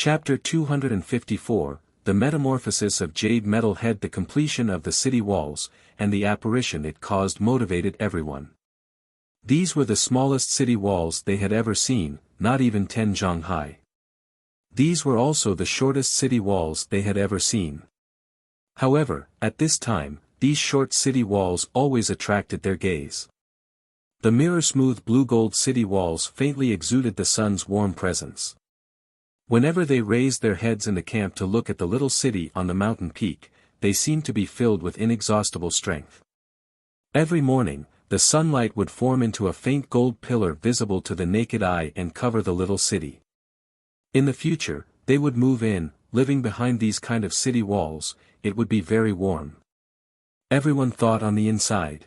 Chapter 254, The Metamorphosis of Jade Metal Head. The completion of the city walls, and the apparition it caused motivated everyone. These were the smallest city walls they had ever seen, not even 10 zhang high. These were also the shortest city walls they had ever seen. However, at this time, these short city walls always attracted their gaze. The mirror-smooth blue-gold city walls faintly exuded the sun's warm presence. Whenever they raised their heads in the camp to look at the little city on the mountain peak, they seemed to be filled with inexhaustible strength. Every morning, the sunlight would form into a faint gold pillar visible to the naked eye and cover the little city. In the future, they would move in, living behind these kind of city walls. It would be very warm. Everyone thought on the inside.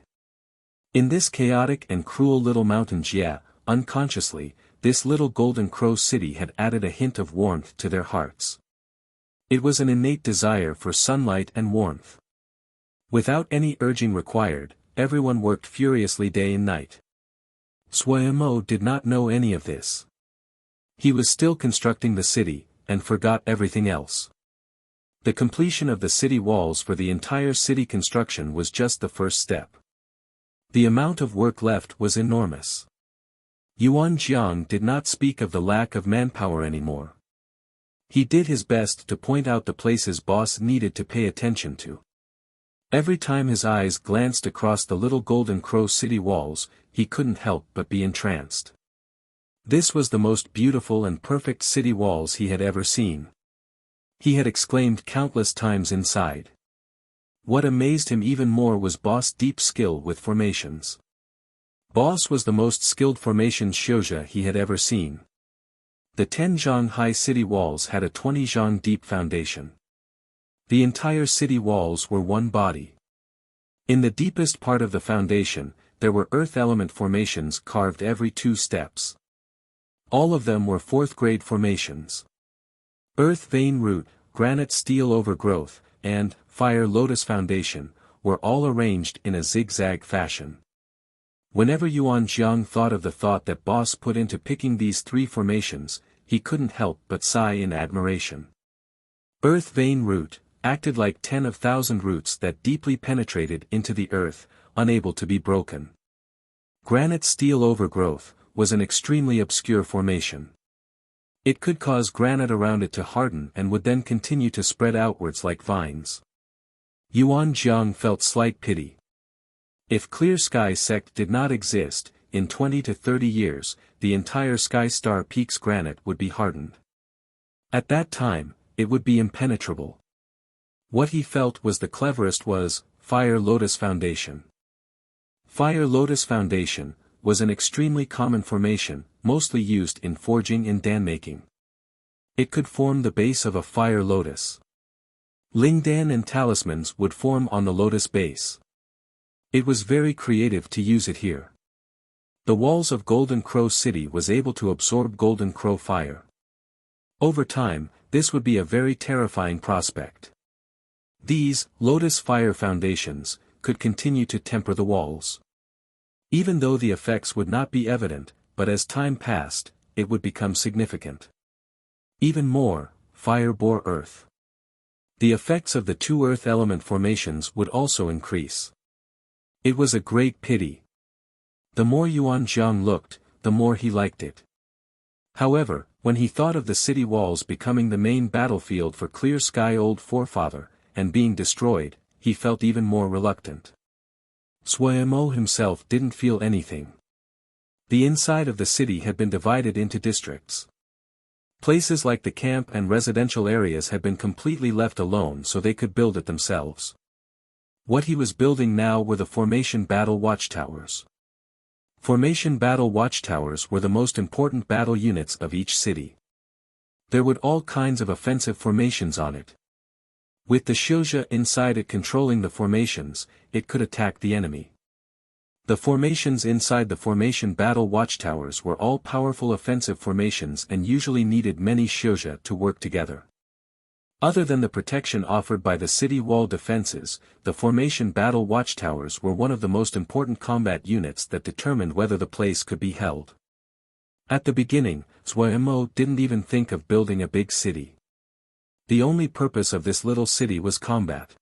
In this chaotic and cruel little mountain Jia, unconsciously, this little golden crow city had added a hint of warmth to their hearts. It was an innate desire for sunlight and warmth. Without any urging required, everyone worked furiously day and night. Suemo did not know any of this. He was still constructing the city, and forgot everything else. The completion of the city walls for the entire city construction was just the first step. The amount of work left was enormous. Yuan Jiang did not speak of the lack of manpower anymore. He did his best to point out the places boss needed to pay attention to. Every time his eyes glanced across the little golden crow city walls, he couldn't help but be entranced. This was the most beautiful and perfect city walls he had ever seen. He had exclaimed countless times inside. What amazed him even more was Boss' deep skill with formations. Boss was the most skilled formation Xiuzhe he had ever seen. The 10 zhang high city walls had a 20 zhang deep foundation. The entire city walls were one body. In the deepest part of the foundation, there were earth element formations carved every 2 steps. All of them were 4th grade formations. Earth vein root, granite steel overgrowth, and fire lotus foundation, were all arranged in a zigzag fashion. Whenever Yuan Jiang thought of the thought that Boss put into picking these 3 formations, he couldn't help but sigh in admiration. Earth vein root, acted like 10,000 roots that deeply penetrated into the earth, unable to be broken. Granite steel overgrowth, was an extremely obscure formation. It could cause granite around it to harden and would then continue to spread outwards like vines. Yuan Jiang felt slight pity. If Clear Sky Sect did not exist, in 20 to 30 years, the entire Sky Star Peak's granite would be hardened. At that time, it would be impenetrable. What he felt was the cleverest was, Fire Lotus Foundation. Fire Lotus Foundation was an extremely common formation, mostly used in forging and dan-making. It could form the base of a fire lotus. Lingdan and talismans would form on the lotus base. It was very creative to use it here. The walls of Golden Crow City was able to absorb Golden Crow fire. Over time, this would be a very terrifying prospect. These, lotus fire foundations, could continue to temper the walls. Even though the effects would not be evident, but as time passed, it would become significant. Even more, fire bore earth. The effects of the 2 earth element formations would also increase. It was a great pity. The more Yuan Jiang looked, the more he liked it. However, when he thought of the city walls becoming the main battlefield for Clear Sky Old Forefather, and being destroyed, he felt even more reluctant. Suemo himself didn't feel anything. The inside of the city had been divided into districts. Places like the camp and residential areas had been completely left alone so they could build it themselves. What he was building now were the Formation Battle Watchtowers. Formation Battle Watchtowers were the most important battle units of each city. There were all kinds of offensive formations on it. With the Xiuzhe inside it controlling the formations, it could attack the enemy. The formations inside the Formation Battle Watchtowers were all powerful offensive formations and usually needed many Xiuzhe to work together. Other than the protection offered by the city wall defenses, the Formation Battle Watchtowers were one of the most important combat units that determined whether the place could be held. At the beginning, Zhuemo didn't even think of building a big city. The only purpose of this little city was combat.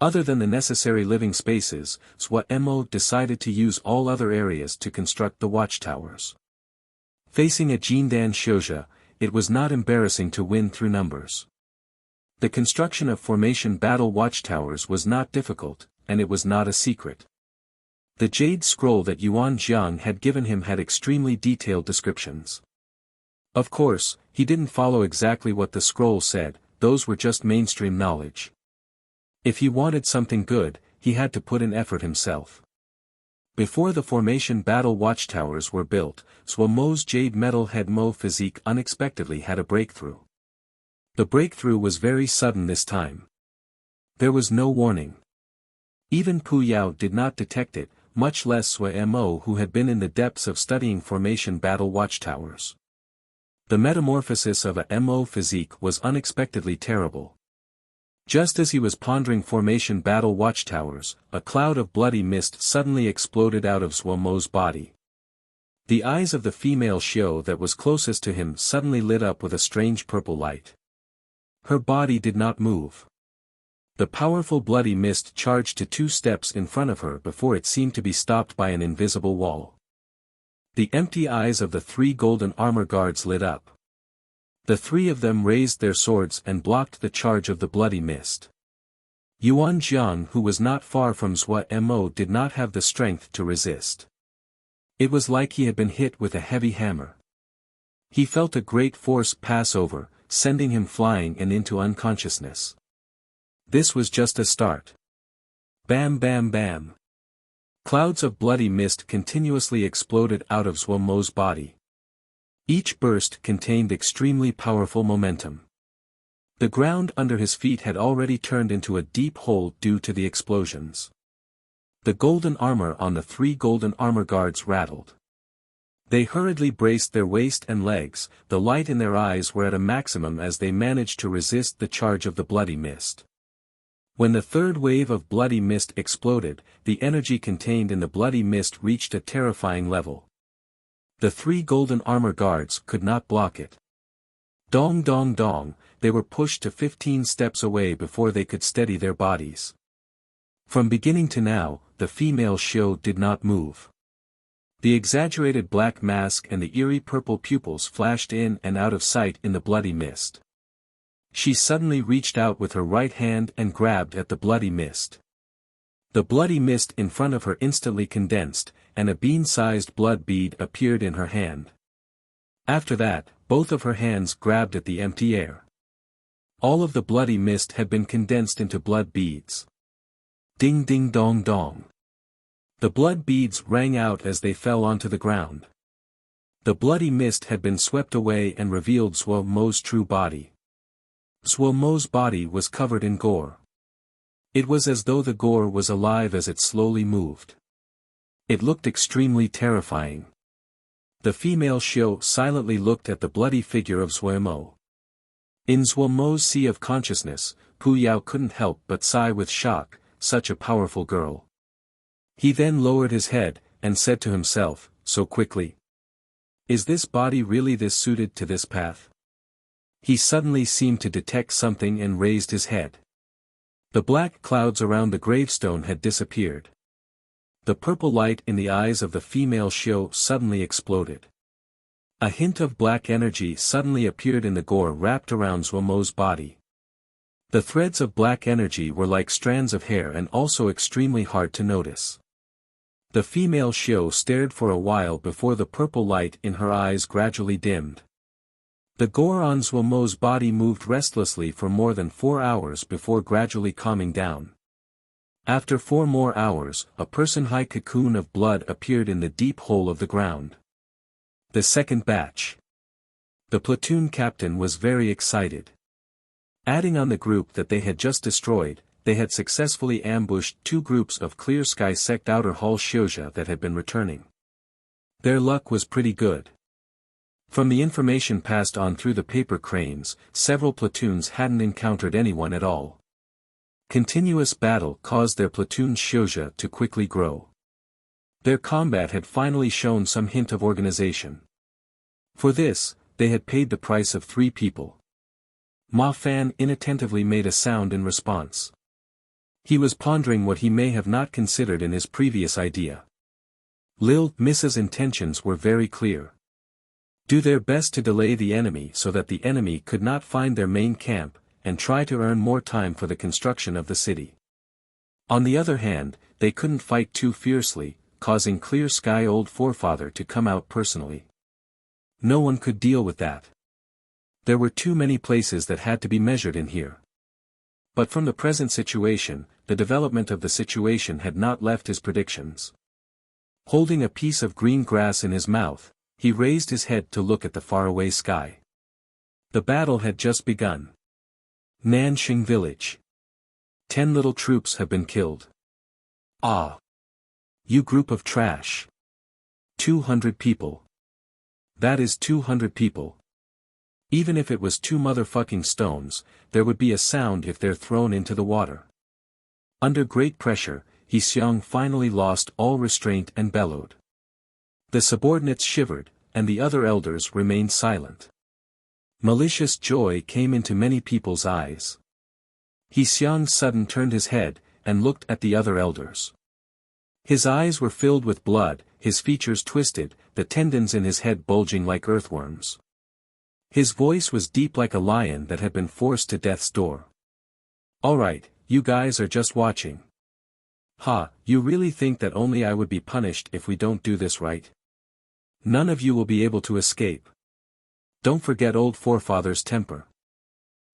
Other than the necessary living spaces, Zhuemo decided to use all other areas to construct the watchtowers. Facing a Jindan Shouja, it was not embarrassing to win through numbers. The construction of formation battle watchtowers was not difficult, and it was not a secret. The jade scroll that Yuan Jiang had given him had extremely detailed descriptions. Of course, he didn't follow exactly what the scroll said, those were just mainstream knowledge. If he wanted something good, he had to put in effort himself. Before the formation battle watchtowers were built, Zhuemo's jade metal head Mo physique unexpectedly had a breakthrough. The breakthrough was very sudden this time. There was no warning. Even Pu Yao did not detect it, much less Zhuemo, who had been in the depths of studying formation battle watchtowers. The metamorphosis of a Mo physique was unexpectedly terrible. Just as he was pondering formation battle watchtowers, a cloud of bloody mist suddenly exploded out of Zhuemo's body. The eyes of the female Xiao that was closest to him suddenly lit up with a strange purple light. Her body did not move. The powerful bloody mist charged to 2 steps in front of her before it seemed to be stopped by an invisible wall. The empty eyes of the 3 golden armor guards lit up. The 3 of them raised their swords and blocked the charge of the bloody mist. Yuan Jiang, who was not far from Zhuemo, did not have the strength to resist. It was like he had been hit with a heavy hammer. He felt a great force pass over, sending him flying and into unconsciousness. This was just a start. Bam bam bam. Clouds of bloody mist continuously exploded out of Zhuemo's body. Each burst contained extremely powerful momentum. The ground under his feet had already turned into a deep hole due to the explosions. The golden armor on the 3 golden armor guards rattled. They hurriedly braced their waist and legs, the light in their eyes were at a maximum as they managed to resist the charge of the bloody mist. When the 3rd wave of bloody mist exploded, the energy contained in the bloody mist reached a terrifying level. The 3 golden armor guards could not block it. Dong dong dong, they were pushed to 15 steps away before they could steady their bodies. From beginning to now, the female Xiao did not move. The exaggerated black mask and the eerie purple pupils flashed in and out of sight in the bloody mist. She suddenly reached out with her right hand and grabbed at the bloody mist. The bloody mist in front of her instantly condensed, and a bean-sized blood bead appeared in her hand. After that, both of her hands grabbed at the empty air. All of the bloody mist had been condensed into blood beads. Ding ding dong dong. The blood beads rang out as they fell onto the ground. The bloody mist had been swept away and revealed Zhuemo's true body. Zhuemo's body was covered in gore. It was as though the gore was alive as it slowly moved. It looked extremely terrifying. The female Xiao silently looked at the bloody figure of Zhuemo. In Zhuemo's sea of consciousness, Pu Yao couldn't help but sigh with shock, such a powerful girl. He then lowered his head, and said to himself, so quickly. Is this body really this suited to this path? He suddenly seemed to detect something and raised his head. The black clouds around the gravestone had disappeared. The purple light in the eyes of the female Xiao suddenly exploded. A hint of black energy suddenly appeared in the gore wrapped around Zhuemo's body. The threads of black energy were like strands of hair and also extremely hard to notice. The female Xiao stared for a while before the purple light in her eyes gradually dimmed. The gore on Zhuemo's body moved restlessly for more than 4 hours before gradually calming down. After 4 more hours, a person-high cocoon of blood appeared in the deep hole of the ground. The second batch. The platoon captain was very excited. Adding on the group that they had just destroyed, they had successfully ambushed 2 groups of Clear Sky Sect Outer Hall Shouja that had been returning. Their luck was pretty good. From the information passed on through the paper cranes, several platoons hadn't encountered anyone at all. Continuous battle caused their platoon Shouja to quickly grow. Their combat had finally shown some hint of organization. For this, they had paid the price of 3 people. Ma Fan inattentively made a sound in response. He was pondering what he may have not considered in his previous idea. Lil Miss's intentions were very clear. Do their best to delay the enemy so that the enemy could not find their main camp, and try to earn more time for the construction of the city. On the other hand, they couldn't fight too fiercely, causing Clear Sky Old Forefather to come out personally. No one could deal with that. There were too many places that had to be measured in here. But from the present situation, the development of the situation had not left his predictions. Holding a piece of green grass in his mouth, he raised his head to look at the faraway sky. The battle had just begun. Nanxing Village. 10 little troops have been killed. Ah! You group of trash. 200 people. That is 200 people. Even if it was 2 motherfucking stones, there would be a sound if they're thrown into the water. Under great pressure, He Xiang finally lost all restraint and bellowed. The subordinates shivered, and the other elders remained silent. Malicious joy came into many people's eyes. He Xiang suddenly turned his head, and looked at the other elders. His eyes were filled with blood, his features twisted, the tendons in his head bulging like earthworms. His voice was deep like a lion that had been forced to death's door. Alright, you guys are just watching. Ha, you really think that only I would be punished if we don't do this right? None of you will be able to escape. Don't forget Old Forefather's temper.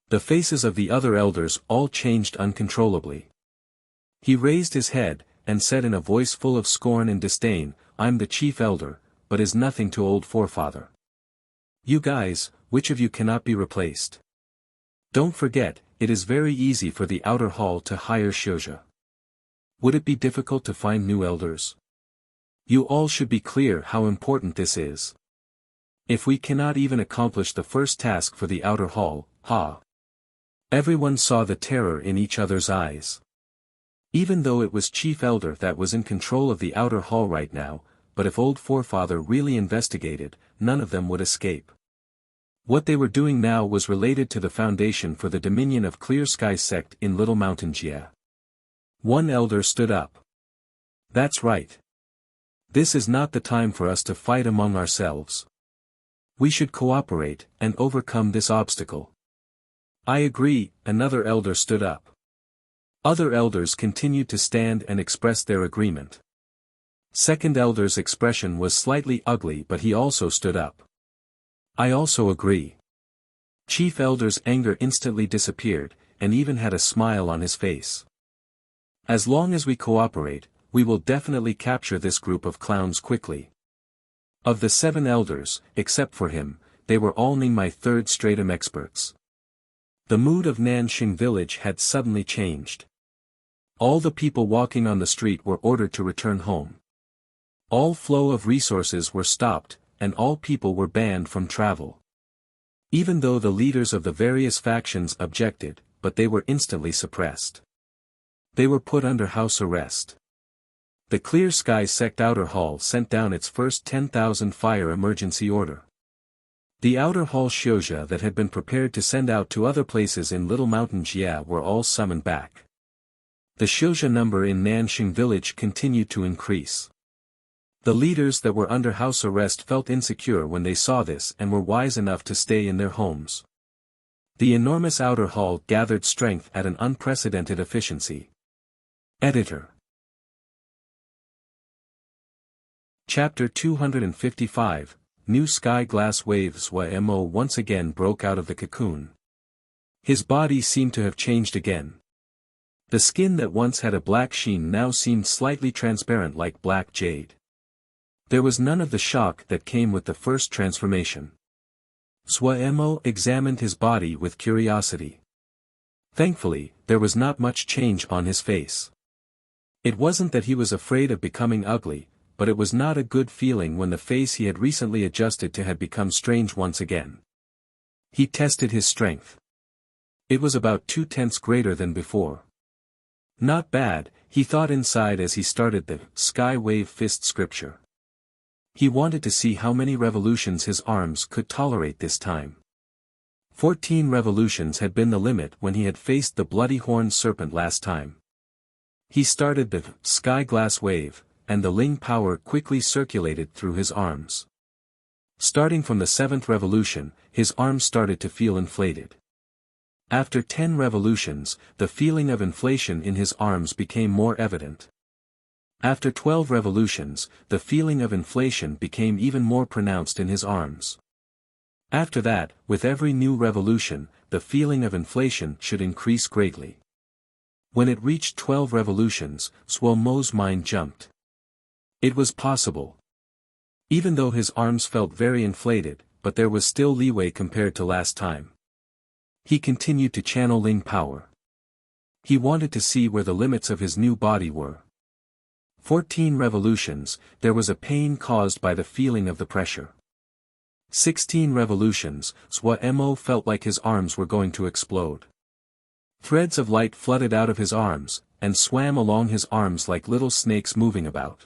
The faces of the other elders all changed uncontrollably. He raised his head, and said in a voice full of scorn and disdain, I'm the chief elder, but is nothing to Old Forefather. You guys, which of you cannot be replaced? Don't forget, it is very easy for the outer hall to hire Shouja. Would it be difficult to find new elders? You all should be clear how important this is. If we cannot even accomplish the first task for the outer hall, ha! Everyone saw the terror in each other's eyes. Even though it was Chief Elder that was in control of the outer hall right now, but if Old Forefather really investigated, none of them would escape. What they were doing now was related to the foundation for the Dominion of Clear Sky sect in Little Mountain Jia. One elder stood up. That's right. This is not the time for us to fight among ourselves. We should cooperate, and overcome this obstacle. I agree, another elder stood up. Other elders continued to stand and express their agreement. Second elder's expression was slightly ugly, but he also stood up. I also agree. Chief elder's anger instantly disappeared, and even had a smile on his face. As long as we cooperate, we will definitely capture this group of clowns quickly. Of the 7 elders, except for him, they were all my third stratum experts. The mood of Nanxing village had suddenly changed. All the people walking on the street were ordered to return home. All flow of resources were stopped, and all people were banned from travel. Even though the leaders of the various factions objected, but they were instantly suppressed. They were put under house arrest. The Clear Sky Sect Outer Hall sent down its first 10,000 fire emergency order. The Outer Hall Shouja that had been prepared to send out to other places in Little Mountain Jia were all summoned back. The Shouja number in Nanxing village continued to increase. The leaders that were under house arrest felt insecure when they saw this and were wise enough to stay in their homes. The enormous Outer Hall gathered strength at an unprecedented efficiency. Editor. Chapter 255, New Sky Glass Waves. Mo once again broke out of the cocoon. His body seemed to have changed again. The skin that once had a black sheen now seemed slightly transparent like black jade. There was none of the shock that came with the first transformation. Mo examined his body with curiosity. Thankfully, there was not much change on his face. It wasn't that he was afraid of becoming ugly, but it was not a good feeling when the face he had recently adjusted to had become strange once again. He tested his strength. It was about 2/10 greater than before. Not bad, he thought inside as he started the Sky Wave Fist scripture. He wanted to see how many revolutions his arms could tolerate this time. 14 revolutions had been the limit when he had faced the bloody horned serpent last time. He started the sky glass wave, and the Ling power quickly circulated through his arms. Starting from the 7th revolution, his arms started to feel inflated. After 10 revolutions, the feeling of inflation in his arms became more evident. After 12 revolutions, the feeling of inflation became even more pronounced in his arms. After that, with every new revolution, the feeling of inflation should increase greatly. When it reached 12 revolutions, Suo Mo's mind jumped. It was possible. Even though his arms felt very inflated, but there was still leeway compared to last time. He continued to channel Ling power. He wanted to see where the limits of his new body were. 14 revolutions, there was a pain caused by the feeling of the pressure. 16 revolutions, Suo Mo felt like his arms were going to explode. Threads of light flooded out of his arms, and swam along his arms like little snakes moving about.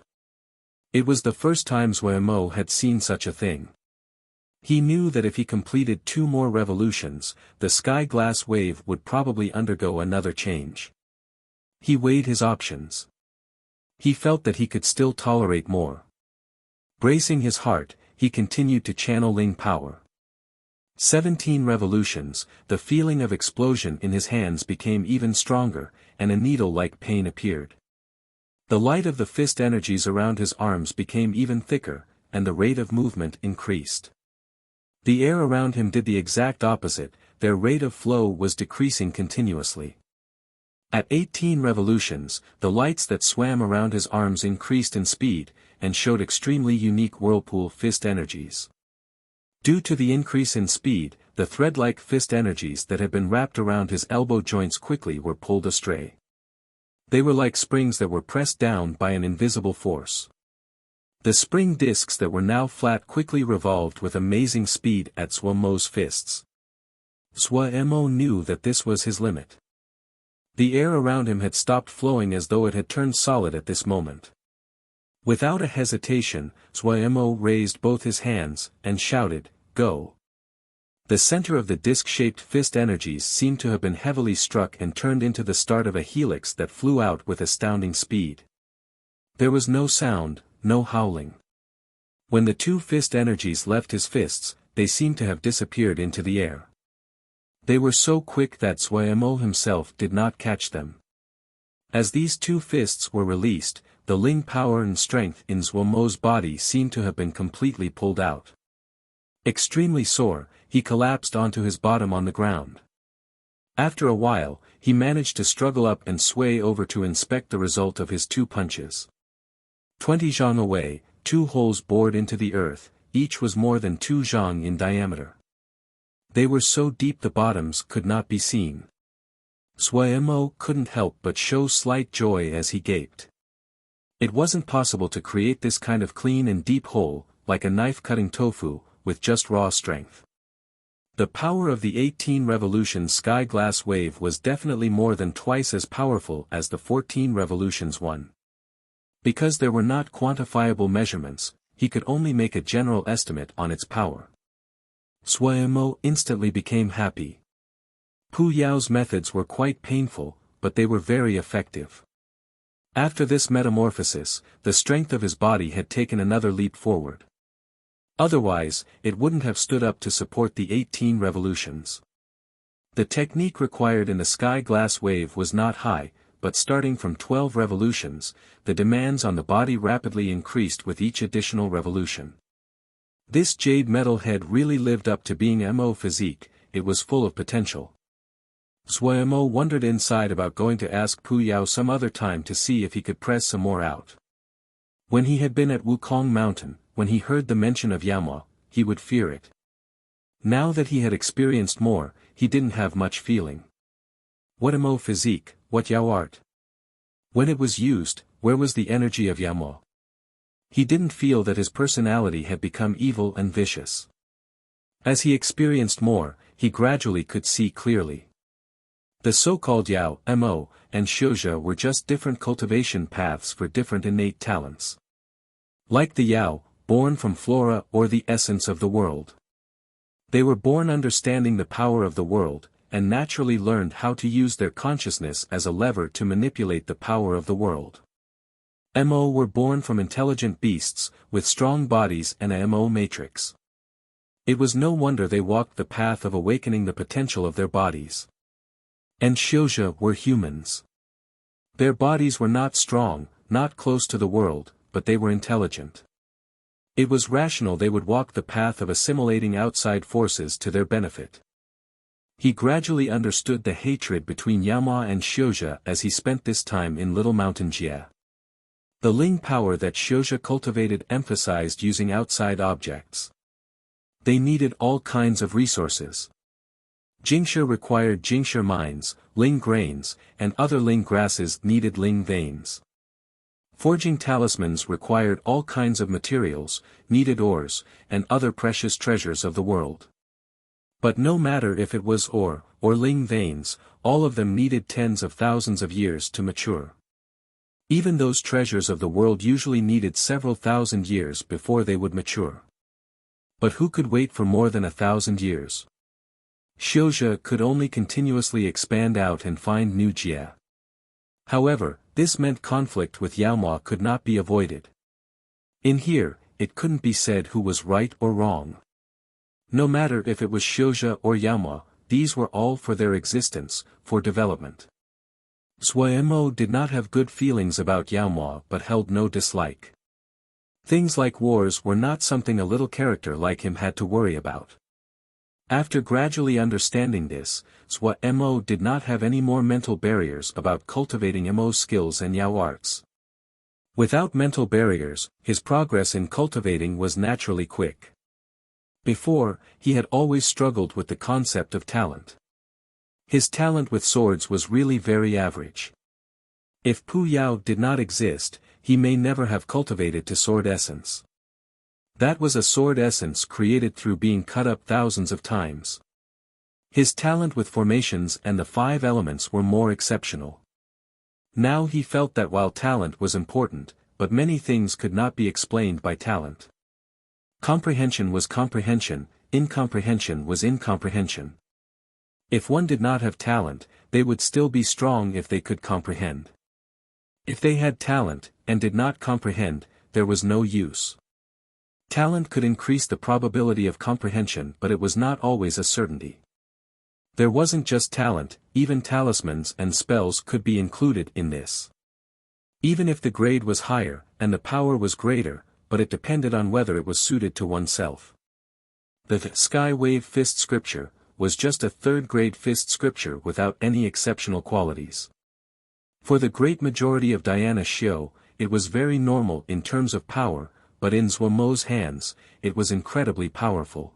It was the first time Suo Mo had seen such a thing. He knew that if he completed 2 more revolutions, the sky glass wave would probably undergo another change. He weighed his options. He felt that he could still tolerate more. Bracing his heart, he continued to channel Ling power. 17 revolutions, the feeling of explosion in his hands became even stronger, and a needle-like pain appeared. The light of the fist energies around his arms became even thicker, and the rate of movement increased. The air around him did the exact opposite, their rate of flow was decreasing continuously. At 18 revolutions, the lights that swam around his arms increased in speed, and showed extremely unique whirlpool fist energies. Due to the increase in speed, the thread-like fist energies that had been wrapped around his elbow joints quickly were pulled astray. They were like springs that were pressed down by an invisible force. The spring discs that were now flat quickly revolved with amazing speed at Suo Mo's fists. Suo Mo knew that this was his limit. The air around him had stopped flowing as though it had turned solid at this moment. Without a hesitation, Suo Mo raised both his hands, and shouted, "Go!" The center of the disc-shaped fist energies seemed to have been heavily struck and turned into the start of a helix that flew out with astounding speed. There was no sound, no howling. When the 2 fist energies left his fists, they seemed to have disappeared into the air. They were so quick that Suo Mo himself did not catch them. As these 2 fists were released, the Ling power and strength in Suo Mo's body seemed to have been completely pulled out. Extremely sore, he collapsed onto his bottom on the ground. After a while, he managed to struggle up and sway over to inspect the result of his 2 punches. 20 zhang away, 2 holes bored into the earth, each was more than 2 zhang in diameter. They were so deep the bottoms could not be seen. Suo Mo couldn't help but show slight joy as he gaped. It wasn't possible to create this kind of clean and deep hole, like a knife cutting tofu, with just raw strength. The power of the 18 revolutions sky glass wave was definitely more than twice as powerful as the 14 revolutions one. Because there were not quantifiable measurements, he could only make a general estimate on its power. Suo Mo instantly became happy. Pu Yao's methods were quite painful, but they were very effective. After this metamorphosis, the strength of his body had taken another leap forward. Otherwise, it wouldn't have stood up to support the 18 revolutions. The technique required in the sky glass wave was not high, but starting from 12 revolutions, the demands on the body rapidly increased with each additional revolution. This jade metal head really lived up to being Mo physique, it was full of potential. Suo Mo wondered inside about going to ask Pu Yao some other time to see if he could press some more out. When he had been at Wukong Mountain, when he heard the mention of Yamo, he would fear it. Now that he had experienced more, he didn't have much feeling. What Mo physique, what Yao art? When it was used, where was the energy of Yamo? He didn't feel that his personality had become evil and vicious. As he experienced more, he gradually could see clearly. The so-called Yao, Mo, and Xiuzhe were just different cultivation paths for different innate talents. Like the Yao, born from flora or the essence of the world. They were born understanding the power of the world, and naturally learned how to use their consciousness as a lever to manipulate the power of the world. Mo were born from intelligent beasts, with strong bodies and a Mo matrix. It was no wonder they walked the path of awakening the potential of their bodies. And Xiuzhe were humans. Their bodies were not strong, not close to the world, but they were intelligent. It was rational they would walk the path of assimilating outside forces to their benefit. He gradually understood the hatred between Yaoma and Xiuzhe as he spent this time in Little Mountain Jie. The Ling power that Xiuzhe cultivated emphasized using outside objects. They needed all kinds of resources. Jingshi required Jingshi mines, Ling grains, and other Ling grasses needed Ling veins. Forging talismans required all kinds of materials, needed ores, and other precious treasures of the world. But no matter if it was ore, or Ling veins, all of them needed tens of thousands of years to mature. Even those treasures of the world usually needed several thousand years before they would mature. But who could wait for more than 1,000 years? Xiuzhe could only continuously expand out and find new jie. However, this meant conflict with Yaoma could not be avoided. In here, it couldn't be said who was right or wrong. No matter if it was Xiuzhe or Yaoma, these were all for their existence, for development. Mo did not have good feelings about Yaoma but held no dislike. Things like wars were not something a little character like him had to worry about. After gradually understanding this, Mo did not have any more mental barriers about cultivating Mo skills and Yao arts. Without mental barriers, his progress in cultivating was naturally quick. Before, he had always struggled with the concept of talent. His talent with swords was really very average. If Pu Yao did not exist, he may never have cultivated to sword essence. That was a sword essence created through being cut up thousands of times. His talent with formations and the 5 elements were more exceptional. Now he felt that while talent was important, but many things could not be explained by talent. Comprehension was comprehension, incomprehension was incomprehension. If one did not have talent, they would still be strong if they could comprehend. If they had talent, and did not comprehend, there was no use. Talent could increase the probability of comprehension but it was not always a certainty. There wasn't just talent, even talismans and spells could be included in this. Even if the grade was higher, and the power was greater, but it depended on whether it was suited to oneself. The Sky Wave Fist Scripture was just a 3rd-grade fist scripture without any exceptional qualities. For the great majority of Diana Xiu, it was very normal in terms of power, but in Mo's hands, it was incredibly powerful.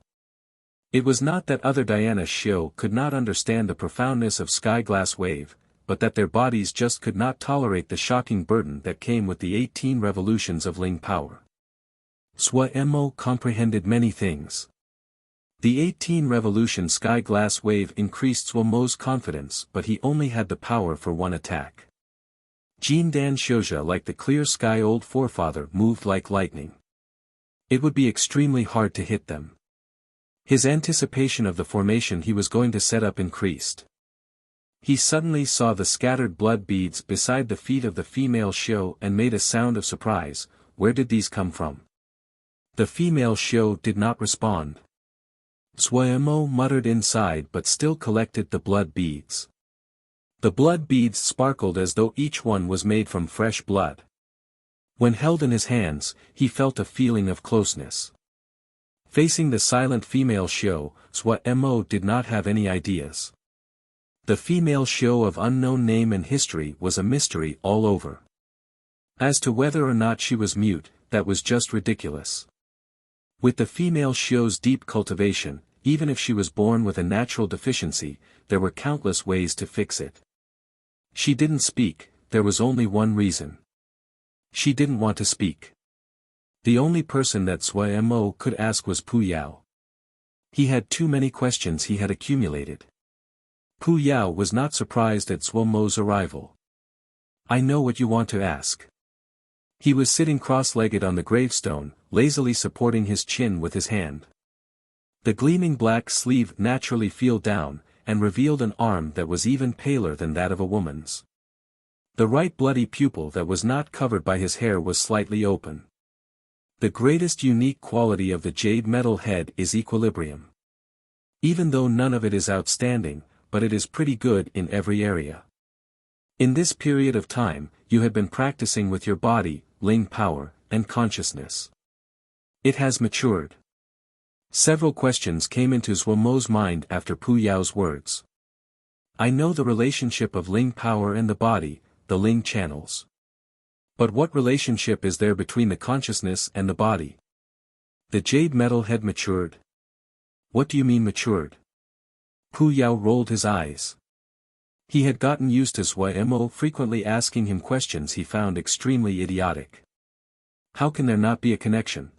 It was not that other Diana Xiu could not understand the profoundness of Sky Glass Wave, but that their bodies just could not tolerate the shocking burden that came with the 18 revolutions of Ling power. Mo comprehended many things. The 18 revolution Sky Glass Wave increased Mo's confidence but he only had the power for one attack. Jin Dan Xiuzhe like the clear sky old forefather moved like lightning. It would be extremely hard to hit them. His anticipation of the formation he was going to set up increased. He suddenly saw the scattered blood beads beside the feet of the female Xiu and made a sound of surprise. Where did these come from? The female Xiu did not respond. Mo muttered inside but still collected the blood beads. The blood beads sparkled as though each one was made from fresh blood. When held in his hands, he felt a feeling of closeness. Facing the silent female Xiu, Mo did not have any ideas. The female Xiu of unknown name and history was a mystery all over. As to whether or not she was mute, that was just ridiculous. With the female Xiu's deep cultivation, even if she was born with a natural deficiency, there were countless ways to fix it. She didn't speak, there was only one reason. She didn't want to speak. The only person that Mo could ask was Pu Yao. He had too many questions he had accumulated. Pu Yao was not surprised at Mo's arrival. I know what you want to ask. He was sitting cross-legged on the gravestone, lazily supporting his chin with his hand. The gleaming black sleeve naturally fell down, and revealed an arm that was even paler than that of a woman's. The right bloody pupil that was not covered by his hair was slightly open. The greatest unique quality of the jade metal head is equilibrium. Even though none of it is outstanding, but it is pretty good in every area. In this period of time, you had been practicing with your body, Ling power, and consciousness. It has matured. Several questions came into Zhuomo's mind after Pu Yao's words. I know the relationship of Ling power and the body, the Ling channels. But what relationship is there between the consciousness and the body? The jade metal had matured. What do you mean matured? Pu Yao rolled his eyes. He had gotten used to Zhuo frequently asking him questions he found extremely idiotic. How can there not be a connection?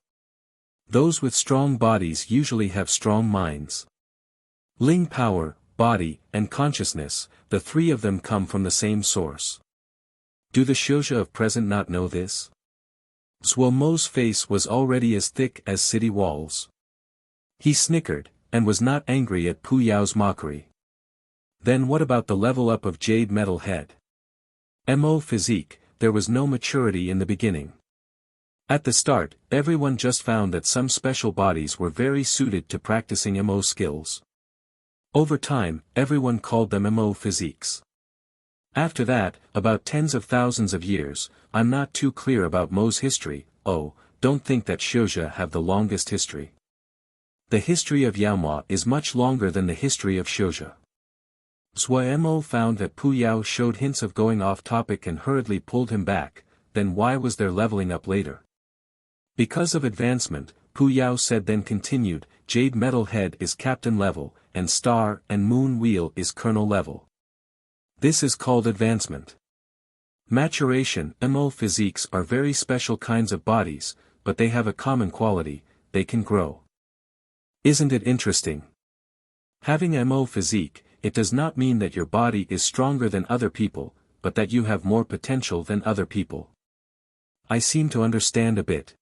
Those with strong bodies usually have strong minds. Ling power, body, and consciousness, the three of them come from the same source. Do the Xiuzhi of present not know this? Zhuomo's face was already as thick as city walls. He snickered, and was not angry at Pu Yao's mockery. Then what about the level up of jade metal head? Mo physique, there was no maturity in the beginning. At the start, everyone just found that some special bodies were very suited to practicing Mo skills. Over time, everyone called them Mo physiques. After that, about tens of thousands of years, I'm not too clear about Mo's history. Don't think that Xiuzhi have the longest history. The history of Yaomua is much longer than the history of Xiuzhi. Zhuo found that Pu Yao showed hints of going off topic and hurriedly pulled him back. Then why was there leveling up later? Because of advancement, Pu Yao said, then continued, jade metal head is captain level, and star and moon wheel is colonel level. This is called advancement. Maturation, Mo physiques are very special kinds of bodies, but they have a common quality, they can grow. Isn't it interesting? Having Mo physique, it does not mean that your body is stronger than other people, but that you have more potential than other people. I seem to understand a bit.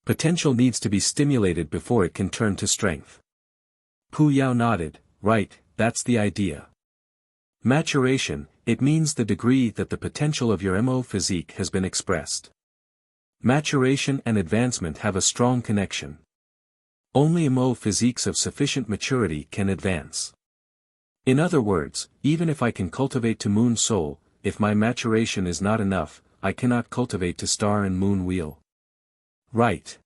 Potential needs to be stimulated before it can turn to strength. Pu Yao nodded, right, that's the idea. Maturation, it means the degree that the potential of your Mo physique has been expressed. Maturation and advancement have a strong connection. Only Mo physiques of sufficient maturity can advance. In other words, even if I can cultivate to moon soul, if my maturation is not enough, I cannot cultivate to star and moon wheel. Right.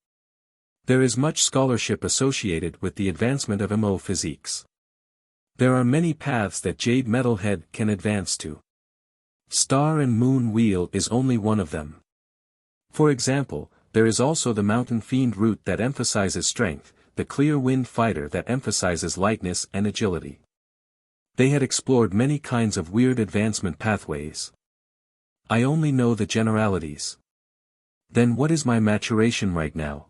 There is much scholarship associated with the advancement of Mo physiques. There are many paths that jade metal head can advance to. Star and moon wheel is only one of them. For example, there is also the mountain fiend route that emphasizes strength, the clear wind fighter that emphasizes lightness and agility. They had explored many kinds of weird advancement pathways. I only know the generalities. Then what is my maturation right now?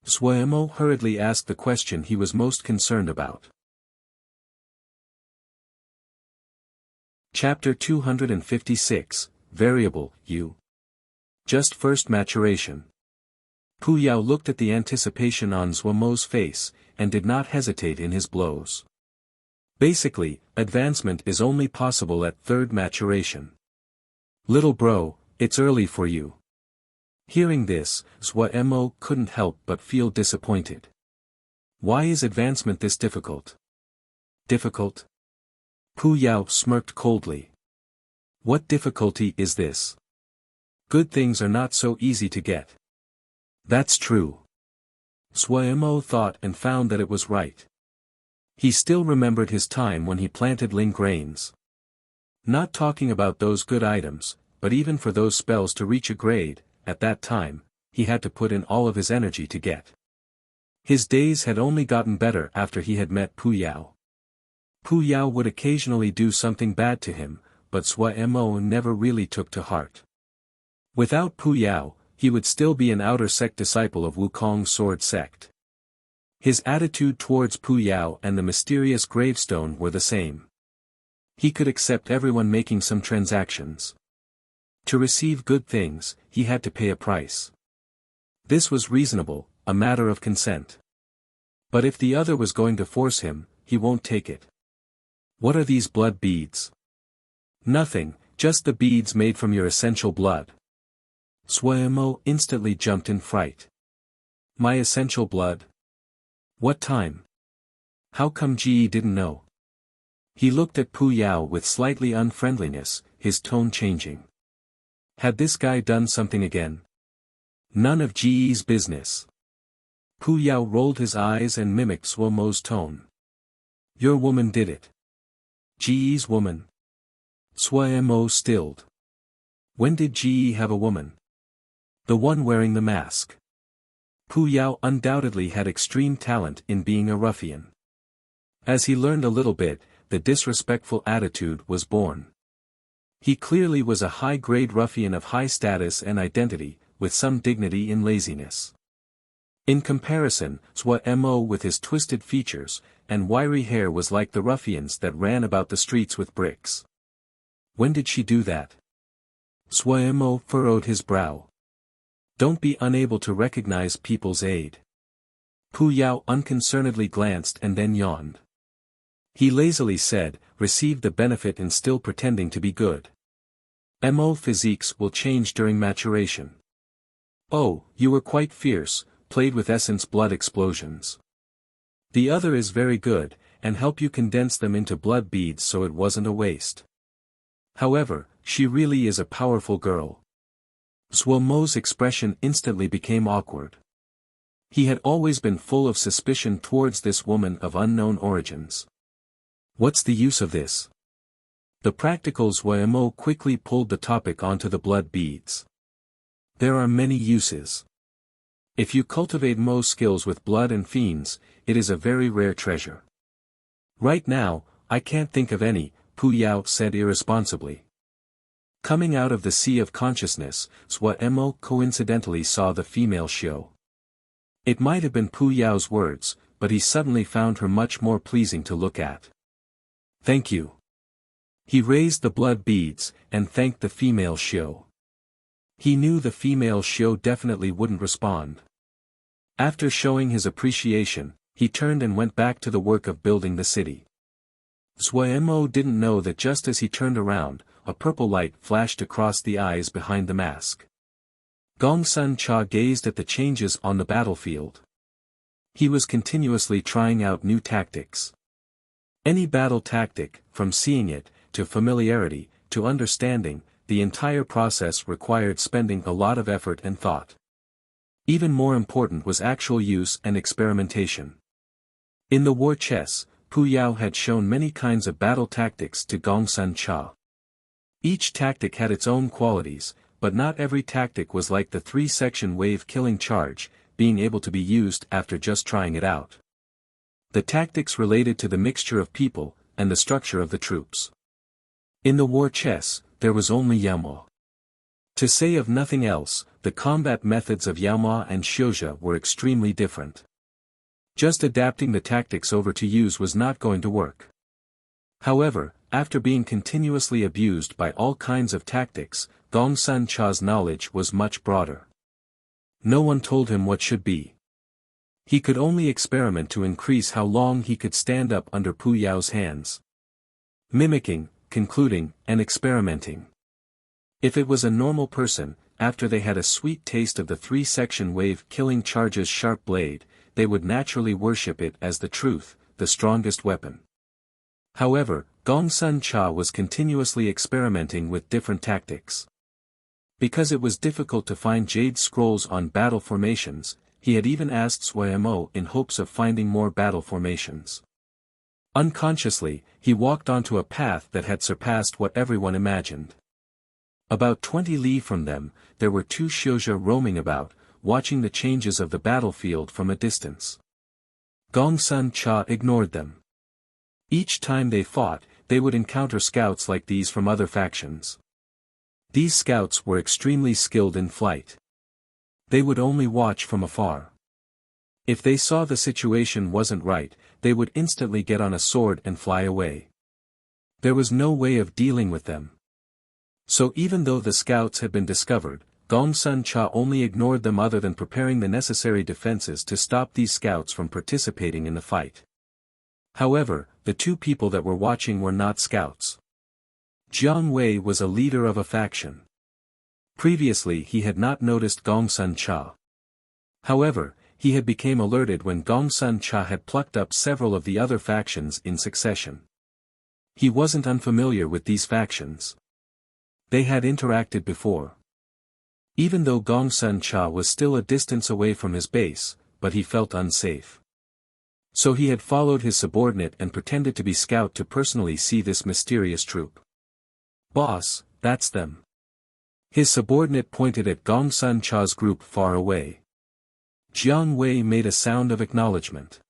Zhuo hurriedly asked the question he was most concerned about. Chapter 256, Variable, U. Just first maturation. Pu Yao looked at the anticipation on Zhuomo's face, and did not hesitate in his blows. Basically, advancement is only possible at third maturation. Little bro, it's early for you. Hearing this, Zhuo couldn't help but feel disappointed. Why is advancement this difficult? Difficult? Pu Yao smirked coldly. What difficulty is this? Good things are not so easy to get. That's true. Zhuo thought and found that it was right. He still remembered his time when he planted ling grains. Not talking about those good items, but even for those spells to reach a grade, at that time, he had to put in all of his energy to get. His days had only gotten better after he had met Pu Yao. Pu Yao would occasionally do something bad to him, but Zhuo never really took to heart. Without Pu Yao, he would still be an outer sect disciple of Wukong's sword sect. His attitude towards Pu Yao and the mysterious gravestone were the same. He could accept everyone making some transactions. To receive good things, he had to pay a price. This was reasonable, a matter of consent. But if the other was going to force him, he won't take it. What are these blood beads? Nothing, just the beads made from your essential blood. Suemo instantly jumped in fright. My essential blood? What time? How come Ji didn't know? He looked at Pu Yao with slightly unfriendliness, his tone changing. Had this guy done something again? None of Ji's business. Pu Yao rolled his eyes and mimicked Suomo's tone. Your woman did it. Ji's woman. Suemo stilled. When did Ji have a woman? The one wearing the mask. Pu Yao undoubtedly had extreme talent in being a ruffian. As he learned a little bit, the disrespectful attitude was born. He clearly was a high-grade ruffian of high status and identity, with some dignity in laziness. In comparison, Suemo with his twisted features and wiry hair was like the ruffians that ran about the streets with bricks. When did she do that? Suemo furrowed his brow. Don't be unable to recognize people's aid. Pu Yao unconcernedly glanced and then yawned. He lazily said, receive the benefit and still pretending to be good. Mo physiques will change during maturation. Oh, you were quite fierce, played with essence blood explosions. The other is very good, and help you condense them into blood beads so it wasn't a waste. However, she really is a powerful girl. Suomo's expression instantly became awkward. He had always been full of suspicion towards this woman of unknown origins. What's the use of this? The practical Suemo quickly pulled the topic onto the blood beads. There are many uses. If you cultivate Mo skills with blood and fiends, it is a very rare treasure. Right now, I can't think of any, Pu Yao said irresponsibly. Coming out of the sea of consciousness, Suemo coincidentally saw the female show. It might have been Pu Yao's words, but he suddenly found her much more pleasing to look at. Thank you. He raised the blood beads, and thanked the female show. He knew the female show definitely wouldn't respond. After showing his appreciation, he turned and went back to the work of building the city. Suemo didn't know that just as he turned around, a purple light flashed across the eyes behind the mask. Gongsun Cha gazed at the changes on the battlefield. He was continuously trying out new tactics. Any battle tactic, from seeing it, to familiarity, to understanding, the entire process required spending a lot of effort and thought. Even more important was actual use and experimentation. In the war chess, Pu Yao had shown many kinds of battle tactics to Gongsun Cha. Each tactic had its own qualities, but not every tactic was like the three-section wave killing charge, being able to be used after just trying it out. The tactics related to the mixture of people, and the structure of the troops. In the war chess, there was only Yaoma. To say of nothing else, the combat methods of Yaoma and Xiuzhe were extremely different. Just adapting the tactics over to use was not going to work. However, after being continuously abused by all kinds of tactics, Gongsun Cha's knowledge was much broader. No one told him what should be. He could only experiment to increase how long he could stand up under Pu Yao's hands. Mimicking, concluding, and experimenting. If it was a normal person, after they had a sweet taste of the three-section wave killing charge's sharp blade, they would naturally worship it as the truth, the strongest weapon. However, Gongsun Cha was continuously experimenting with different tactics. Because it was difficult to find jade scrolls on battle formations, he had even asked Suemo in hopes of finding more battle formations. Unconsciously, he walked onto a path that had surpassed what everyone imagined. About 20 li from them, there were two Xiuzhe roaming about, watching the changes of the battlefield from a distance. Gongsun Cha ignored them. Each time they fought, they would encounter scouts like these from other factions. These scouts were extremely skilled in flight. They would only watch from afar. If they saw the situation wasn't right, they would instantly get on a sword and fly away. There was no way of dealing with them. So even though the scouts had been discovered, Gong Sun Cha only ignored them other than preparing the necessary defenses to stop these scouts from participating in the fight. However, the two people that were watching were not scouts. Jiang Wei was a leader of a faction. Previously he had not noticed Gong Sun Cha. However, he had become alerted when Gong Sun Cha had plucked up several of the other factions in succession. He wasn't unfamiliar with these factions. They had interacted before. Even though Gong Sun Cha was still a distance away from his base, but he felt unsafe. So he had followed his subordinate and pretended to be scout to personally see this mysterious troop. "Boss, that's them." His subordinate pointed at Gong Sun Cha's group far away. Jiang Wei made a sound of acknowledgement.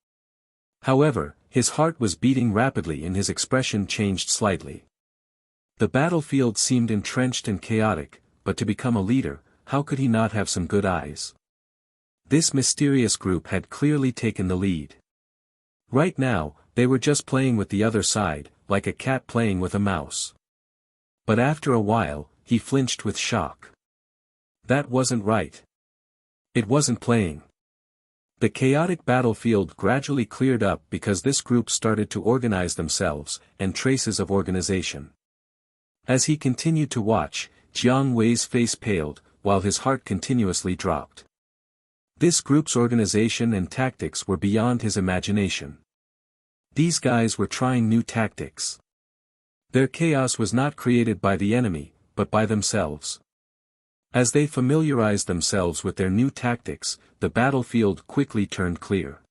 However, his heart was beating rapidly and his expression changed slightly. The battlefield seemed entrenched and chaotic, but to become a leader, how could he not have some good eyes? This mysterious group had clearly taken the lead. Right now, they were just playing with the other side, like a cat playing with a mouse. But after a while, he flinched with shock. That wasn't right. It wasn't playing. The chaotic battlefield gradually cleared up because this group started to organize themselves, and traces of organization. As he continued to watch, Jiang Wei's face paled, while his heart continuously dropped. This group's organization and tactics were beyond his imagination. These guys were trying new tactics. Their chaos was not created by the enemy, but by themselves. As they familiarized themselves with their new tactics, the battlefield quickly turned clear.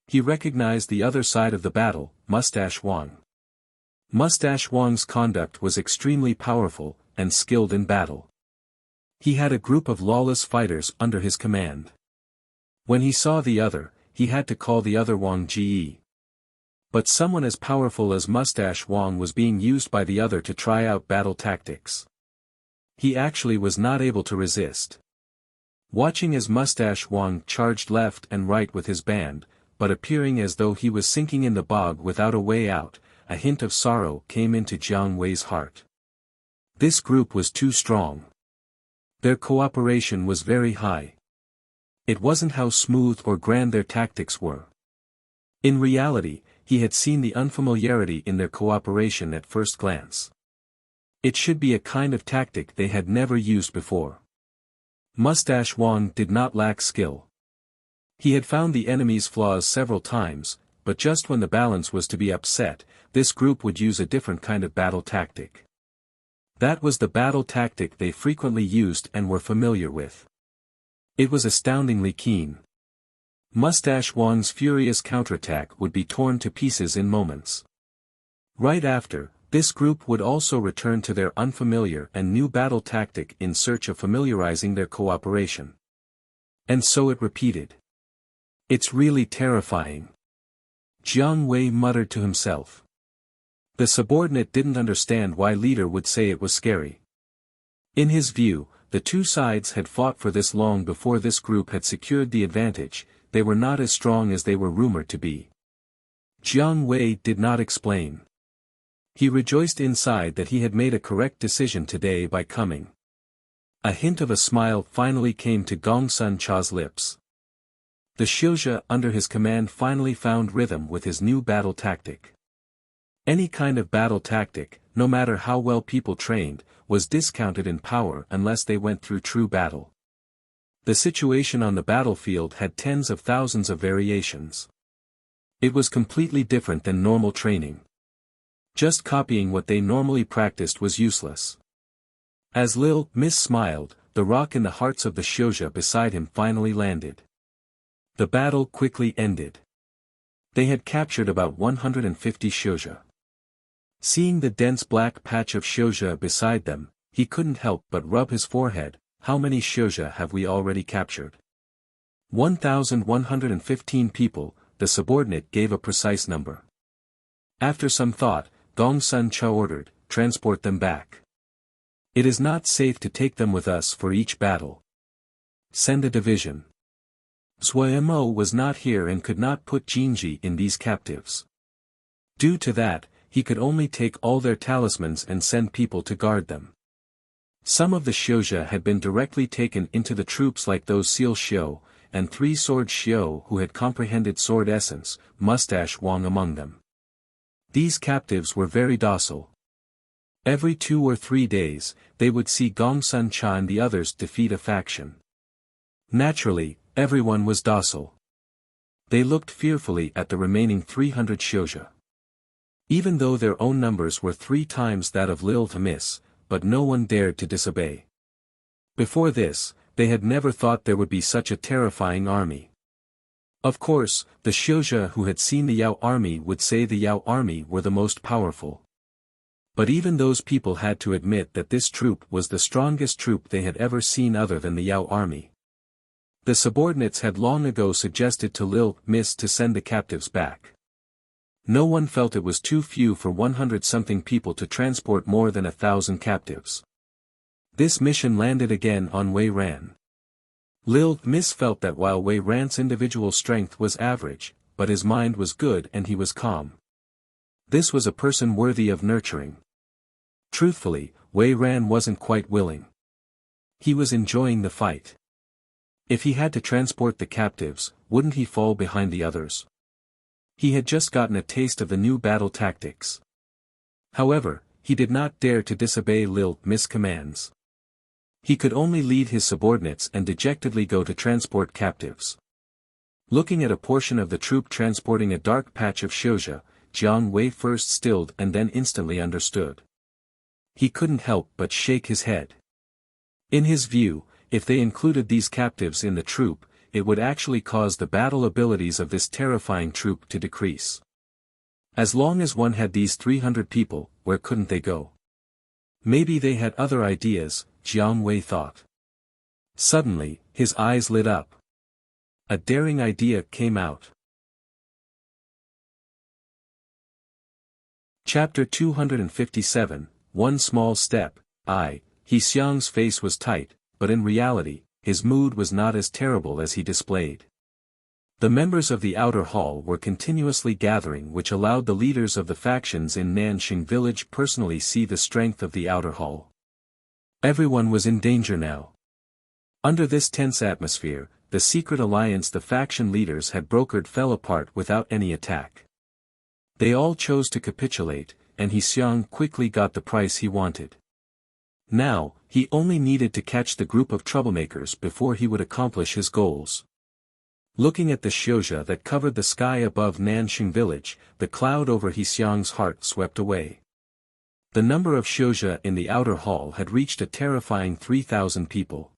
He recognized the other side of the battle, Mustache Wang. Mustache Wang's conduct was extremely powerful, and skilled in battle. He had a group of lawless fighters under his command. When he saw the other, he had to call the other Wang Ji. But someone as powerful as Mustache Wang was being used by the other to try out battle tactics. He actually was not able to resist. Watching as Mustache Wang charged left and right with his band, but appearing as though he was sinking in the bog without a way out, a hint of sorrow came into Jiang Wei's heart. This group was too strong. Their cooperation was very high. It wasn't how smooth or grand their tactics were. In reality, he had seen the unfamiliarity in their cooperation at first glance. It should be a kind of tactic they had never used before. Mustache Wang did not lack skill. He had found the enemy's flaws several times, but just when the balance was to be upset, this group would use a different kind of battle tactic. That was the battle tactic they frequently used and were familiar with. It was astoundingly keen. Mustache Wang's furious counterattack would be torn to pieces in moments. Right after, this group would also return to their unfamiliar and new battle tactic in search of familiarizing their cooperation. And so it repeated. It's really terrifying. Jiang Wei muttered to himself. The subordinate didn't understand why leader would say it was scary. In his view, the two sides had fought for this long before this group had secured the advantage. They were not as strong as they were rumored to be. Jiang Wei did not explain. He rejoiced inside that he had made a correct decision today by coming. A hint of a smile finally came to Gong Sun Cha's lips. The Xiuzhe under his command finally found rhythm with his new battle tactic. Any kind of battle tactic, no matter how well people trained, was discounted in power unless they went through true battle. The situation on the battlefield had tens of thousands of variations. It was completely different than normal training. Just copying what they normally practiced was useless. As Lil Miss smiled, the rock in the hearts of the Xiuzhe beside him finally landed. The battle quickly ended. They had captured about 150 Xiuzhe. Seeing the dense black patch of Xiuzhe beside them, he couldn't help but rub his forehead. How many Xiuzhe have we already captured? 1,115 people, the subordinate gave a precise number. After some thought, Gong Sun Cha ordered, transport them back. It is not safe to take them with us for each battle. Send a division. Zuomo was not here and could not put Jinji in these captives. Due to that, he could only take all their talismans and send people to guard them. Some of the Xiuzha had been directly taken into the troops like those Seal Xiu, and 3 Sword Xiu who had comprehended sword essence, Mustache Wang among them. These captives were very docile. Every 2 or 3 days, they would see Gongsun Cha and the others defeat a faction. Naturally, everyone was docile. They looked fearfully at the remaining 300 Xiuzha. Even though their own numbers were 3 times that of Lil Tamis, but no one dared to disobey. Before this, they had never thought there would be such a terrifying army. Of course, the Xiuzha who had seen the Yao army would say the Yao army were the most powerful. But even those people had to admit that this troop was the strongest troop they had ever seen other than the Yao army. The subordinates had long ago suggested to Lil Miss to send the captives back. No one felt it was too few for 100-something people to transport more than 1,000 captives. This mission landed again on Wei Ran. Lil Miss felt that while Wei Ran's individual strength was average, but his mind was good and he was calm. This was a person worthy of nurturing. Truthfully, Wei Ran wasn't quite willing. He was enjoying the fight. If he had to transport the captives, wouldn't he fall behind the others? He had just gotten a taste of the new battle tactics. However, he did not dare to disobey Lil Miss commands. He could only lead his subordinates and dejectedly go to transport captives. Looking at a portion of the troop transporting a dark patch of Xiuzha, Jiang Wei first stilled and then instantly understood. He couldn't help but shake his head. In his view, if they included these captives in the troop, it would actually cause the battle abilities of this terrifying troop to decrease. As long as one had these 300 people, where couldn't they go? Maybe they had other ideas, Jiang Wei thought. Suddenly, his eyes lit up. A daring idea came out. Chapter 257, One Small Step. He Xiang's face was tight, but in reality, his mood was not as terrible as he displayed. The members of the outer hall were continuously gathering, which allowed the leaders of the factions in Nanxing village personally see the strength of the outer hall. Everyone was in danger now. Under this tense atmosphere, the secret alliance the faction leaders had brokered fell apart without any attack. They all chose to capitulate, and He Xiang quickly got the price he wanted. Now, he only needed to catch the group of troublemakers before he would accomplish his goals. Looking at the Xiuzha that covered the sky above Nanxing village, the cloud over He Xiang's heart swept away. The number of Xiuzha in the outer hall had reached a terrifying 3,000 people.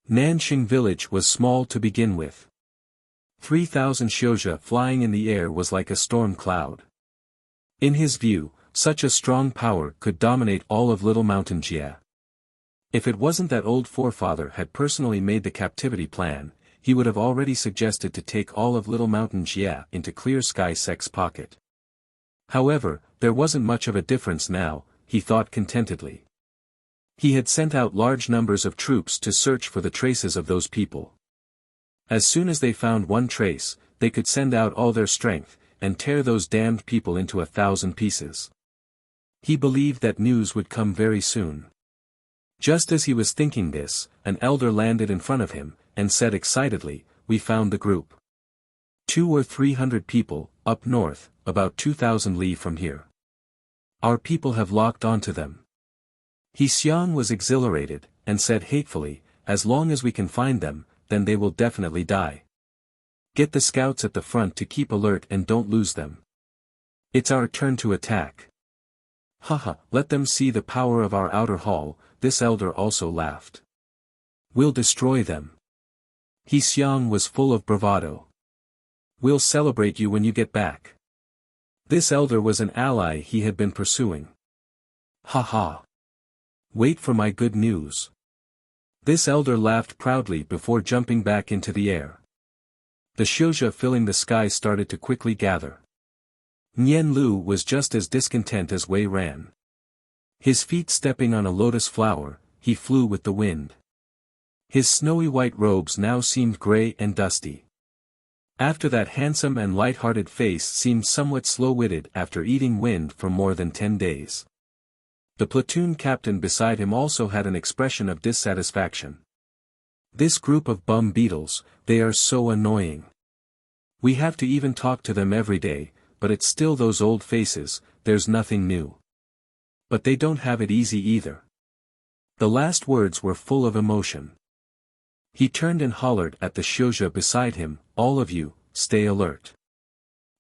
Nanxing village was small to begin with. 3,000 Xiuzha flying in the air was like a storm cloud. In his view, such a strong power could dominate all of Little Mountain Jia. If it wasn't that old forefather had personally made the captivity plan, he would have already suggested to take all of Little Mountain Jia into Clear Sky Sec's pocket. However, there wasn't much of a difference now, he thought contentedly. He had sent out large numbers of troops to search for the traces of those people. As soon as they found one trace, they could send out all their strength, and tear those damned people into 1,000 pieces. He believed that news would come very soon. Just as he was thinking this, an elder landed in front of him, and said excitedly, "We found the group. 200 or 300 people, up north, about 2,000 li from here. Our people have locked onto them." He Xiang was exhilarated, and said hatefully, "As long as we can find them, then they will definitely die. Get the scouts at the front to keep alert and don't lose them. It's our turn to attack." "Haha, let them see the power of our outer hall," this elder also laughed. "We'll destroy them." He Xiang was full of bravado. "We'll celebrate you when you get back." This elder was an ally he had been pursuing. "Ha ha. Wait for my good news." This elder laughed proudly before jumping back into the air. The Xiuzha filling the sky started to quickly gather. Nian Lu was just as discontent as Wei Ran. His feet stepping on a lotus flower, he flew with the wind. His snowy white robes now seemed gray and dusty. After that handsome and light-hearted face seemed somewhat slow-witted after eating wind for more than 10 days. The platoon captain beside him also had an expression of dissatisfaction. This group of bum beetles, they are so annoying. We have to even talk to them every day, but it's still those old faces, there's nothing new. But they don't have it easy either. The last words were full of emotion. He turned and hollered at the Shouja beside him, all of you, stay alert.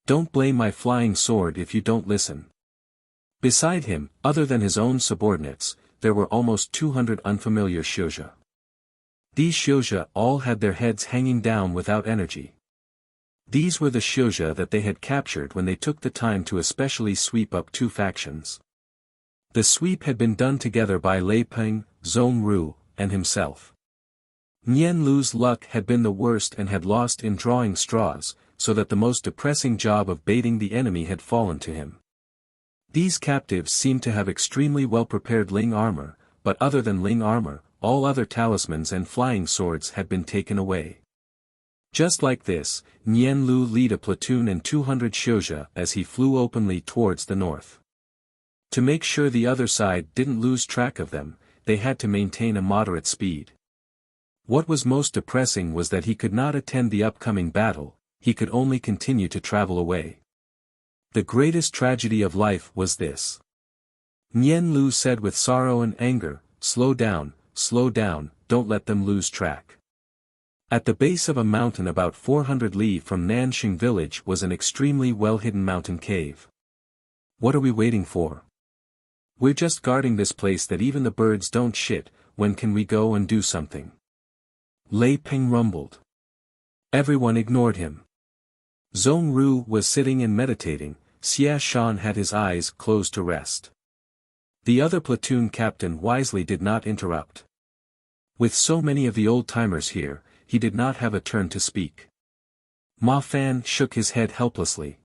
Don't blame my flying sword if you don't listen. Beside him, other than his own subordinates, there were almost 200 unfamiliar Shouja. These Shouja all had their heads hanging down without energy. These were the Shouja that they had captured when they took the time to especially sweep up two factions. The sweep had been done together by Lei Peng, Zhong Ru, and himself. Nian Lu's luck had been the worst and had lost in drawing straws, so that the most depressing job of baiting the enemy had fallen to him. These captives seemed to have extremely well-prepared Ling armor, but other than Ling armor, all other talismans and flying swords had been taken away. Just like this, Nian Lu led a platoon and 200 Shouja as he flew openly towards the north. To make sure the other side didn't lose track of them, they had to maintain a moderate speed. What was most depressing was that he could not attend the upcoming battle, he could only continue to travel away. The greatest tragedy of life was this. Nian Lu said with sorrow and anger, slow down, don't let them lose track. At the base of a mountain about 400 li from Nanxing village was an extremely well-hidden mountain cave. What are we waiting for? We're just guarding this place that even the birds don't shit, when can we go and do something? Lei Peng rumbled. Everyone ignored him. Zhong Ru was sitting and meditating, Xia Shan had his eyes closed to rest. The other platoon captain wisely did not interrupt. With so many of the old-timers here, he did not have a turn to speak. Ma Fan shook his head helplessly.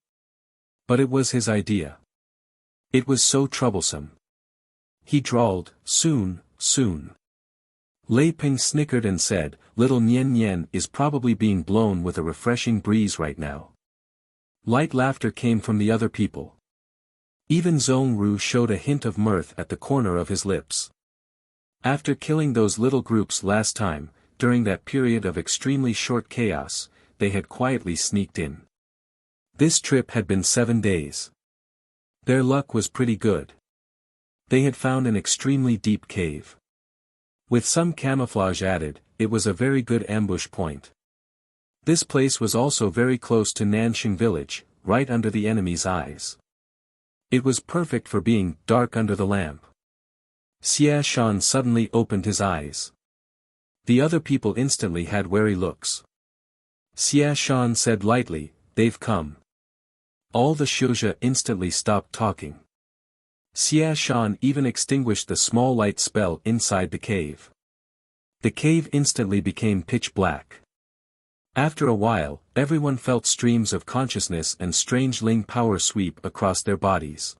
But it was his idea. It was so troublesome. He drawled, soon. Lei Peng snickered and said, little Nian Nian is probably being blown with a refreshing breeze right now. Light laughter came from the other people. Even Zhong Ru showed a hint of mirth at the corner of his lips. After killing those little groups last time, during that period of extremely short chaos, they had quietly sneaked in. This trip had been 7 days. Their luck was pretty good. They had found an extremely deep cave. With some camouflage added, it was a very good ambush point. This place was also very close to Nanxing village, right under the enemy's eyes. It was perfect for being dark under the lamp. Xia Shan suddenly opened his eyes. The other people instantly had wary looks. Xia Shan said lightly, they've come. All the Shouja instantly stopped talking. Xia Shan even extinguished the small light spell inside the cave. The cave instantly became pitch black. After a while, everyone felt streams of consciousness and strange Ling power sweep across their bodies.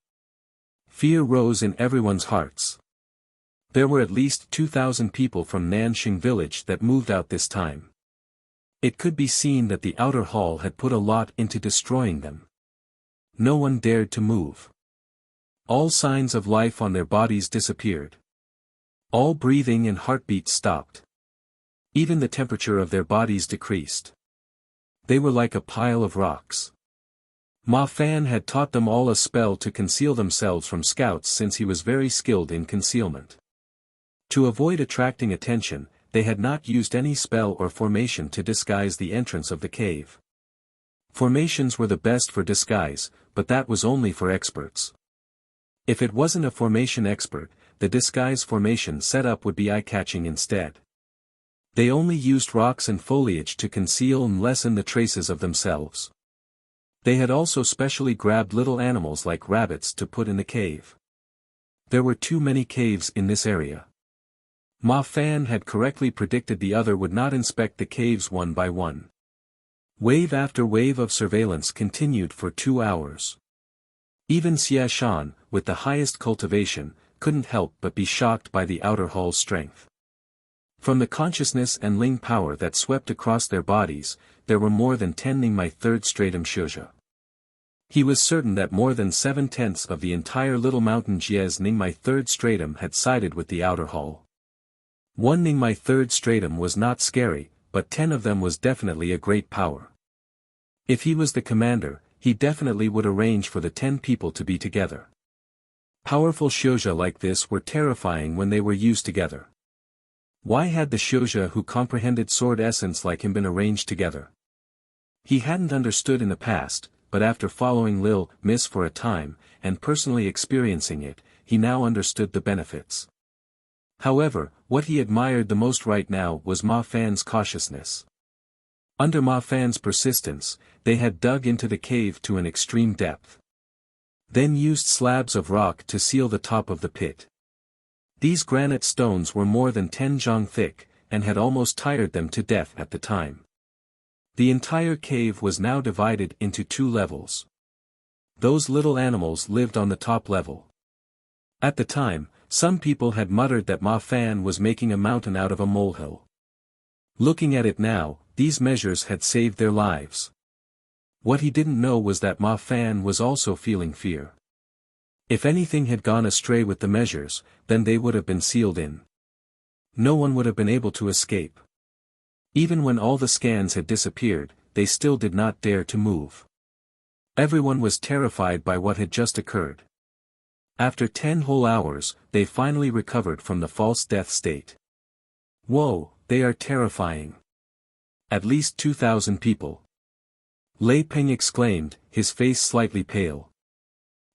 Fear rose in everyone's hearts. There were at least 2,000 people from Nanxing village that moved out this time. It could be seen that the outer hall had put a lot into destroying them. No one dared to move. All signs of life on their bodies disappeared. All breathing and heartbeats stopped. Even the temperature of their bodies decreased. They were like a pile of rocks. Ma Fan had taught them all a spell to conceal themselves from scouts since he was very skilled in concealment. To avoid attracting attention, they had not used any spell or formation to disguise the entrance of the cave. Formations were the best for disguise, but that was only for experts. If it wasn't a formation expert, the disguise formation setup would be eye-catching instead. They only used rocks and foliage to conceal and lessen the traces of themselves. They had also specially grabbed little animals like rabbits to put in the cave. There were too many caves in this area. Ma Fan had correctly predicted the other would not inspect the caves one by one. Wave after wave of surveillance continued for 2 hours. Even Xia Shan, with the highest cultivation, couldn't help but be shocked by the outer hall's strength. From the consciousness and Ling power that swept across their bodies, there were more than 10 Ning my third stratum Shouja. He was certain that more than 7/10 of the entire little mountain Jia's Ningmai third stratum had sided with the outer hall. One Ningmai third stratum was not scary, but 10 of them was definitely a great power. If he was the commander, he definitely would arrange for the 10 people to be together. Powerful Shouja like this were terrifying when they were used together. Why had the Shouja who comprehended sword essence like him been arranged together? He hadn't understood in the past, but after following Lil Miss for a time, and personally experiencing it, he now understood the benefits. However, what he admired the most right now was Ma Fan's cautiousness. Under Ma Fan's persistence, they had dug into the cave to an extreme depth. Then used slabs of rock to seal the top of the pit. These granite stones were more than 10 zhang thick, and had almost tired them to death at the time. The entire cave was now divided into 2 levels. Those little animals lived on the top level. At the time, some people had muttered that Ma Fan was making a mountain out of a molehill. Looking at it now, these measures had saved their lives. What he didn't know was that Ma Fan was also feeling fear. If anything had gone astray with the measures, then they would have been sealed in. No one would have been able to escape. Even when all the scans had disappeared, they still did not dare to move. Everyone was terrified by what had just occurred. After 10 whole hours, they finally recovered from the false death state. Whoa, they are terrifying. At least 2,000 people. Lei Peng exclaimed, his face slightly pale.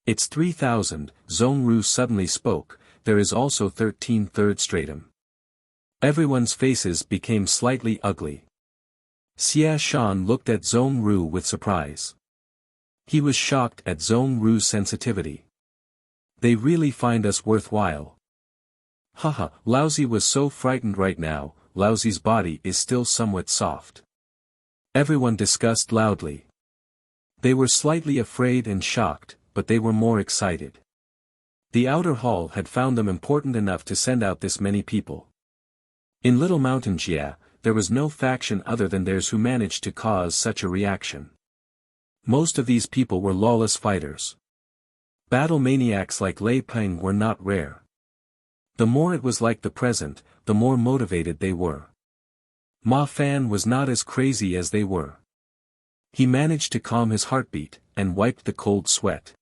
It's 3,000, Zhongru suddenly spoke, there is also 13 third stratum. Everyone's faces became slightly ugly. Xia Shan looked at Zhongru with surprise. He was shocked at Zhongru's sensitivity. They really find us worthwhile. Haha, Laozi was so frightened right now, Laozi's body is still somewhat soft. Everyone discussed loudly. They were slightly afraid and shocked, but they were more excited. The outer hall had found them important enough to send out this many people. In Little Mountain Jia, there was no faction other than theirs who managed to cause such a reaction. Most of these people were lawless fighters. Battle maniacs like Lei Peng were not rare. The more it was like the present, the more motivated they were. Ma Fan was not as crazy as they were. He managed to calm his heartbeat, and wiped the cold sweat.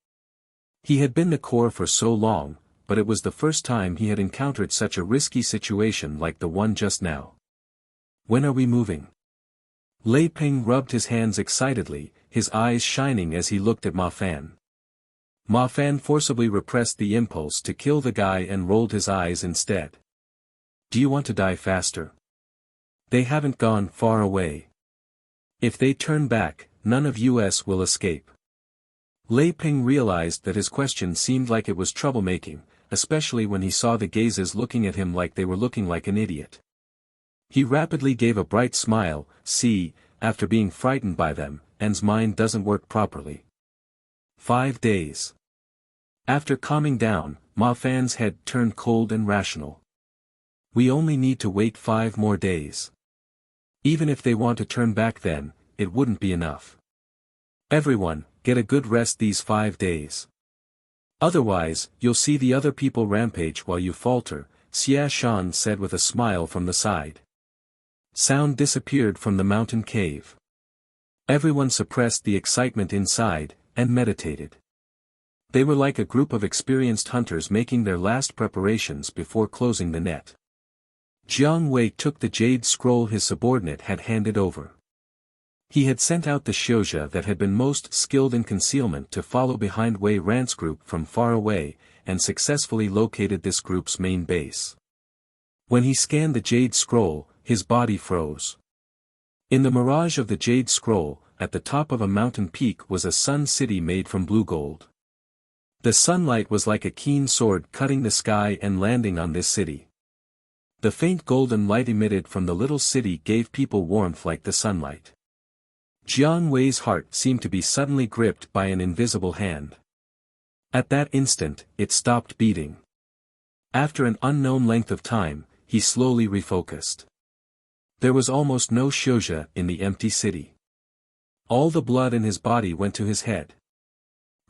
He had been the core for so long, but it was the first time he had encountered such a risky situation like the one just now. When are we moving? Lei Peng rubbed his hands excitedly, his eyes shining as he looked at Ma Fan. Ma Fan forcibly repressed the impulse to kill the guy and rolled his eyes instead. Do you want to die faster? They haven't gone far away. If they turn back, none of us will escape. Lei Peng realized that his question seemed like it was troublemaking, especially when he saw the gazes looking at him like they were looking like an idiot. He rapidly gave a bright smile, see, after being frightened by them, N's mind doesn't work properly. 5 days. After calming down, Ma Fan's head turned cold and rational. We only need to wait 5 more days. Even if they want to turn back then, it wouldn't be enough. Everyone, get a good rest these 5 days. Otherwise, you'll see the other people rampage while you falter, Xia Shan said with a smile from the side. Sound disappeared from the mountain cave. Everyone suppressed the excitement inside, and meditated. They were like a group of experienced hunters making their last preparations before closing the net. Jiang Wei took the jade scroll his subordinate had handed over. He had sent out the Shouja that had been most skilled in concealment to follow behind Wei Rant's group from far away, and successfully located this group's main base. When he scanned the jade scroll, his body froze. In the mirage of the jade scroll, at the top of a mountain peak was a sun city made from blue gold. The sunlight was like a keen sword cutting the sky and landing on this city. The faint golden light emitted from the little city gave people warmth like the sunlight. Jiang Wei's heart seemed to be suddenly gripped by an invisible hand. At that instant, it stopped beating. After an unknown length of time, he slowly refocused. There was almost no Shouja in the empty city. All the blood in his body went to his head.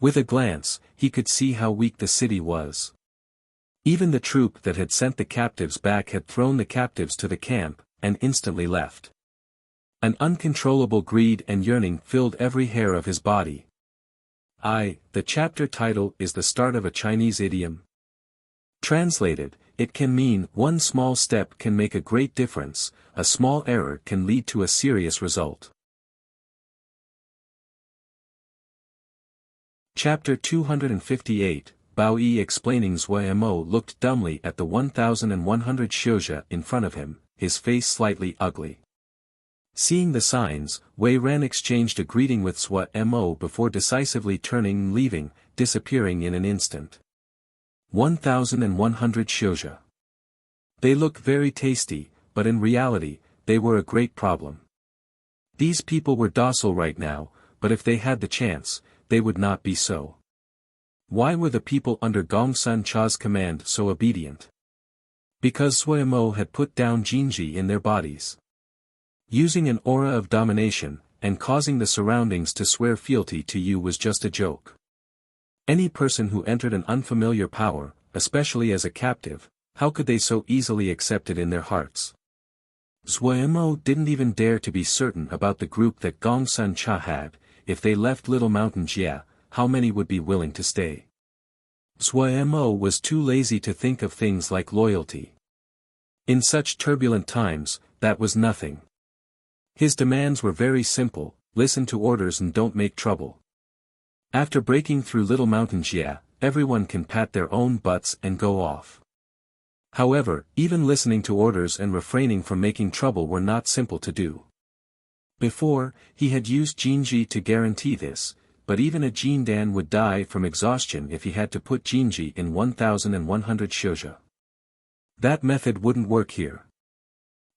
With a glance, he could see how weak the city was. Even the troop that had sent the captives back had thrown the captives to the camp, and instantly left. An uncontrollable greed and yearning filled every hair of his body. The chapter title is the start of a Chinese idiom. Translated, it can mean, one small step can make a great difference, a small error can lead to a serious result. Chapter 258, Bao Yi explaining. Zhuo Mo looked dumbly at the 1,100 xiuzhe in front of him, his face slightly ugly. Seeing the signs, Wei Ren exchanged a greeting with Zhuo Mo before decisively turning and leaving, disappearing in an instant. 1,100 xiuzhe. They look very tasty, but in reality, they were a great problem. These people were docile right now, but if they had the chance, they would not be so. Why were the people under Gongsun Cha's command so obedient? Because Zhuo Mo had put down Jinji in their bodies. Using an aura of domination, and causing the surroundings to swear fealty to you was just a joke. Any person who entered an unfamiliar power, especially as a captive, how could they so easily accept it in their hearts? Zhuo Mo didn't even dare to be certain about the group that Gongsun Cha had. If they left Little Mountain Jia, how many would be willing to stay? Zhuo Mo was too lazy to think of things like loyalty. In such turbulent times, that was nothing. His demands were very simple: listen to orders and don't make trouble. After breaking through Little Mountain Jia, everyone can pat their own butts and go off. However, even listening to orders and refraining from making trouble were not simple to do. Before, he had used Jinji to guarantee this, but even a Jindan would die from exhaustion if he had to put Jinji in 1,100 xiuzhe. That method wouldn't work here.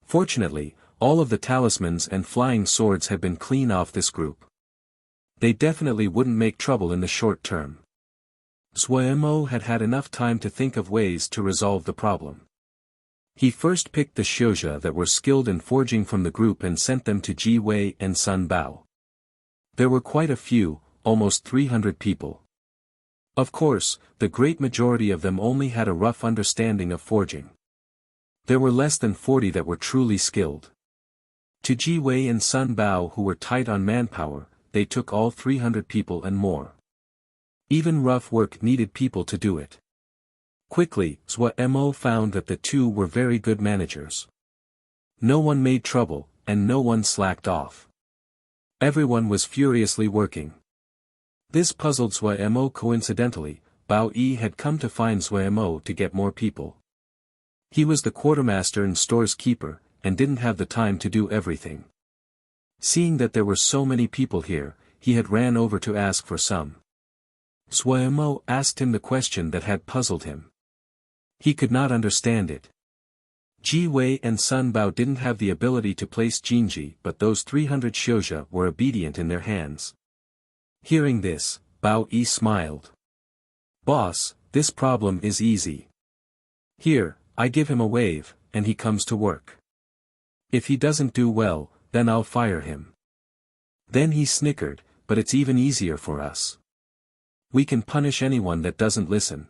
Fortunately, all of the talismans and flying swords had been clean off this group. They definitely wouldn't make trouble in the short term. Zhuo Mo had had enough time to think of ways to resolve the problem. He first picked the xiuzhe that were skilled in forging from the group and sent them to Ji Wei and Sun Bao. There were quite a few, almost 300 people. Of course, the great majority of them only had a rough understanding of forging. There were less than 40 that were truly skilled. To Ji Wei and Sun Bao, who were tight on manpower, they took all 300 people and more. Even rough work needed people to do it. Quickly, Zhuo Mo found that the two were very good managers. No one made trouble, and no one slacked off. Everyone was furiously working. This puzzled Zhuo Mo. Coincidentally, Bao Yi had come to find Zhuo Mo to get more people. He was the quartermaster and stores keeper, and didn't have the time to do everything. Seeing that there were so many people here, he had ran over to ask for some. Zhuo Mo asked him the question that had puzzled him. He could not understand it. Ji Wei and Sun Bao didn't have the ability to place Jinji, but those 300 xiuzhe were obedient in their hands. Hearing this, Bao Yi smiled. "Boss, this problem is easy. Here, I give him a wave, and he comes to work. If he doesn't do well, then I'll fire him." Then he snickered, "But it's even easier for us. We can punish anyone that doesn't listen."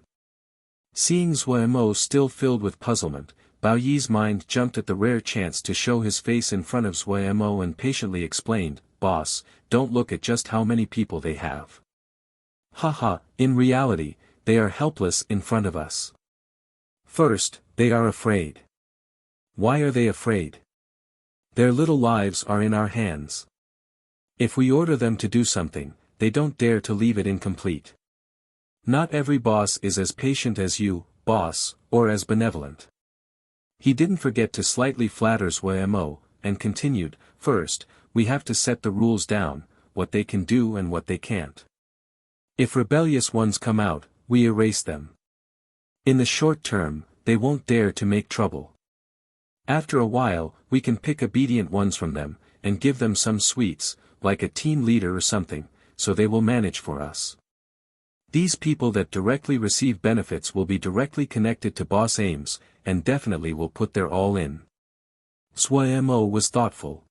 Seeing Zhuo Mo still filled with puzzlement, Bao Yi's mind jumped at the rare chance to show his face in front of Zhuo Mo and patiently explained, "Boss, don't look at just how many people they have. Haha, in reality, they are helpless in front of us. First, they are afraid. Why are they afraid? Their little lives are in our hands. If we order them to do something, they don't dare to leave it incomplete. Not every boss is as patient as you, boss, or as benevolent." He didn't forget to slightly flatter Zhuo Mo, and continued, "First, we have to set the rules down, what they can do and what they can't. If rebellious ones come out, we erase them. In the short term, they won't dare to make trouble. After a while, we can pick obedient ones from them, and give them some sweets, like a team leader or something, so they will manage for us. These people that directly receive benefits will be directly connected to boss aims, and definitely will put their all in." Zhuo Mo was thoughtful.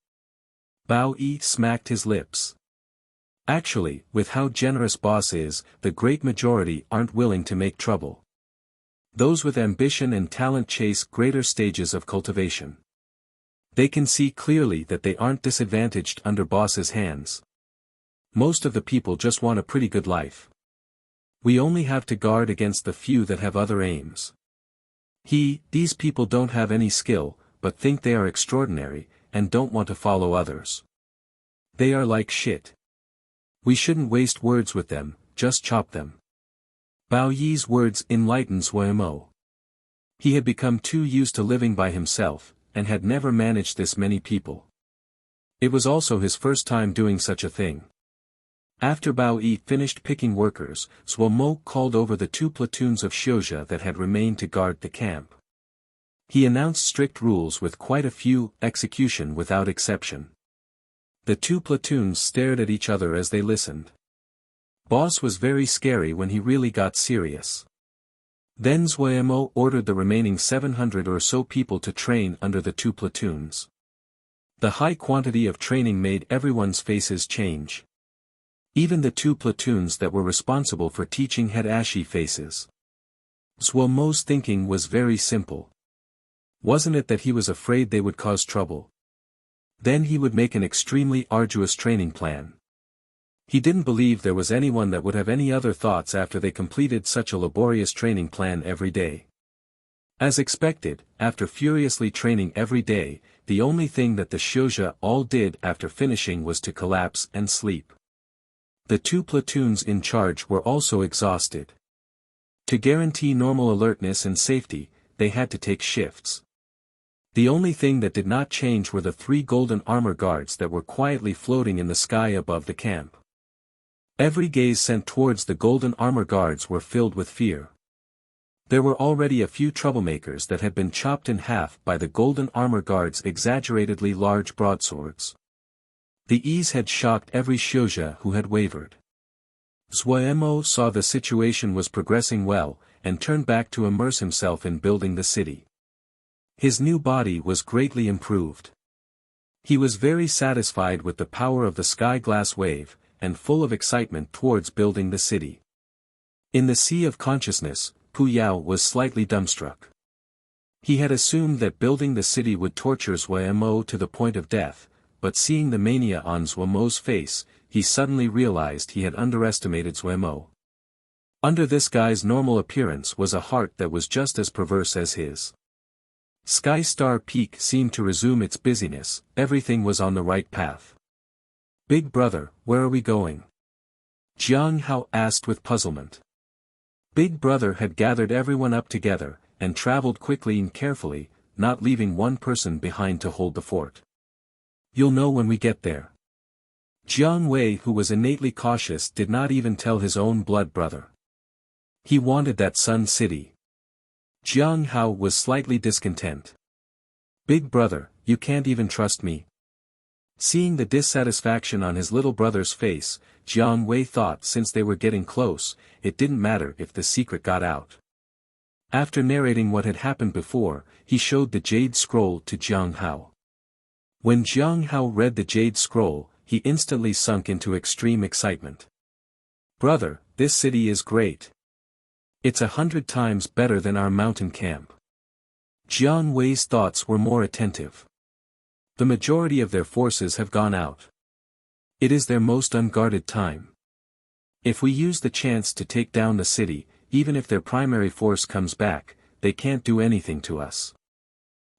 Bao Yi smacked his lips. Actually, with how generous boss is, the great majority aren't willing to make trouble. Those with ambition and talent chase greater stages of cultivation. They can see clearly that they aren't disadvantaged under boss's hands. Most of the people just want a pretty good life. We only have to guard against the few that have other aims. These people don't have any skill, but think they are extraordinary, and don't want to follow others. They are like shit. We shouldn't waste words with them, just chop them. Bao Yi's words enlightened Zhuo Mo. He had become too used to living by himself, and had never managed this many people. It was also his first time doing such a thing. After Bao Yi finished picking workers, Zhuo Mo called over the 2 platoons of Xiuzhe that had remained to guard the camp. He announced strict rules with quite a few, execution without exception. The 2 platoons stared at each other as they listened. Boss was very scary when he really got serious. Then Zhuo Mo ordered the remaining 700 or so people to train under the 2 platoons. The high quantity of training made everyone's faces change. Even the 2 platoons that were responsible for teaching had ashy faces. Zhuo Mo's thinking was very simple. Wasn't it that he was afraid they would cause trouble? Then he would make an extremely arduous training plan. He didn't believe there was anyone that would have any other thoughts after they completed such a laborious training plan every day. As expected, after furiously training every day, the only thing that the Xiuzhe all did after finishing was to collapse and sleep. The 2 platoons in charge were also exhausted. To guarantee normal alertness and safety, they had to take shifts. The only thing that did not change were the 3 golden armor guards that were quietly floating in the sky above the camp. Every gaze sent towards the golden armor guards were filled with fear. There were already a few troublemakers that had been chopped in half by the golden armor guards' exaggeratedly large broadswords. The ease had shocked every Xiuzhe who had wavered. Zhuo Mo saw the situation was progressing well, and turned back to immerse himself in building the city. His new body was greatly improved. He was very satisfied with the power of the sky glass wave, and full of excitement towards building the city. In the sea of consciousness, Pu Yao was slightly dumbstruck. He had assumed that building the city would torture Zhuo Mo to the point of death, but seeing the mania on Zhuo Mo's face, he suddenly realized he had underestimated Zhuo Mo. Under this guy's normal appearance was a heart that was just as perverse as his. Sky Star Peak seemed to resume its busyness, everything was on the right path. Big brother, where are we going? Jiang Hao asked with puzzlement. Big brother had gathered everyone up together, and traveled quickly and carefully, not leaving one person behind to hold the fort. You'll know when we get there. Jiang Wei, who was innately cautious, did not even tell his own blood brother. He wanted that Sun City. Jiang Hao was slightly discontent. Big brother, you can't even trust me. Seeing the dissatisfaction on his little brother's face, Jiang Wei thought since they were getting close, it didn't matter if the secret got out. After narrating what had happened before, he showed the Jade Scroll to Jiang Hao. When Jiang Hao read the Jade Scroll, he instantly sunk into extreme excitement. Brother, this city is great. It's 100 times better than our mountain camp. Jiang Wei's thoughts were more attentive. The majority of their forces have gone out. It is their most unguarded time. If we use the chance to take down the city, even if their primary force comes back, they can't do anything to us.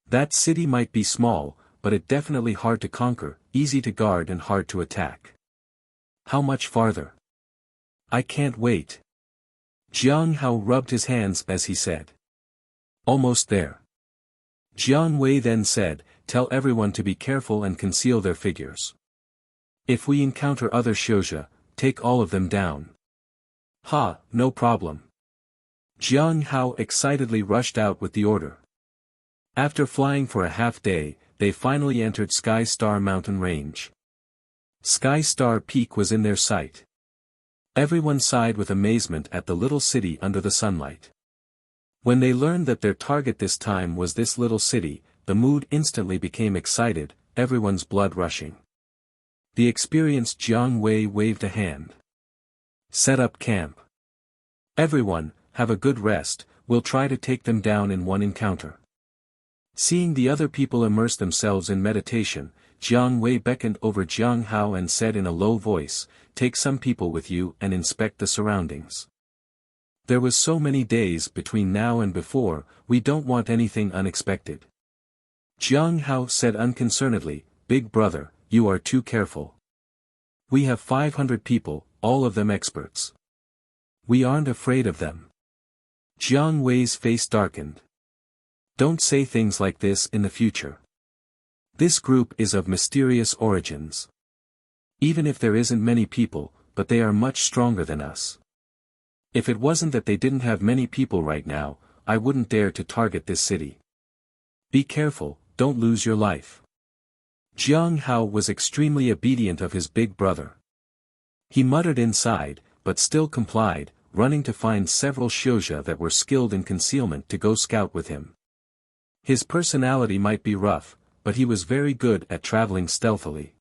That city might be small, but it definitely hard to conquer, easy to guard and hard to attack. How much farther? I can't wait. Jiang Hao rubbed his hands as he said. Almost there. Jiang Wei then said, tell everyone to be careful and conceal their figures. If we encounter other Xiuzhe, take all of them down. Ha, no problem. Jiang Hao excitedly rushed out with the order. After flying for a half day, they finally entered Sky Star Mountain Range. Sky Star Peak was in their sight. Everyone sighed with amazement at the little city under the sunlight. When they learned that their target this time was this little city, the mood instantly became excited, everyone's blood rushing. The experienced Jiang Wei waved a hand. Set up camp. Everyone, have a good rest, we'll try to take them down in one encounter. Seeing the other people immerse themselves in meditation, Jiang Wei beckoned over Jiang Hao and said in a low voice, take some people with you and inspect the surroundings. There was so many days between now and before, we don't want anything unexpected. Jiang Hao said unconcernedly, Big brother, you are too careful. We have 500 people, all of them experts. We aren't afraid of them. Jiang Wei's face darkened. Don't say things like this in the future. This group is of mysterious origins. Even if there isn't many people, but they are much stronger than us. If it wasn't that they didn't have many people right now, I wouldn't dare to target this city. Be careful, don't lose your life. Jiang Hao was extremely obedient of his big brother. He muttered inside, but still complied, running to find several Xiuzhe that were skilled in concealment to go scout with him. His personality might be rough, but he was very good at traveling stealthily.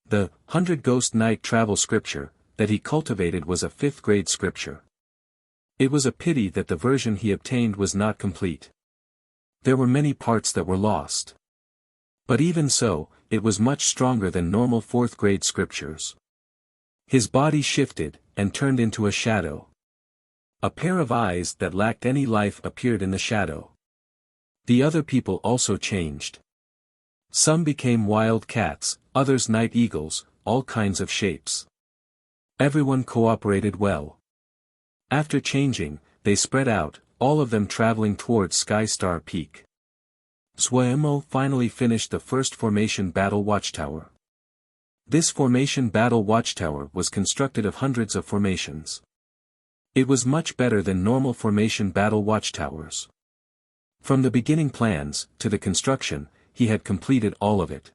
The 100 Ghost Night travel scripture that he cultivated was a 5th grade scripture. It was a pity that the version he obtained was not complete. There were many parts that were lost. But even so, it was much stronger than normal 4th grade scriptures. His body shifted, and turned into a shadow. A pair of eyes that lacked any life appeared in the shadow. The other people also changed. Some became wild cats, others night eagles, all kinds of shapes. Everyone cooperated well. After changing, they spread out, all of them traveling towards Sky Star Peak. Suemo finally finished the first formation battle watchtower. This formation battle watchtower was constructed of hundreds of formations. It was much better than normal formation battle watchtowers. From the beginning plans, to the construction, he had completed all of it.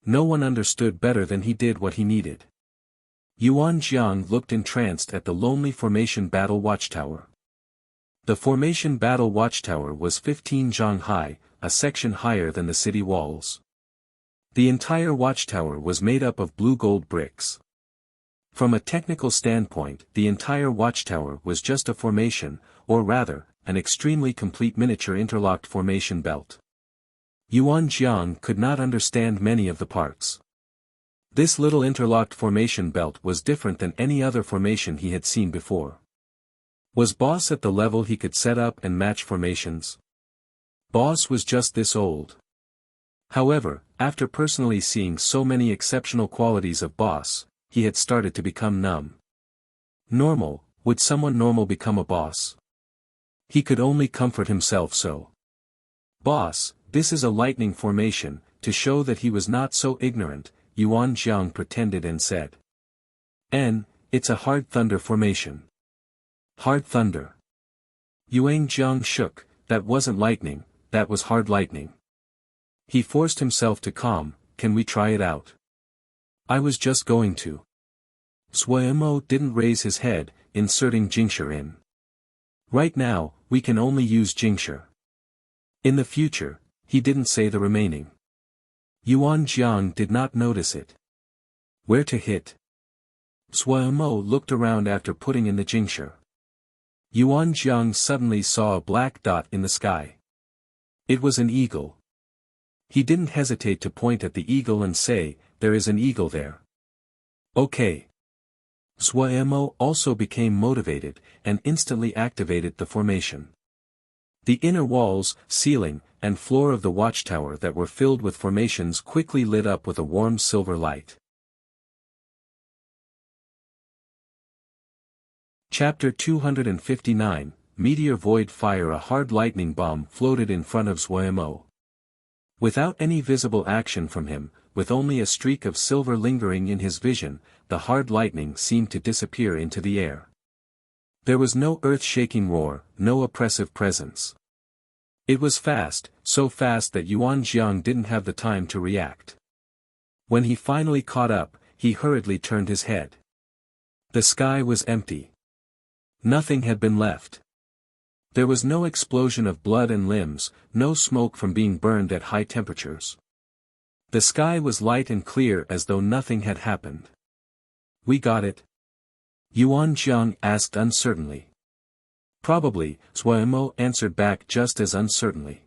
No one understood better than he did what he needed. Yuan Jiang looked entranced at the lonely formation battle watchtower. The formation battle watchtower was 15 zhang high, a section higher than the city walls. The entire watchtower was made up of blue gold bricks. From a technical standpoint, the entire watchtower was just a formation, or rather, an extremely complete miniature interlocked formation belt. Yuan Jiang could not understand many of the parts. This little interlocked formation belt was different than any other formation he had seen before. Was Boss at the level he could set up and match formations? Boss was just this old. However, after personally seeing so many exceptional qualities of Boss, he had started to become numb. Normal, would someone normal become a boss? He could only comfort himself so. Boss, this is a lightning formation, to show that he was not so ignorant, Yuan Jiang pretended and said. It's a hard thunder formation. Hard thunder. Yuan Jiang shook, that wasn't lightning, that was hard lightning. He forced himself to calm, can we try it out? I was just going to. Suemo didn't raise his head, inserting Jingshi in. Right now, we can only use Jingshi. In the future, he didn't say the remaining. Yuan Jiang did not notice it. Where to hit? Suemo looked around after putting in the Jingshi. Yuan Jiang suddenly saw a black dot in the sky. It was an eagle. He didn't hesitate to point at the eagle and say, there is an eagle there. Okay. Suemo also became motivated, and instantly activated the formation. The inner walls, ceiling, and floor of the watchtower that were filled with formations quickly lit up with a warm silver light. Chapter 259, Meteor Void Fire. A hard lightning bomb floated in front of Suemo. Without any visible action from him, with only a streak of silver lingering in his vision, the hard lightning seemed to disappear into the air. There was no earth-shaking roar, no oppressive presence. It was fast, so fast that Yuan Jiang didn't have the time to react. When he finally caught up, he hurriedly turned his head. The sky was empty. Nothing had been left. There was no explosion of blood and limbs, no smoke from being burned at high temperatures. The sky was light and clear as though nothing had happened. "We got it?" Yuan Jiang asked uncertainly. "Probably," Suemo answered back just as uncertainly.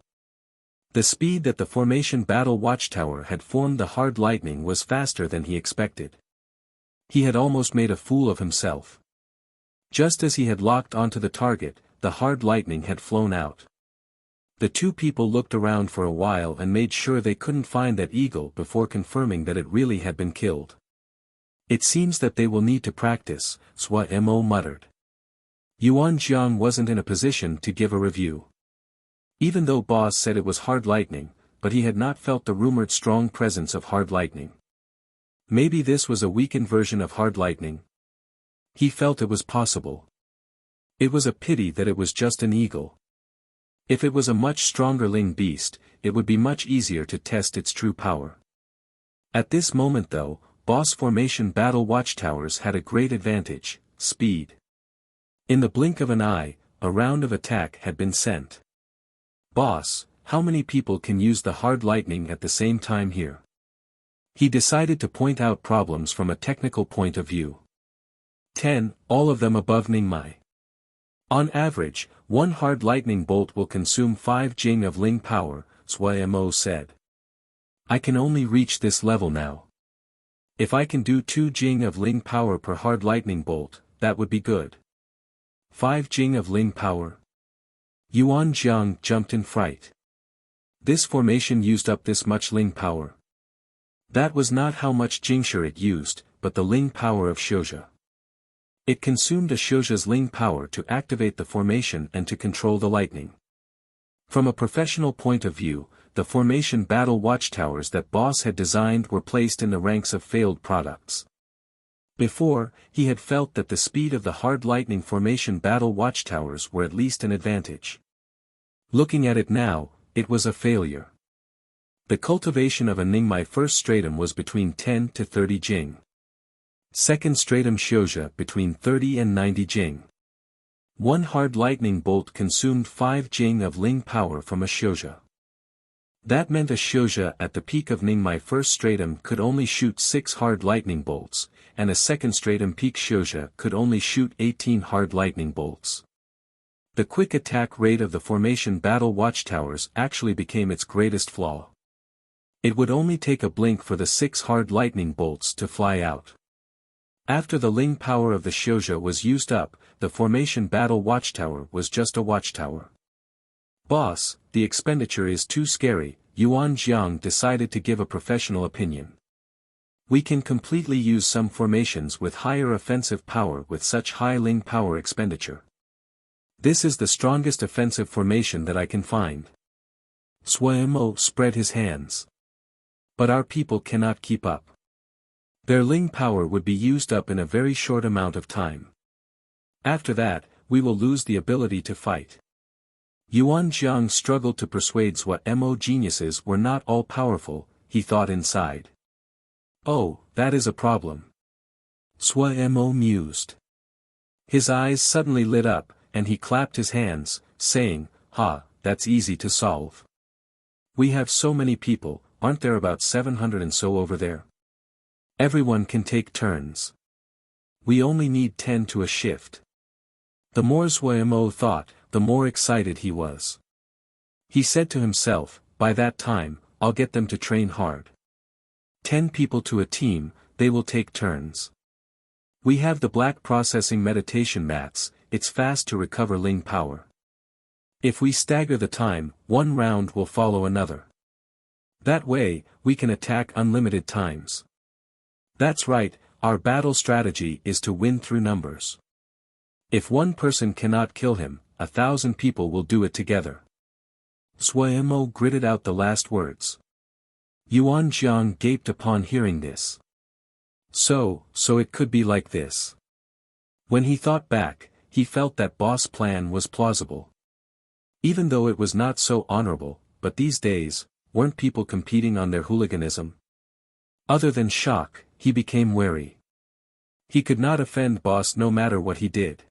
The speed that the formation battle watchtower had formed the hard lightning was faster than he expected. He had almost made a fool of himself. Just as he had locked onto the target, the hard lightning had flown out. The two people looked around for a while and made sure they couldn't find that eagle before confirming that it really had been killed. "It seems that they will need to practice," Suemo muttered. Yuan Jiang wasn't in a position to give a review. Even though boss said it was hard lightning, but he had not felt the rumored strong presence of hard lightning. Maybe this was a weakened version of hard lightning. He felt it was possible. It was a pity that it was just an eagle. If it was a much stronger Ling beast, it would be much easier to test its true power. At this moment though, boss formation battle watchtowers had a great advantage: speed. In the blink of an eye, a round of attack had been sent. "Boss, how many people can use the hard lightning at the same time here?" He decided to point out problems from a technical point of view. 10, all of them above Ningmai. On average, one hard lightning bolt will consume 5 jing of Ling power, Suemo said. "I can only reach this level now. If I can do 2 jing of Ling power per hard lightning bolt, that would be good." 5 jing of Ling power? Yuan Jiang jumped in fright. This formation used up this much Ling power. That was not how much Jingshi it used, but the Ling power of Xiuzhe. It consumed a Xiuzhe's Ling power to activate the formation and to control the lightning. From a professional point of view, the formation battle watchtowers that boss had designed were placed in the ranks of failed products. Before, he had felt that the speed of the hard lightning formation battle watchtowers were at least an advantage. Looking at it now, it was a failure. The cultivation of a Ningmai first stratum was between 10 to 30 jing. Second stratum Xiuzhe between 30 and 90 jing. One hard lightning bolt consumed 5 jing of Ling power from a Xiuzhe. That meant a Xiuzhe at the peak of Ningmai first stratum could only shoot 6 hard lightning bolts, and a second stratum peak Xiuzhe could only shoot 18 hard lightning bolts. The quick attack rate of the formation battle watchtowers actually became its greatest flaw. It would only take a blink for the 6 hard lightning bolts to fly out. After the Ling power of the Xiuzhe was used up, the formation battle watchtower was just a watchtower. "Boss, the expenditure is too scary," Yuan Jiang decided to give a professional opinion. "We can completely use some formations with higher offensive power with such high Ling power expenditure. This is the strongest offensive formation that I can find." Suemo spread his hands. "But our people cannot keep up. Their Ling power would be used up in a very short amount of time. After that, we will lose the ability to fight." Yuan Jiang struggled to persuade Suemo geniuses were not all powerful, he thought inside. "Oh, that is a problem." Suemo mused. His eyes suddenly lit up, and he clapped his hands, saying, "Ha, that's easy to solve. We have so many people, aren't there about 700 and so over there? Everyone can take turns. We only need 10 to a shift." The more Suemo thought, the more excited he was. He said to himself, "By that time, I'll get them to train hard. 10 people to a team, they will take turns. We have the black processing meditation mats, it's fast to recover Ling power. If we stagger the time, one round will follow another. That way, we can attack unlimited times. That's right, our battle strategy is to win through numbers. If one person cannot kill him, 1,000 people will do it together." Suemo gritted out the last words. Yuan Jiang gaped upon hearing this. So it could be like this. When he thought back, he felt that boss' plan was plausible. Even though it was not so honorable, but these days, weren't people competing on their hooliganism? Other than shock, he became wary. He could not offend boss no matter what he did.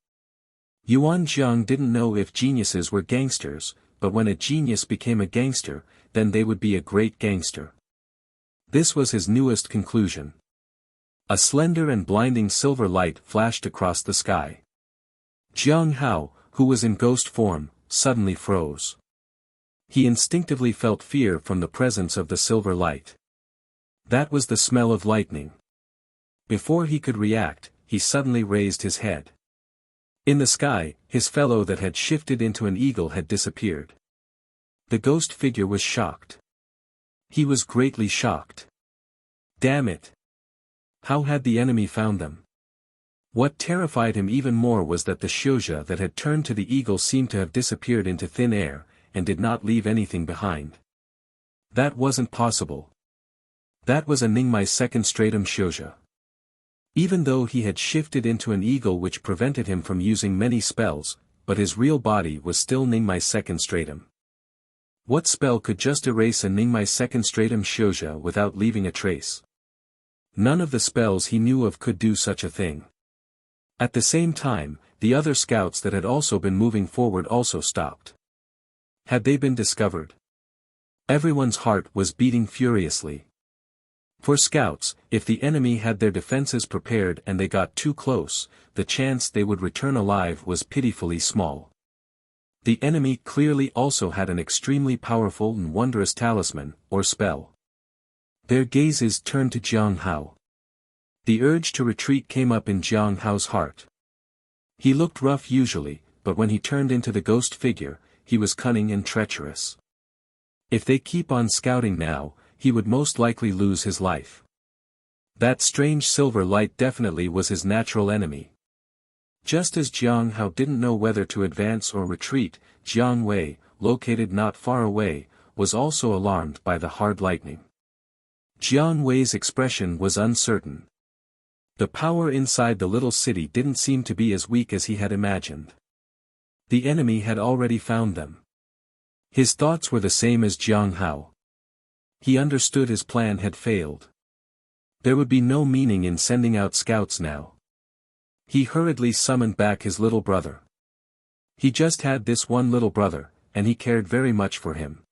Yuan Jiang didn't know if geniuses were gangsters, but when a genius became a gangster, then they would be a great gangster. This was his newest conclusion. A slender and blinding silver light flashed across the sky. Jiang Hao, who was in ghost form, suddenly froze. He instinctively felt fear from the presence of the silver light. That was the smell of lightning. Before he could react, he suddenly raised his head. In the sky, his fellow that had shifted into an eagle had disappeared. The ghost figure was shocked. He was greatly shocked. Damn it! How had the enemy found them? What terrified him even more was that the Xiuzhe that had turned to the eagle seemed to have disappeared into thin air, and did not leave anything behind. That wasn't possible. That was a Ningmai second stratum Xiuzhe. Even though he had shifted into an eagle which prevented him from using many spells, but his real body was still Ningmai second stratum. What spell could just erase a Ningmai second stratum Xiuzhe without leaving a trace? None of the spells he knew of could do such a thing. At the same time, the other scouts that had also been moving forward also stopped. Had they been discovered? Everyone's heart was beating furiously. For scouts, if the enemy had their defenses prepared and they got too close, the chance they would return alive was pitifully small. The enemy clearly also had an extremely powerful and wondrous talisman, or spell. Their gazes turned to Jiang Hao. The urge to retreat came up in Jiang Hao's heart. He looked rough usually, but when he turned into the ghost figure, he was cunning and treacherous. If they keep on scouting now, he would most likely lose his life. That strange silver light definitely was his natural enemy. Just as Jiang Hao didn't know whether to advance or retreat, Jiang Wei, located not far away, was also alarmed by the hard lightning. Jiang Wei's expression was uncertain. The power inside the little city didn't seem to be as weak as he had imagined. The enemy had already found them. His thoughts were the same as Jiang Hao. He understood his plan had failed. There would be no meaning in sending out scouts now. He hurriedly summoned back his little brother. He just had this one little brother, and he cared very much for him.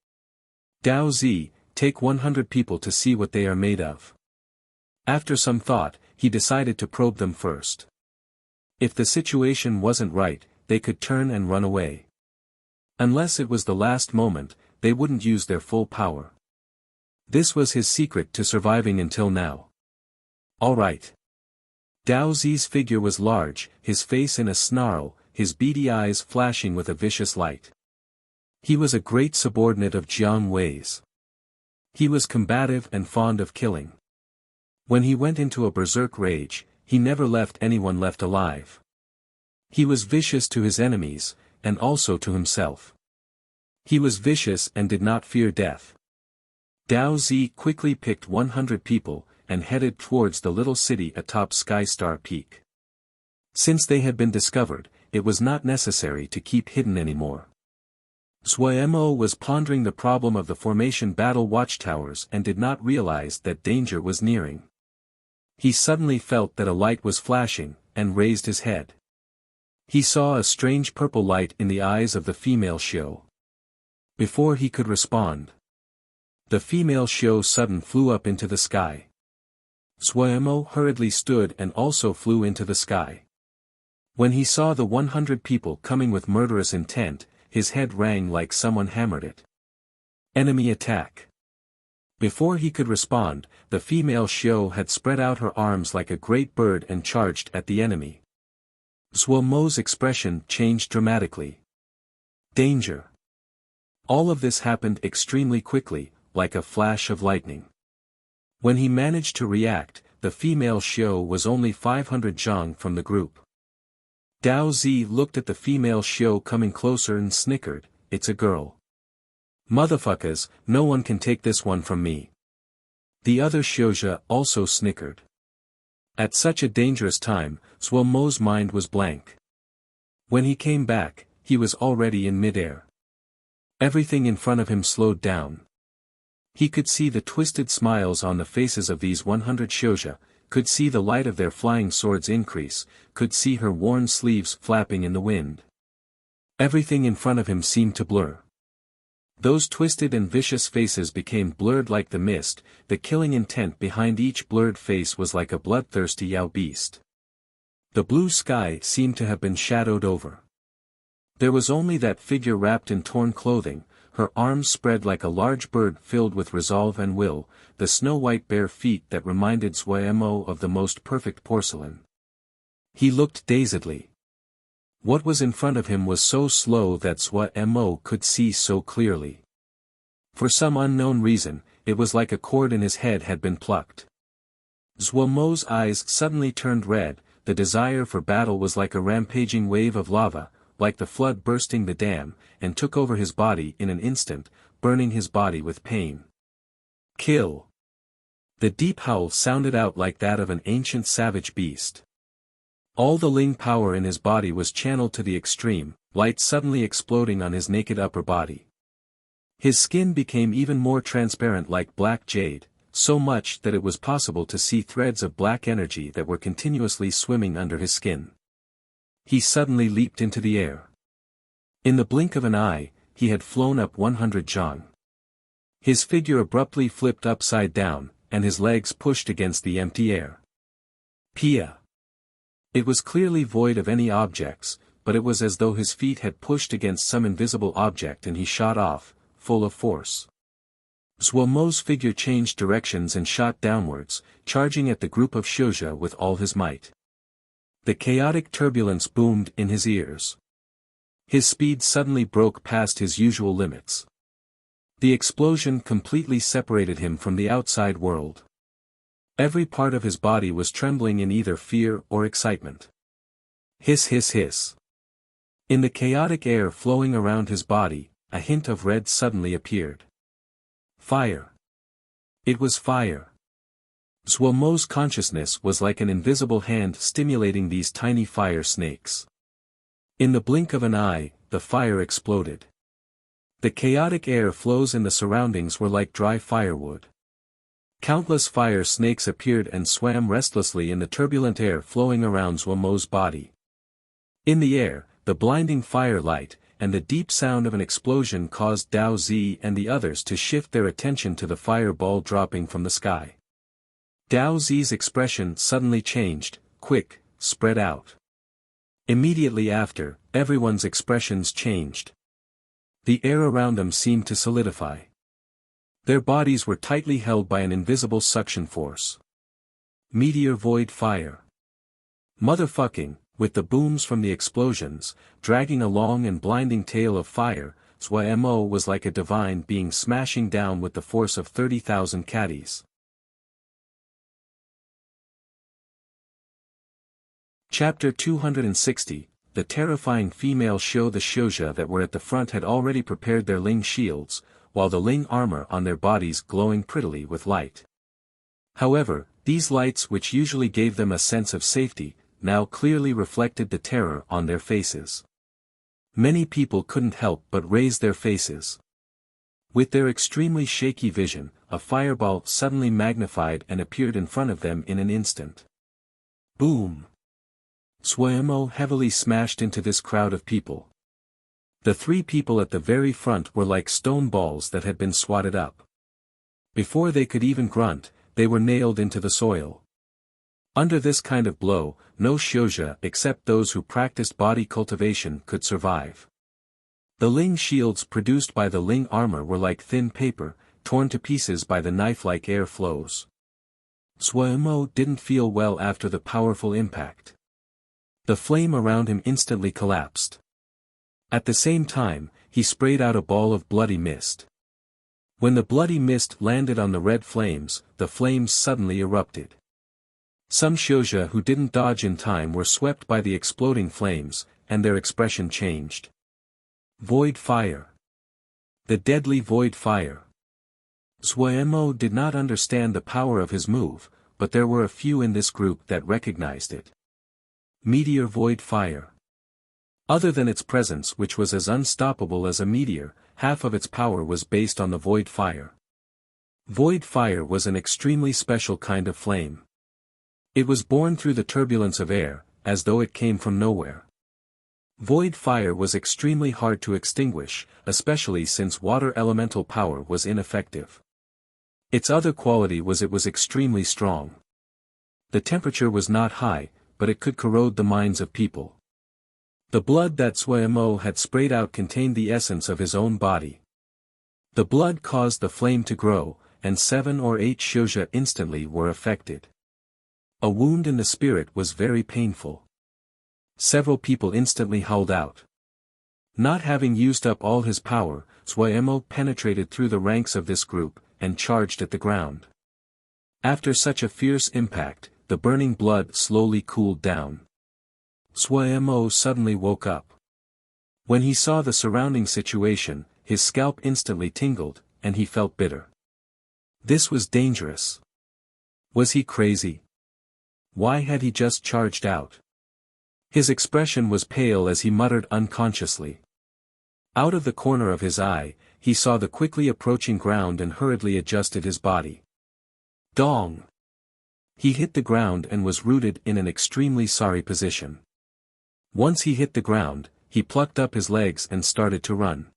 Dao Zi, take 100 people to see what they are made of. After some thought, he decided to probe them first. If the situation wasn't right, they could turn and run away. Unless it was the last moment, they wouldn't use their full power. This was his secret to surviving until now. All right. Dao Zi's figure was large, his face in a snarl, his beady eyes flashing with a vicious light. He was a great subordinate of Jiang Wei's. He was combative and fond of killing. When he went into a berserk rage, he never left anyone left alive. He was vicious to his enemies, and also to himself. He was vicious and did not fear death. Dao Zi quickly picked 100 people, and headed towards the little city atop Sky Star Peak. Since they had been discovered, it was not necessary to keep hidden anymore. Zuemo was pondering the problem of the formation battle watchtowers and did not realize that danger was nearing. He suddenly felt that a light was flashing, and raised his head. He saw a strange purple light in the eyes of the female Xiu. Before he could respond, the female Xiu suddenly flew up into the sky. Zuemo hurriedly stood and also flew into the sky. When he saw the 100 people coming with murderous intent, his head rang like someone hammered it. Enemy attack. Before he could respond, the female Xiu had spread out her arms like a great bird and charged at the enemy. Zuomo's expression changed dramatically. Danger. All of this happened extremely quickly, like a flash of lightning. When he managed to react, the female Xiu was only 500 zhang from the group. Dao Zi looked at the female Xiu coming closer and snickered, "It's a girl. Motherfuckers, no one can take this one from me." The other Xiuzhe also snickered. At such a dangerous time, Zuomo's mind was blank. When he came back, he was already in midair. Everything in front of him slowed down. He could see the twisted smiles on the faces of these 100 Xiuzhe, could see the light of their flying swords increase, could see her worn sleeves flapping in the wind. Everything in front of him seemed to blur. Those twisted and vicious faces became blurred like the mist, the killing intent behind each blurred face was like a bloodthirsty Yao beast. The blue sky seemed to have been shadowed over. There was only that figure wrapped in torn clothing, her arms spread like a large bird filled with resolve and will, the snow-white bare feet that reminded Zhuemo of the most perfect porcelain. He looked dazedly. What was in front of him was so slow that Zhuemo could see so clearly. For some unknown reason, it was like a cord in his head had been plucked. Zhuemo's eyes suddenly turned red, the desire for battle was like a rampaging wave of lava, like the flood bursting the dam, and took over his body in an instant, burning his body with pain. Kill! The deep howl sounded out like that of an ancient savage beast. All the Ling power in his body was channeled to the extreme, light suddenly exploding on his naked upper body. His skin became even more transparent like black jade, so much that it was possible to see threads of black energy that were continuously swimming under his skin. He suddenly leaped into the air. In the blink of an eye, he had flown up 100 zhang. His figure abruptly flipped upside down, and his legs pushed against the empty air. Pia! It was clearly void of any objects, but it was as though his feet had pushed against some invisible object and he shot off, full of force. Zhuemo's figure changed directions and shot downwards, charging at the group of Xiuzhe with all his might. The chaotic turbulence boomed in his ears. His speed suddenly broke past his usual limits. The explosion completely separated him from the outside world. Every part of his body was trembling in either fear or excitement. Hiss hiss hiss. In the chaotic air flowing around his body, a hint of red suddenly appeared. Fire. It was fire. Zhuemo's consciousness was like an invisible hand stimulating these tiny fire snakes. In the blink of an eye, the fire exploded. The chaotic air flows in the surroundings were like dry firewood. Countless fire snakes appeared and swam restlessly in the turbulent air flowing around Zhuemo's body. In the air, the blinding firelight, and the deep sound of an explosion caused Dao Zi and the others to shift their attention to the fireball dropping from the sky. Dao Zi's expression suddenly changed, quick, spread out. Immediately after, everyone's expressions changed. The air around them seemed to solidify. Their bodies were tightly held by an invisible suction force. Meteor void fire. Motherfucking, with the booms from the explosions, dragging a long and blinding tail of fire, Zhuemo was like a divine being smashing down with the force of 30,000 caddies. Chapter 260, The terrifying female show. The Xiuzhe that were at the front had already prepared their Ling shields, while the Ling armor on their bodies glowing prettily with light. However, these lights which usually gave them a sense of safety, now clearly reflected the terror on their faces. Many people couldn't help but raise their faces. With their extremely shaky vision, a fireball suddenly magnified and appeared in front of them in an instant. Boom! Zhuemo heavily smashed into this crowd of people. The three people at the very front were like stone balls that had been swatted up. Before they could even grunt, they were nailed into the soil. Under this kind of blow, no Xiuzhe except those who practiced body cultivation could survive. The Ling shields produced by the Ling armor were like thin paper, torn to pieces by the knife-like air flows. Zhuemo didn't feel well after the powerful impact. The flame around him instantly collapsed. At the same time, he sprayed out a ball of bloody mist. When the bloody mist landed on the red flames, the flames suddenly erupted. Some Xiuzhe who didn't dodge in time were swept by the exploding flames, and their expression changed. Void fire. The deadly void fire. Zhuemo did not understand the power of his move, but there were a few in this group that recognized it. Meteor void fire. Other than its presence, which was as unstoppable as a meteor, half of its power was based on the void fire. Void fire was an extremely special kind of flame. It was born through the turbulence of air, as though it came from nowhere. Void fire was extremely hard to extinguish, especially since water elemental power was ineffective. Its other quality was it was extremely strong. The temperature was not high, but it could corrode the minds of people. The blood that Suemo had sprayed out contained the essence of his own body. The blood caused the flame to grow, and 7 or 8 shouja instantly were affected. A wound in the spirit was very painful. Several people instantly howled out. Not having used up all his power, Suemo penetrated through the ranks of this group, and charged at the ground. After such a fierce impact, the burning blood slowly cooled down. Suemo suddenly woke up. When he saw the surrounding situation, his scalp instantly tingled, and he felt bitter. This was dangerous. Was he crazy? Why had he just charged out? His expression was pale as he muttered unconsciously. Out of the corner of his eye, he saw the quickly approaching ground and hurriedly adjusted his body. Dong! He hit the ground and was rooted in an extremely sorry position. Once he hit the ground, he plucked up his legs and started to run.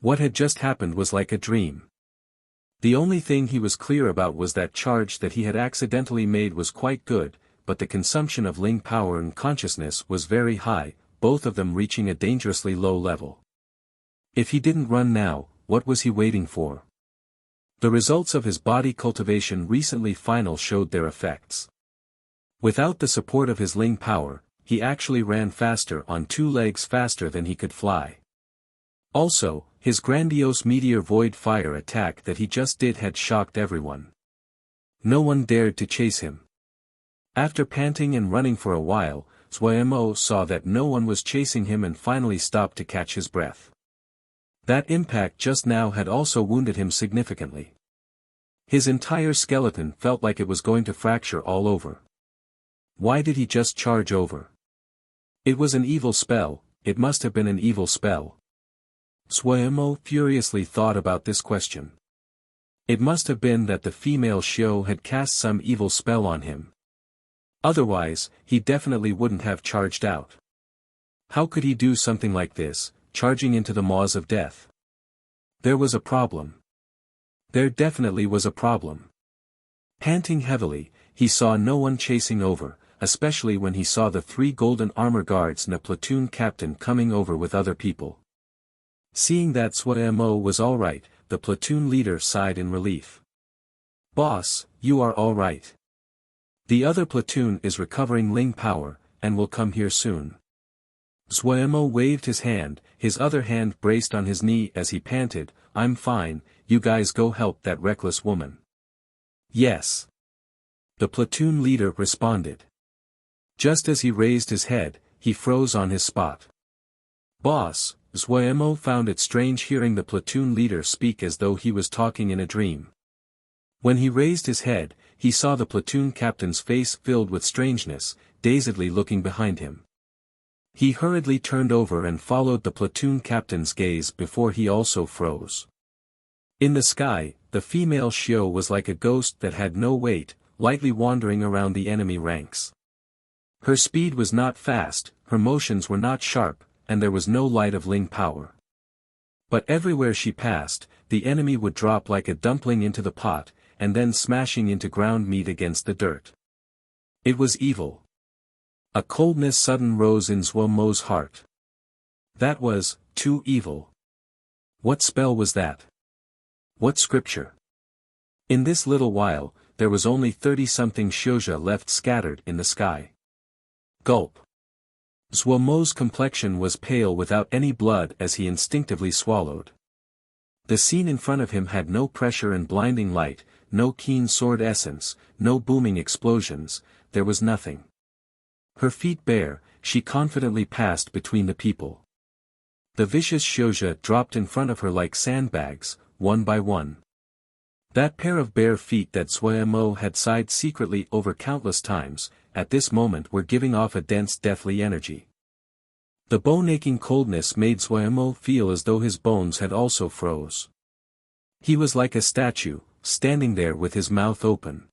What had just happened was like a dream. The only thing he was clear about was that charge that he had accidentally made was quite good, but the consumption of Ling power and consciousness was very high, both of them reaching a dangerously low level. If he didn't run now, what was he waiting for? The results of his body cultivation recently final showed their effects. Without the support of his Ling power, he actually ran faster on 2 legs faster than he could fly. Also, his grandiose meteor void fire attack that he just did had shocked everyone. No one dared to chase him. After panting and running for a while, Suemo saw that no one was chasing him and finally stopped to catch his breath. That impact just now had also wounded him significantly. His entire skeleton felt like it was going to fracture all over. Why did he just charge over? It was an evil spell, it must have been an evil spell. Suemo furiously thought about this question. It must have been that the female Shio had cast some evil spell on him. Otherwise, he definitely wouldn't have charged out. How could he do something like this, charging into the maws of death? There was a problem. There definitely was a problem. Panting heavily, he saw no one chasing over, especially when he saw the 3 golden armor guards and a platoon captain coming over with other people. Seeing that Suemo was alright, the platoon leader sighed in relief. "Boss, you are alright. The other platoon is recovering Ling power, and will come here soon." Suemo waved his hand, his other hand braced on his knee as he panted, "I'm fine, you guys go help that reckless woman." "Yes." The platoon leader responded. Just as he raised his head, he froze on his spot. "Boss," Suemo found it strange hearing the platoon leader speak as though he was talking in a dream. When he raised his head, he saw the platoon captain's face filled with strangeness, dazedly looking behind him. He hurriedly turned over and followed the platoon captain's gaze before he also froze. In the sky, the female Shio was like a ghost that had no weight, lightly wandering around the enemy ranks. Her speed was not fast, her motions were not sharp, and there was no light of Ling power. But everywhere she passed, the enemy would drop like a dumpling into the pot, and then smashing into ground meat against the dirt. It was evil. A coldness sudden rose in Suemo's heart. That was too evil. What spell was that? What scripture? In this little while, there was only 30-something shouja left scattered in the sky. Gulp. Suemo's complexion was pale without any blood as he instinctively swallowed. The scene in front of him had no pressure and blinding light, no keen sword essence, no booming explosions, there was nothing. Her feet bare, she confidently passed between the people. The vicious shouja dropped in front of her like sandbags, one by one. That pair of bare feet that Suemo had sighed secretly over countless times, at this moment were giving off a dense deathly energy. The bone-aching coldness made Suemo feel as though his bones had also froze. He was like a statue, standing there with his mouth open.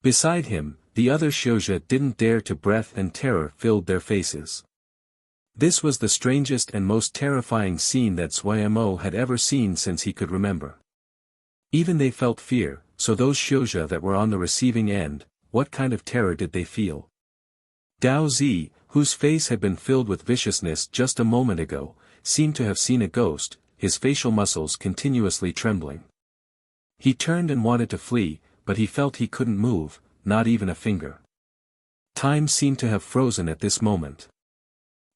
Beside him, the other shouja didn't dare to breath and terror filled their faces. This was the strangest and most terrifying scene that Zhuo had ever seen since he could remember. Even they felt fear, so those Xiuzhe that were on the receiving end, what kind of terror did they feel? Dao Zi, whose face had been filled with viciousness just a moment ago, seemed to have seen a ghost, his facial muscles continuously trembling. He turned and wanted to flee, but he felt he couldn't move, not even a finger. Time seemed to have frozen at this moment.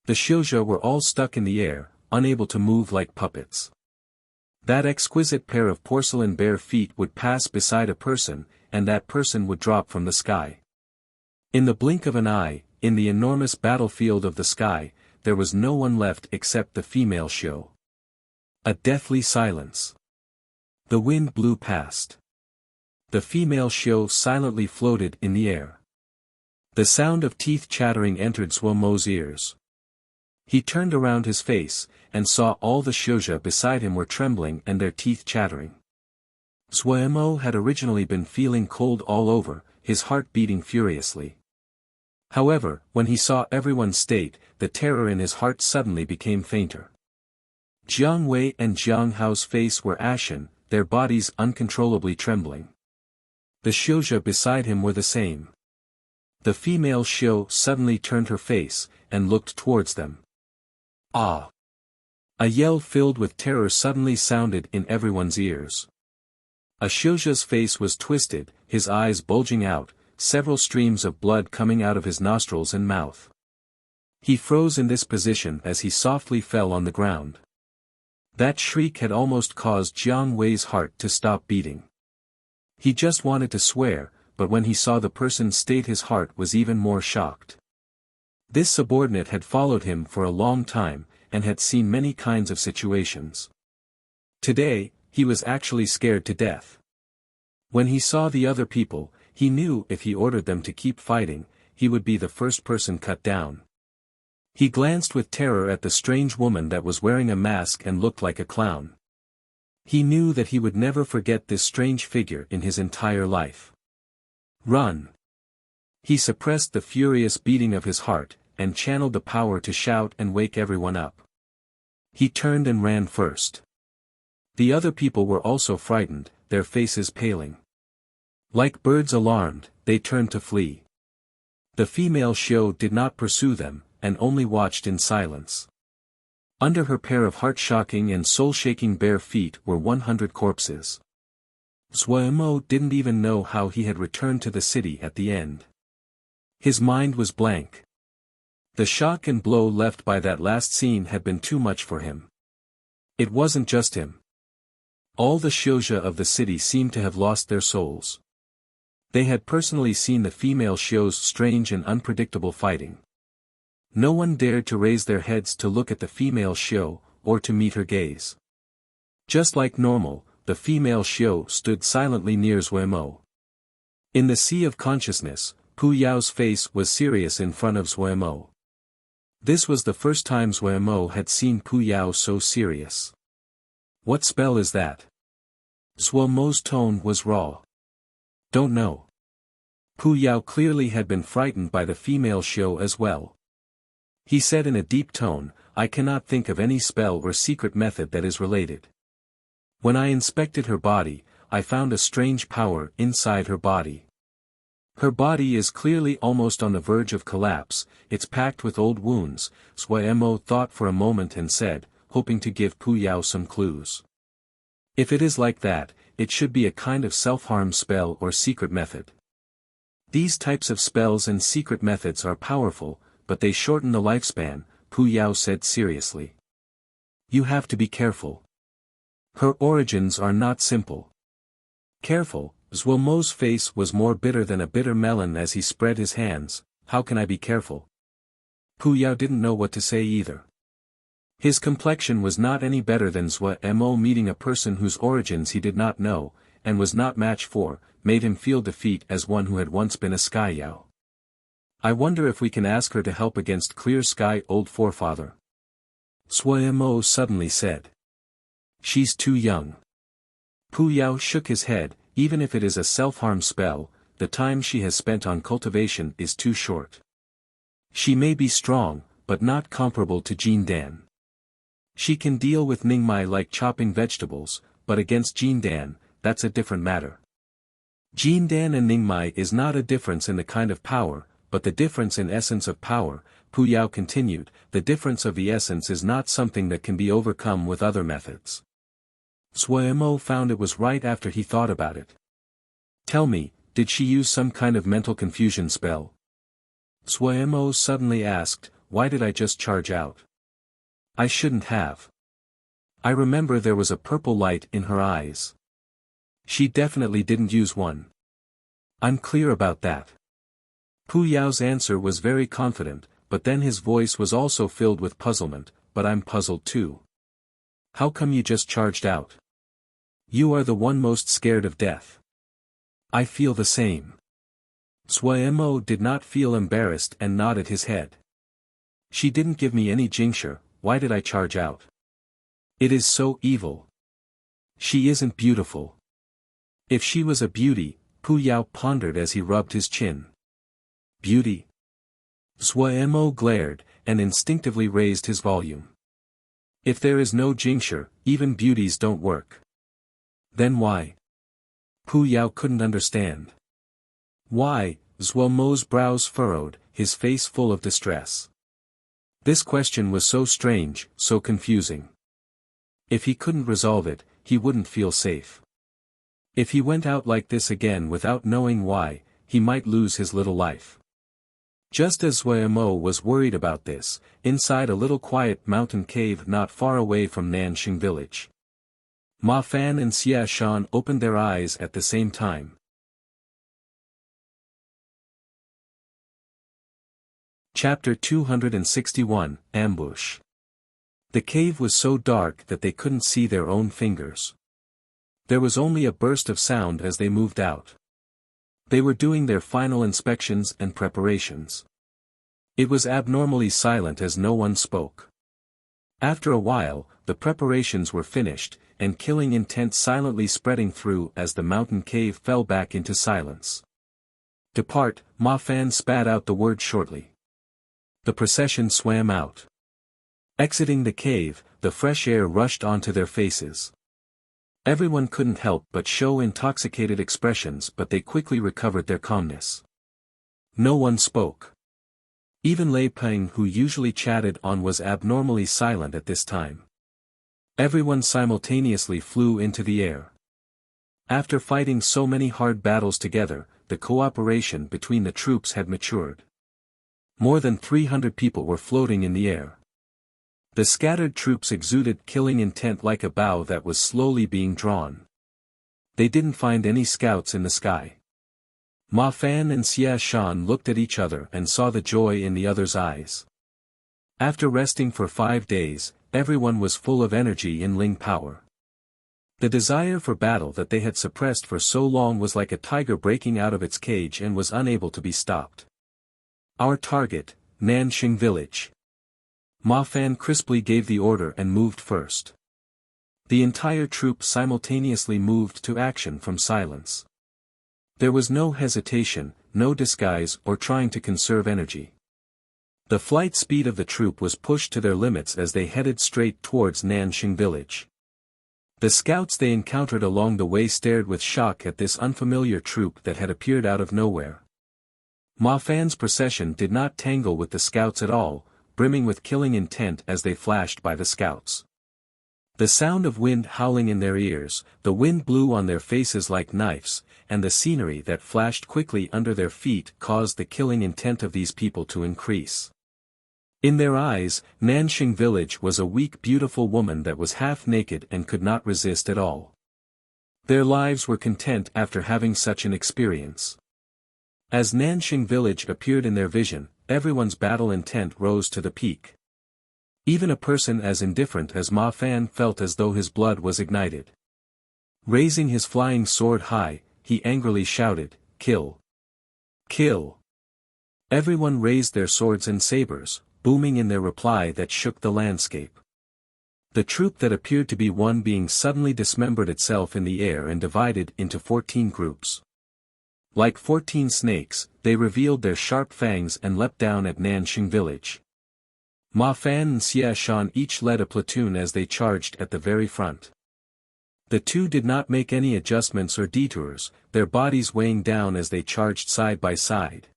The Xiuzhe were all stuck in the air, unable to move like puppets. That exquisite pair of porcelain bare feet would pass beside a person, and that person would drop from the sky. In the blink of an eye, in the enormous battlefield of the sky, there was no one left except the female Xiu. A deathly silence. The wind blew past. The female Xiu silently floated in the air. The sound of teeth chattering entered Zhuo's ears. He turned around his face, and saw all the Xiuzhe beside him were trembling and their teeth chattering. Zhuo had originally been feeling cold all over, his heart beating furiously. However, when he saw everyone's state, the terror in his heart suddenly became fainter. Jiang Wei and Jiang Hao's face were ashen, their bodies uncontrollably trembling. The Xiuzhe beside him were the same. The female Xiu suddenly turned her face, and looked towards them. Ah! A yell filled with terror suddenly sounded in everyone's ears. A Xiuzhe's face was twisted, his eyes bulging out, several streams of blood coming out of his nostrils and mouth. He froze in this position as he softly fell on the ground. That shriek had almost caused Jiang Wei's heart to stop beating. He just wanted to swear, but when he saw the person's state his heart was even more shocked. This subordinate had followed him for a long time, and had seen many kinds of situations. Today, he was actually scared to death. When he saw the other people, he knew if he ordered them to keep fighting, he would be the first person cut down. He glanced with terror at the strange woman that was wearing a mask and looked like a clown. He knew that he would never forget this strange figure in his entire life. Run! He suppressed the furious beating of his heart, and channeled the power to shout and wake everyone up. He turned and ran first. The other people were also frightened, their faces paling. Like birds alarmed, they turned to flee. The female Xiu did not pursue them, and only watched in silence. Under her pair of heart-shocking and soul-shaking bare feet were 100 corpses. Zhuo didn't even know how he had returned to the city at the end. His mind was blank. The shock and blow left by that last scene had been too much for him. It wasn't just him. All the Xiuzhe of the city seemed to have lost their souls. They had personally seen the female Xiu's strange and unpredictable fighting. No one dared to raise their heads to look at the female Xiu, or to meet her gaze. Just like normal, the female Xiu stood silently near Zhuo. In the sea of consciousness, Pu Yao's face was serious in front of Zhuo. This was the first time Zhuo had seen Pu Yao so serious. What spell is that? Zhuo's tone was raw. Don't know. Pu Yao clearly had been frightened by the female Xiu as well. He said in a deep tone, I cannot think of any spell or secret method that is related. When I inspected her body, I found a strange power inside her body. Her body is clearly almost on the verge of collapse, it's packed with old wounds. Zhuo thought for a moment and said, hoping to give Pu Yao some clues. If it is like that, it should be a kind of self-harm spell or secret method. These types of spells and secret methods are powerful, but they shorten the lifespan, Pu Yao said seriously. You have to be careful. Her origins are not simple. Careful, Zhuo's face was more bitter than a bitter melon as he spread his hands. How can I be careful? Pu Yao didn't know what to say either. His complexion was not any better than Zhuo meeting a person whose origins he did not know, and was not matched for, made him feel defeat as one who had once been a Sky Yao. I wonder if we can ask her to help against Clear Sky Old Forefather. Zhuo suddenly said. She's too young. Pu Yao shook his head, even if it is a self-harm spell, the time she has spent on cultivation is too short. She may be strong, but not comparable to Jin Dan. She can deal with Ningmai like chopping vegetables, but against Jin Dan, that's a different matter. Jin Dan and Ningmai is not a difference in the kind of power, but the difference in essence of power. Pu Yao continued, the difference of the essence is not something that can be overcome with other methods. Suemo found it was right after he thought about it. Tell me, did she use some kind of mental confusion spell? Suemo suddenly asked, why did I just charge out? I shouldn't have. I remember there was a purple light in her eyes. She definitely didn't use one. I'm clear about that. Pu Yao's answer was very confident, but then his voice was also filled with puzzlement, but I'm puzzled too. How come you just charged out? You are the one most scared of death. I feel the same. Suemo did not feel embarrassed and nodded his head. She didn't give me any jingsher, why did I charge out? It is so evil. She isn't beautiful. If she was a beauty, Pu Yao pondered as he rubbed his chin. Beauty? Suemo glared, and instinctively raised his volume. If there is no jingsher, even beauties don't work. Then why? Pu Yao couldn't understand. Why? Suemo's brows furrowed, his face full of distress. This question was so strange, so confusing. If he couldn't resolve it, he wouldn't feel safe. If he went out like this again without knowing why, he might lose his little life. Just as Suemo was worried about this, inside a little quiet mountain cave not far away from Nanxing village, Ma Fan and Xia Shan opened their eyes at the same time. Chapter 261, Ambush. The cave was so dark that they couldn't see their own fingers. There was only a burst of sound as they moved out. They were doing their final inspections and preparations. It was abnormally silent as no one spoke. After a while, the preparations were finished, and killing intent silently spreading through as the mountain cave fell back into silence. Depart, Ma Fan spat out the word shortly. The procession swam out. Exiting the cave, the fresh air rushed onto their faces. Everyone couldn't help but show intoxicated expressions, but they quickly recovered their calmness. No one spoke. Even Lei Peng, who usually chatted on, was abnormally silent at this time. Everyone simultaneously flew into the air. After fighting so many hard battles together, the cooperation between the troops had matured. More than 300 people were floating in the air. The scattered troops exuded killing intent like a bow that was slowly being drawn. They didn't find any scouts in the sky. Ma Fan and Xia Shan looked at each other and saw the joy in the other's eyes. After resting for 5 days, everyone was full of energy in Ling power. The desire for battle that they had suppressed for so long was like a tiger breaking out of its cage and was unable to be stopped. Our target, Nanxing village. Ma Fan crisply gave the order and moved first. The entire troop simultaneously moved to action from silence. There was no hesitation, no disguise or trying to conserve energy. The flight speed of the troop was pushed to their limits as they headed straight towards Nanxing village. The scouts they encountered along the way stared with shock at this unfamiliar troop that had appeared out of nowhere. Ma Fan's procession did not tangle with the scouts at all, brimming with killing intent as they flashed by the scouts. The sound of wind howling in their ears, the wind blew on their faces like knives, and the scenery that flashed quickly under their feet caused the killing intent of these people to increase. In their eyes, Nanxing village was a weak beautiful woman that was half naked and could not resist at all. Their lives were content after having such an experience. As Nanxing village appeared in their vision, everyone's battle intent rose to the peak. Even a person as indifferent as Ma Fan felt as though his blood was ignited. Raising his flying sword high, he angrily shouted, "Kill! Kill!" Everyone raised their swords and sabers, booming in their reply that shook the landscape. The troop that appeared to be one being suddenly dismembered itself in the air and divided into 14 groups. Like 14 snakes, they revealed their sharp fangs and leapt down at Nanxing village. Ma Fan and Xia Shan each led a platoon as they charged at the very front. The two did not make any adjustments or detours, their bodies weighing down as they charged side by side.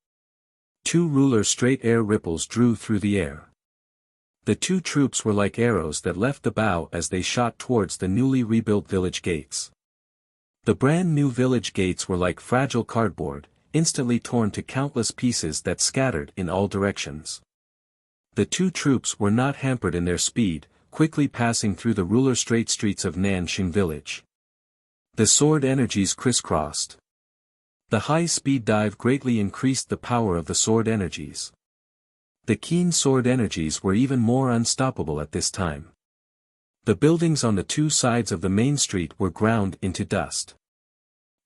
Two ruler straight air ripples drew through the air. The two troops were like arrows that left the bow as they shot towards the newly rebuilt village gates. The brand new village gates were like fragile cardboard, instantly torn to countless pieces that scattered in all directions. The two troops were not hampered in their speed, quickly passing through the ruler straight streets of Nanxing village. The sword energies crisscrossed. The high-speed dive greatly increased the power of the sword energies. The keen sword energies were even more unstoppable at this time. The buildings on the two sides of the main street were ground into dust.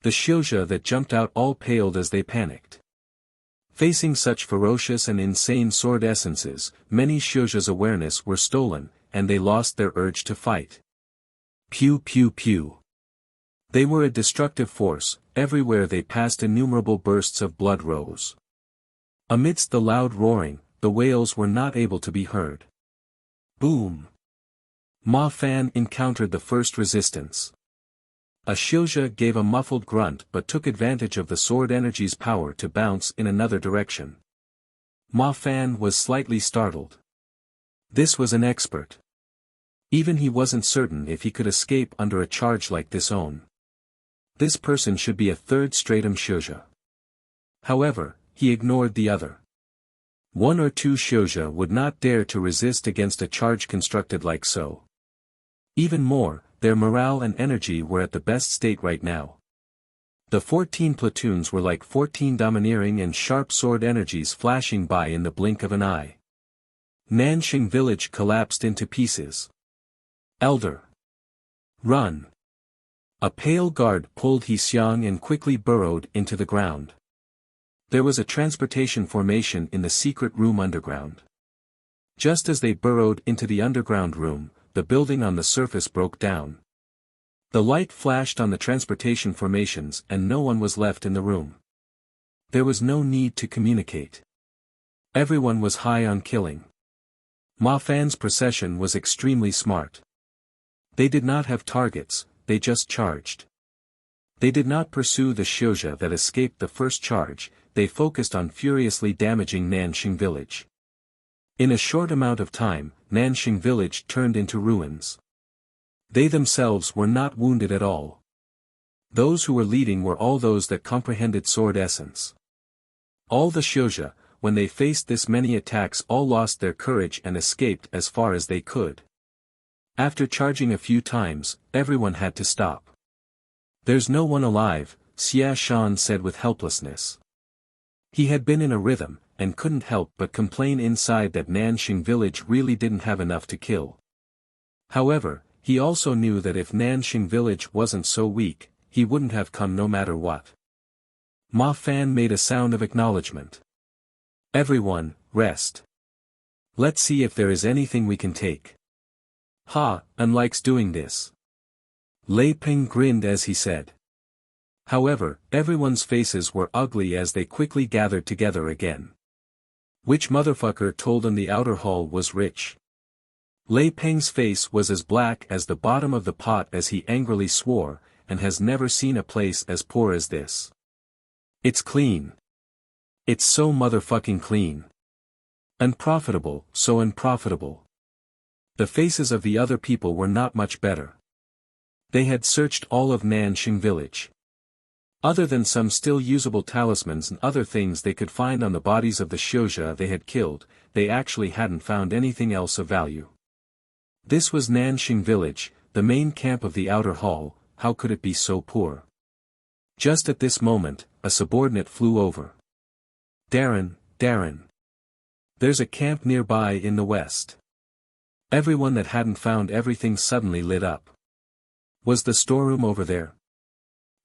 The Xiuzhe that jumped out all paled as they panicked. Facing such ferocious and insane sword essences, many Xiuzhe's awareness were stolen, and they lost their urge to fight. Pew pew pew. They were a destructive force, everywhere they passed innumerable bursts of blood rose. Amidst the loud roaring, the wails were not able to be heard. Boom! Ma Fan encountered the first resistance. A Xiuzhe gave a muffled grunt but took advantage of the sword energy's power to bounce in another direction. Ma Fan was slightly startled. This was an expert. Even he wasn't certain if he could escape under a charge like this own. This person should be a third stratum Xiuzhe. However, he ignored the other. One or two Xiuzhe would not dare to resist against a charge constructed like so. Even more, their morale and energy were at the best state right now. The 14 platoons were like 14 domineering and sharp sword energies flashing by in the blink of an eye. Nanxing village collapsed into pieces. Elder! Run! A pale guard pulled He Xiang and quickly burrowed into the ground. There was a transportation formation in the secret room underground. Just as they burrowed into the underground room, the building on the surface broke down. The light flashed on the transportation formations and no one was left in the room. There was no need to communicate. Everyone was high on killing. Ma Fan's procession was extremely smart. They did not have targets, they just charged. They did not pursue the Xiuzhe that escaped the first charge, they focused on furiously damaging Nanxing village. In a short amount of time, Nanxing village turned into ruins. They themselves were not wounded at all. Those who were leading were all those that comprehended sword essence. All the Xiuzhe, when they faced this many attacks, all lost their courage and escaped as far as they could. After charging a few times, everyone had to stop. There's no one alive, Xia Shan said with helplessness. He had been in a rhythm, and couldn't help but complain inside that Nanxing village really didn't have enough to kill. However, he also knew that if Nanxing village wasn't so weak, he wouldn't have come no matter what. Ma Fan made a sound of acknowledgement. Everyone, rest. Let's see if there is anything we can take. Ha, unlikes doing this. Lei Ping grinned as he said. However, everyone's faces were ugly as they quickly gathered together again. Which motherfucker told him the outer hall was rich? Lei Ping's face was as black as the bottom of the pot as he angrily swore, and has never seen a place as poor as this. It's clean. It's so motherfucking clean. Unprofitable, so unprofitable. The faces of the other people were not much better. They had searched all of Nanxing village. Other than some still usable talismans and other things they could find on the bodies of the Xiuzhe they had killed, they actually hadn't found anything else of value. This was Nanxing village, the main camp of the outer hall, how could it be so poor? Just at this moment, a subordinate flew over. Darren. There's a camp nearby in the west. Everyone that hadn't found everything suddenly lit up. Was the storeroom over there?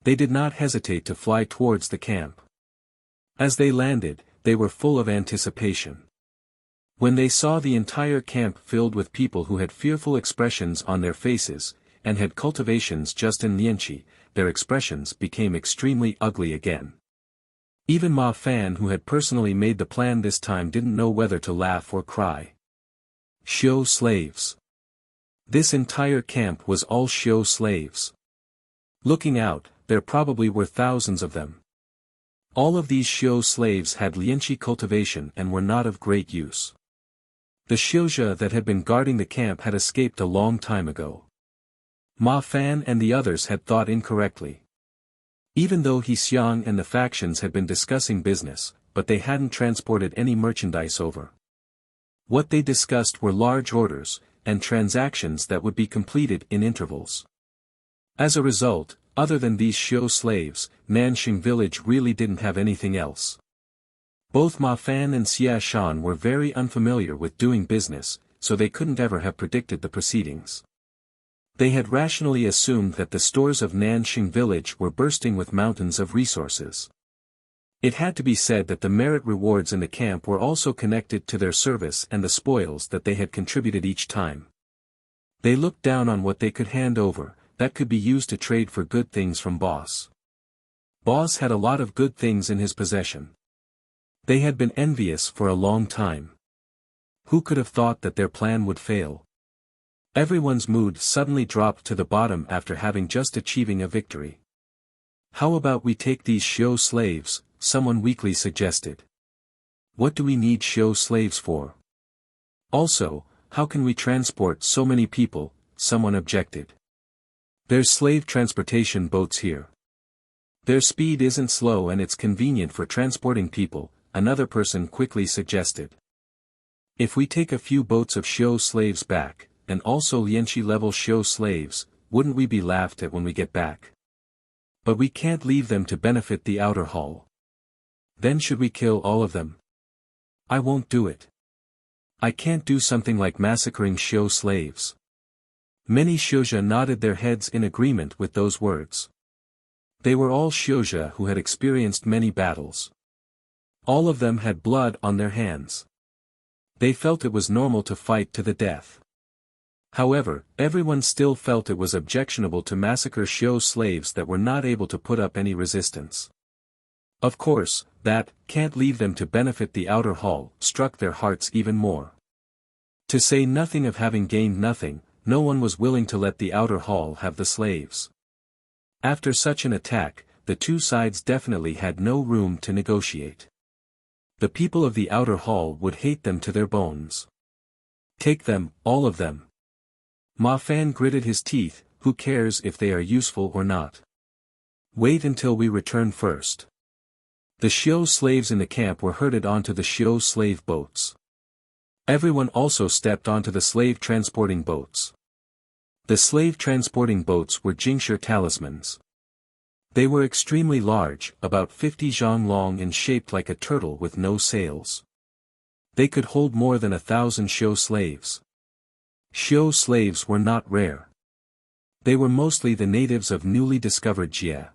They did not hesitate to fly towards the camp. As they landed, they were full of anticipation. When they saw the entire camp filled with people who had fearful expressions on their faces, and had cultivations just in Nianqi, their expressions became extremely ugly again. Even Ma Fan, who had personally made the plan this time, didn't know whether to laugh or cry. Show slaves. This entire camp was all show slaves. Looking out, there probably were thousands of them. All of these show slaves had lianqi cultivation and were not of great use. The xiuzhe that had been guarding the camp had escaped a long time ago. Ma Fan and the others had thought incorrectly. Even though He Xiang and the factions had been discussing business, but they hadn't transported any merchandise over. What they discussed were large orders, and transactions that would be completed in intervals. As a result, other than these show slaves, Nanxing village really didn't have anything else. Both Ma Fan and Xia Shan were very unfamiliar with doing business, so they couldn't ever have predicted the proceedings. They had rationally assumed that the stores of Nanxing village were bursting with mountains of resources. It had to be said that the merit rewards in the camp were also connected to their service and the spoils that they had contributed each time. They looked down on what they could hand over, that could be used to trade for good things from Boss. Boss had a lot of good things in his possession. They had been envious for a long time. Who could have thought that their plan would fail? Everyone's mood suddenly dropped to the bottom after having just achieving a victory. How about we take these show slaves? Someone weakly suggested. What do we need show slaves for? Also, how can we transport so many people? Someone objected. There's slave transportation boats here. Their speed isn't slow and it's convenient for transporting people, another person quickly suggested. If we take a few boats of show slaves back, and also lianqi level show slaves, wouldn't we be laughed at when we get back? But we can't leave them to benefit the outer hall. Then should we kill all of them? I won't do it. I can't do something like massacring show slaves. Many xiuzhe nodded their heads in agreement with those words. They were all xiuzhe who had experienced many battles. All of them had blood on their hands. They felt it was normal to fight to the death. However, everyone still felt it was objectionable to massacre show slaves that were not able to put up any resistance. Of course, that, can't leave them to benefit the outer hall, struck their hearts even more. To say nothing of having gained nothing, no one was willing to let the outer hall have the slaves. After such an attack, the two sides definitely had no room to negotiate. The people of the outer hall would hate them to their bones. Take them, all of them. Ma Fan gritted his teeth, who cares if they are useful or not? Wait until we return first. The show slaves in the camp were herded onto the show slave boats. Everyone also stepped onto the slave transporting boats. The slave transporting boats were Jingshi talismans. They were extremely large, about 50 zhang long and shaped like a turtle with no sails. They could hold more than 1,000 show slaves. Show slaves were not rare. They were mostly the natives of newly discovered Jie.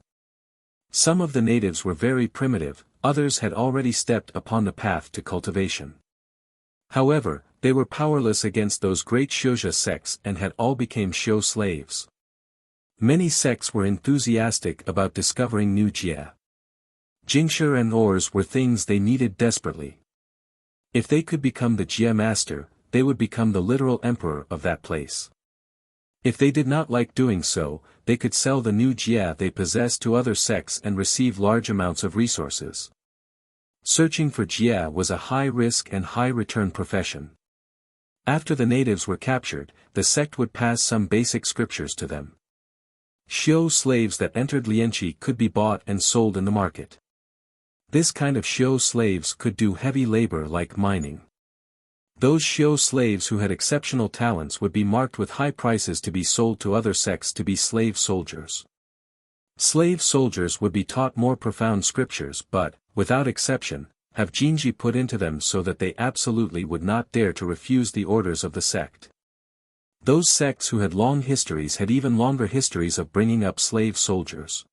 Some of the natives were very primitive, others had already stepped upon the path to cultivation. However, they were powerless against those great xiuzhe sects and had all become show slaves. Many sects were enthusiastic about discovering new Jie. Jingshi and ores were things they needed desperately. If they could become the Jie master, they would become the literal emperor of that place. If they did not like doing so, they could sell the new Jie they possessed to other sects and receive large amounts of resources. Searching for Jie was a high-risk and high-return profession. After the natives were captured, the sect would pass some basic scriptures to them. Show slaves that entered lianqi could be bought and sold in the market. This kind of show slaves could do heavy labor like mining. Those show slaves who had exceptional talents would be marked with high prices to be sold to other sects to be slave soldiers. Slave soldiers would be taught more profound scriptures but, without exception, have Jinji put into them so that they absolutely would not dare to refuse the orders of the sect. Those sects who had long histories had even longer histories of bringing up slave soldiers.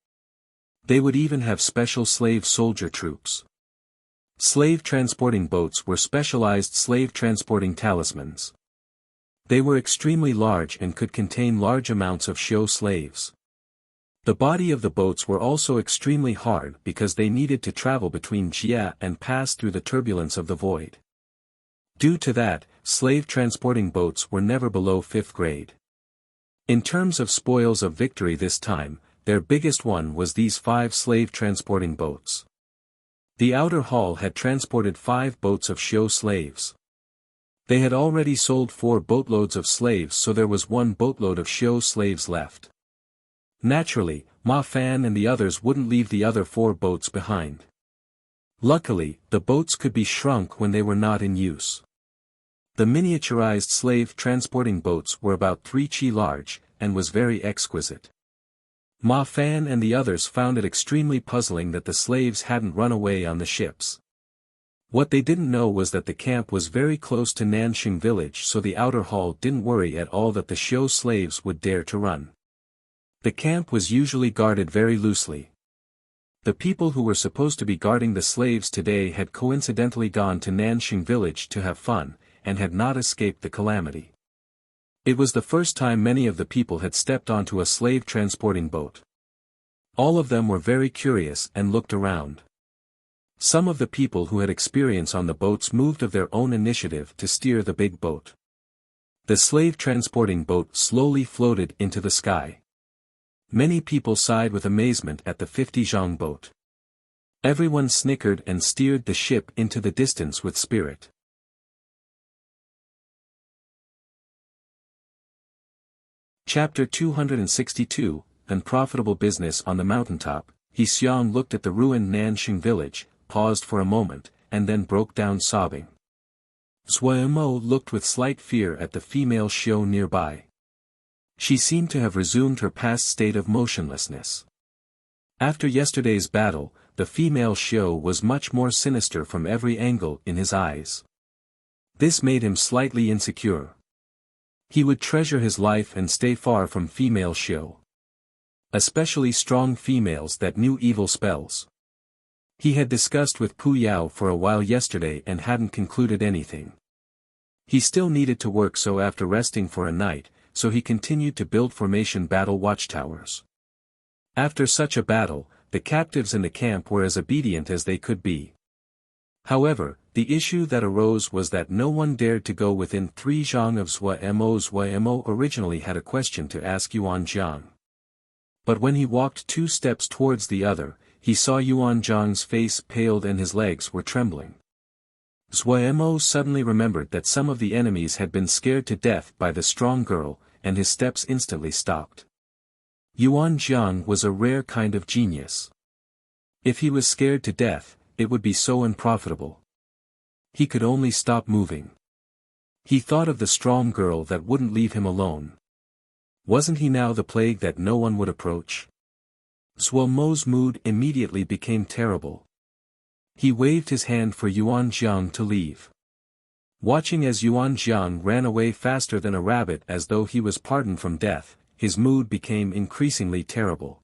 They would even have special slave soldier troops. Slave transporting boats were specialized slave transporting talismans. They were extremely large and could contain large amounts of show slaves. The body of the boats were also extremely hard because they needed to travel between Jie and pass through the turbulence of the void. Due to that, slave transporting boats were never below 5th grade. In terms of spoils of victory this time, their biggest one was these 5 slave transporting boats. The outer hall had transported 5 boats of show slaves. They had already sold 4 boatloads of slaves, so there was 1 boatload of show slaves left. Naturally, Ma Fan and the others wouldn't leave the other 4 boats behind. Luckily, the boats could be shrunk when they were not in use. The miniaturized slave transporting boats were about 3 chi large, and was very exquisite. Ma Fan and the others found it extremely puzzling that the slaves hadn't run away on the ships. What they didn't know was that the camp was very close to Nanxing village, so the outer hall didn't worry at all that the show slaves would dare to run. The camp was usually guarded very loosely. The people who were supposed to be guarding the slaves today had coincidentally gone to Nanxing village to have fun, and had not escaped the calamity. It was the first time many of the people had stepped onto a slave transporting boat. All of them were very curious and looked around. Some of the people who had experience on the boats moved of their own initiative to steer the big boat. The slave transporting boat slowly floated into the sky. Many people sighed with amazement at the 50-zhang boat. Everyone snickered and steered the ship into the distance with spirit. Chapter 262, Unprofitable Business on the Mountaintop. He Xiang looked at the ruined Nanxing village, paused for a moment, and then broke down sobbing. Zuo looked with slight fear at the female Xiao nearby. She seemed to have resumed her past state of motionlessness. After yesterday's battle, the female Xiao was much more sinister from every angle in his eyes. This made him slightly insecure. He would treasure his life and stay far from female Xiao. Especially strong females that knew evil spells. He had discussed with Pu Yao for a while yesterday and hadn't concluded anything. He still needed to work, so after resting for a night, so he continued to build formation battle watchtowers. After such a battle, the captives in the camp were as obedient as they could be. However, the issue that arose was that no one dared to go within 3 zhang of Zuo. Zuo originally had a question to ask Yuan Zhang. But when he walked 2 steps towards the other, he saw Yuan Zhang's face paled and his legs were trembling. Zuo suddenly remembered that some of the enemies had been scared to death by the strong girl, and his steps instantly stopped. Yuan Zhang was a rare kind of genius. If he was scared to death, it would be so unprofitable. He could only stop moving. He thought of the strong girl that wouldn't leave him alone. Wasn't he now the plague that no one would approach? Zuo's mood immediately became terrible. He waved his hand for Yuan Zhang to leave. Watching as Yuan Zhang ran away faster than a rabbit as though he was pardoned from death, his mood became increasingly terrible.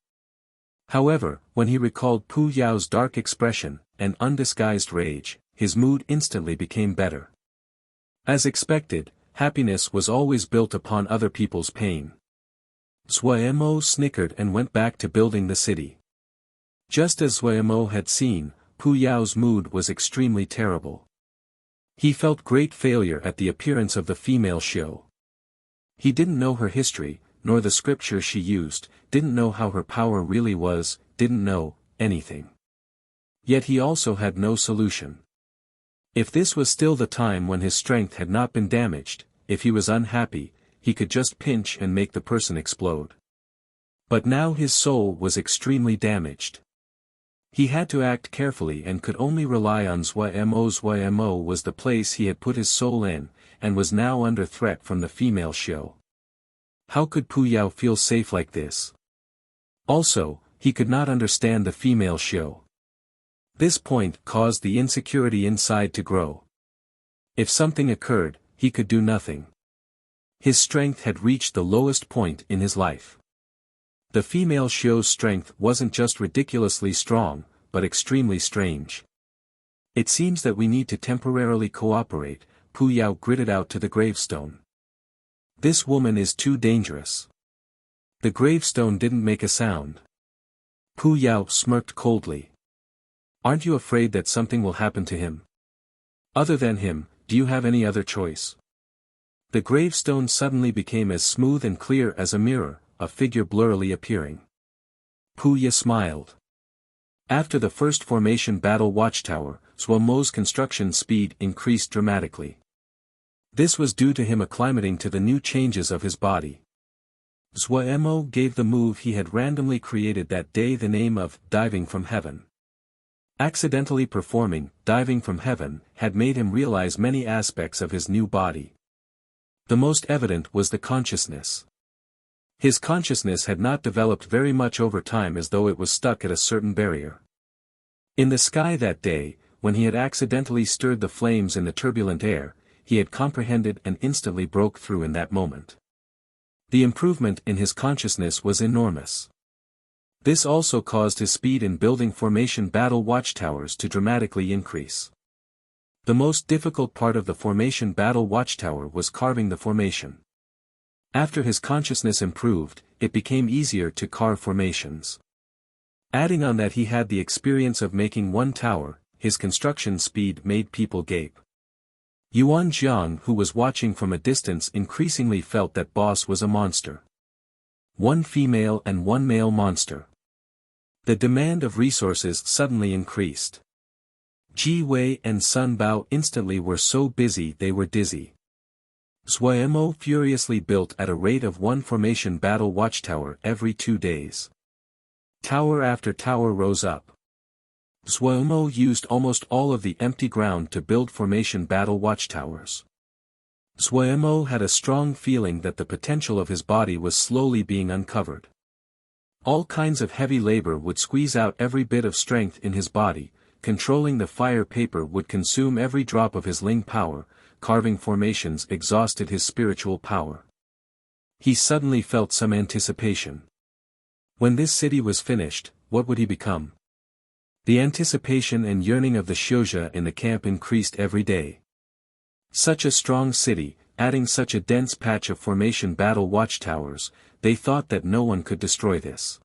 However, when he recalled Pu Yao's dark expression, and undisguised rage, his mood instantly became better. As expected, happiness was always built upon other people's pain. Zuo snickered and went back to building the city. Just as Zuo had seen, Pu Yao's mood was extremely terrible. He felt great failure at the appearance of the female Xiao. He didn't know her history, nor the scripture she used, didn't know how her power really was, didn't know anything. Yet he also had no solution. If this was still the time when his strength had not been damaged, if he was unhappy, he could just pinch and make the person explode. But now his soul was extremely damaged. He had to act carefully and could only rely on Zuo. Zuo was the place he had put his soul in, and was now under threat from the female Xiao. How could Pu Yao feel safe like this? Also, he could not understand the female Xiao. This point caused the insecurity inside to grow. If something occurred, he could do nothing. His strength had reached the lowest point in his life. The female Xiao's strength wasn't just ridiculously strong, but extremely strange. It seems that we need to temporarily cooperate, Pu Yao gritted out to the gravestone. This woman is too dangerous. The gravestone didn't make a sound. Pu Yao smirked coldly. Aren't you afraid that something will happen to him? Other than him, do you have any other choice? The gravestone suddenly became as smooth and clear as a mirror, a figure blurrily appearing. Puya smiled. After the first formation battle watchtower, Zhuomo's construction speed increased dramatically. This was due to him acclimating to the new changes of his body. Zhuomo gave the move he had randomly created that day the name of diving from heaven. Accidentally performing diving from heaven had made him realize many aspects of his new body. The most evident was the consciousness. His consciousness had not developed very much over time, as though it was stuck at a certain barrier. In the sky that day, when he had accidentally stirred the flames in the turbulent air, he had comprehended and instantly broke through in that moment. The improvement in his consciousness was enormous. This also caused his speed in building formation battle watchtowers to dramatically increase. The most difficult part of the formation battle watchtower was carving the formation. After his consciousness improved, it became easier to carve formations. Adding on that he had the experience of making one tower, his construction speed made people gape. Yuan Jiang, who was watching from a distance, increasingly felt that boss was a monster. One female and one male monster. The demand of resources suddenly increased. Ji Wei and Sun Bao instantly were so busy they were dizzy. Zhuomo furiously built at a rate of one formation battle watchtower every 2 days. Tower after tower rose up. Zhuomo used almost all of the empty ground to build formation battle watchtowers. Zhuomo had a strong feeling that the potential of his body was slowly being uncovered. All kinds of heavy labor would squeeze out every bit of strength in his body. Controlling the fire paper would consume every drop of his Ling power. Carving formations exhausted his spiritual power. He suddenly felt some anticipation. When this city was finished, what would he become? The anticipation and yearning of the Xiuzha in the camp increased every day. Such a strong city, adding such a dense patch of formation battle watchtowers, they thought that no one could destroy this.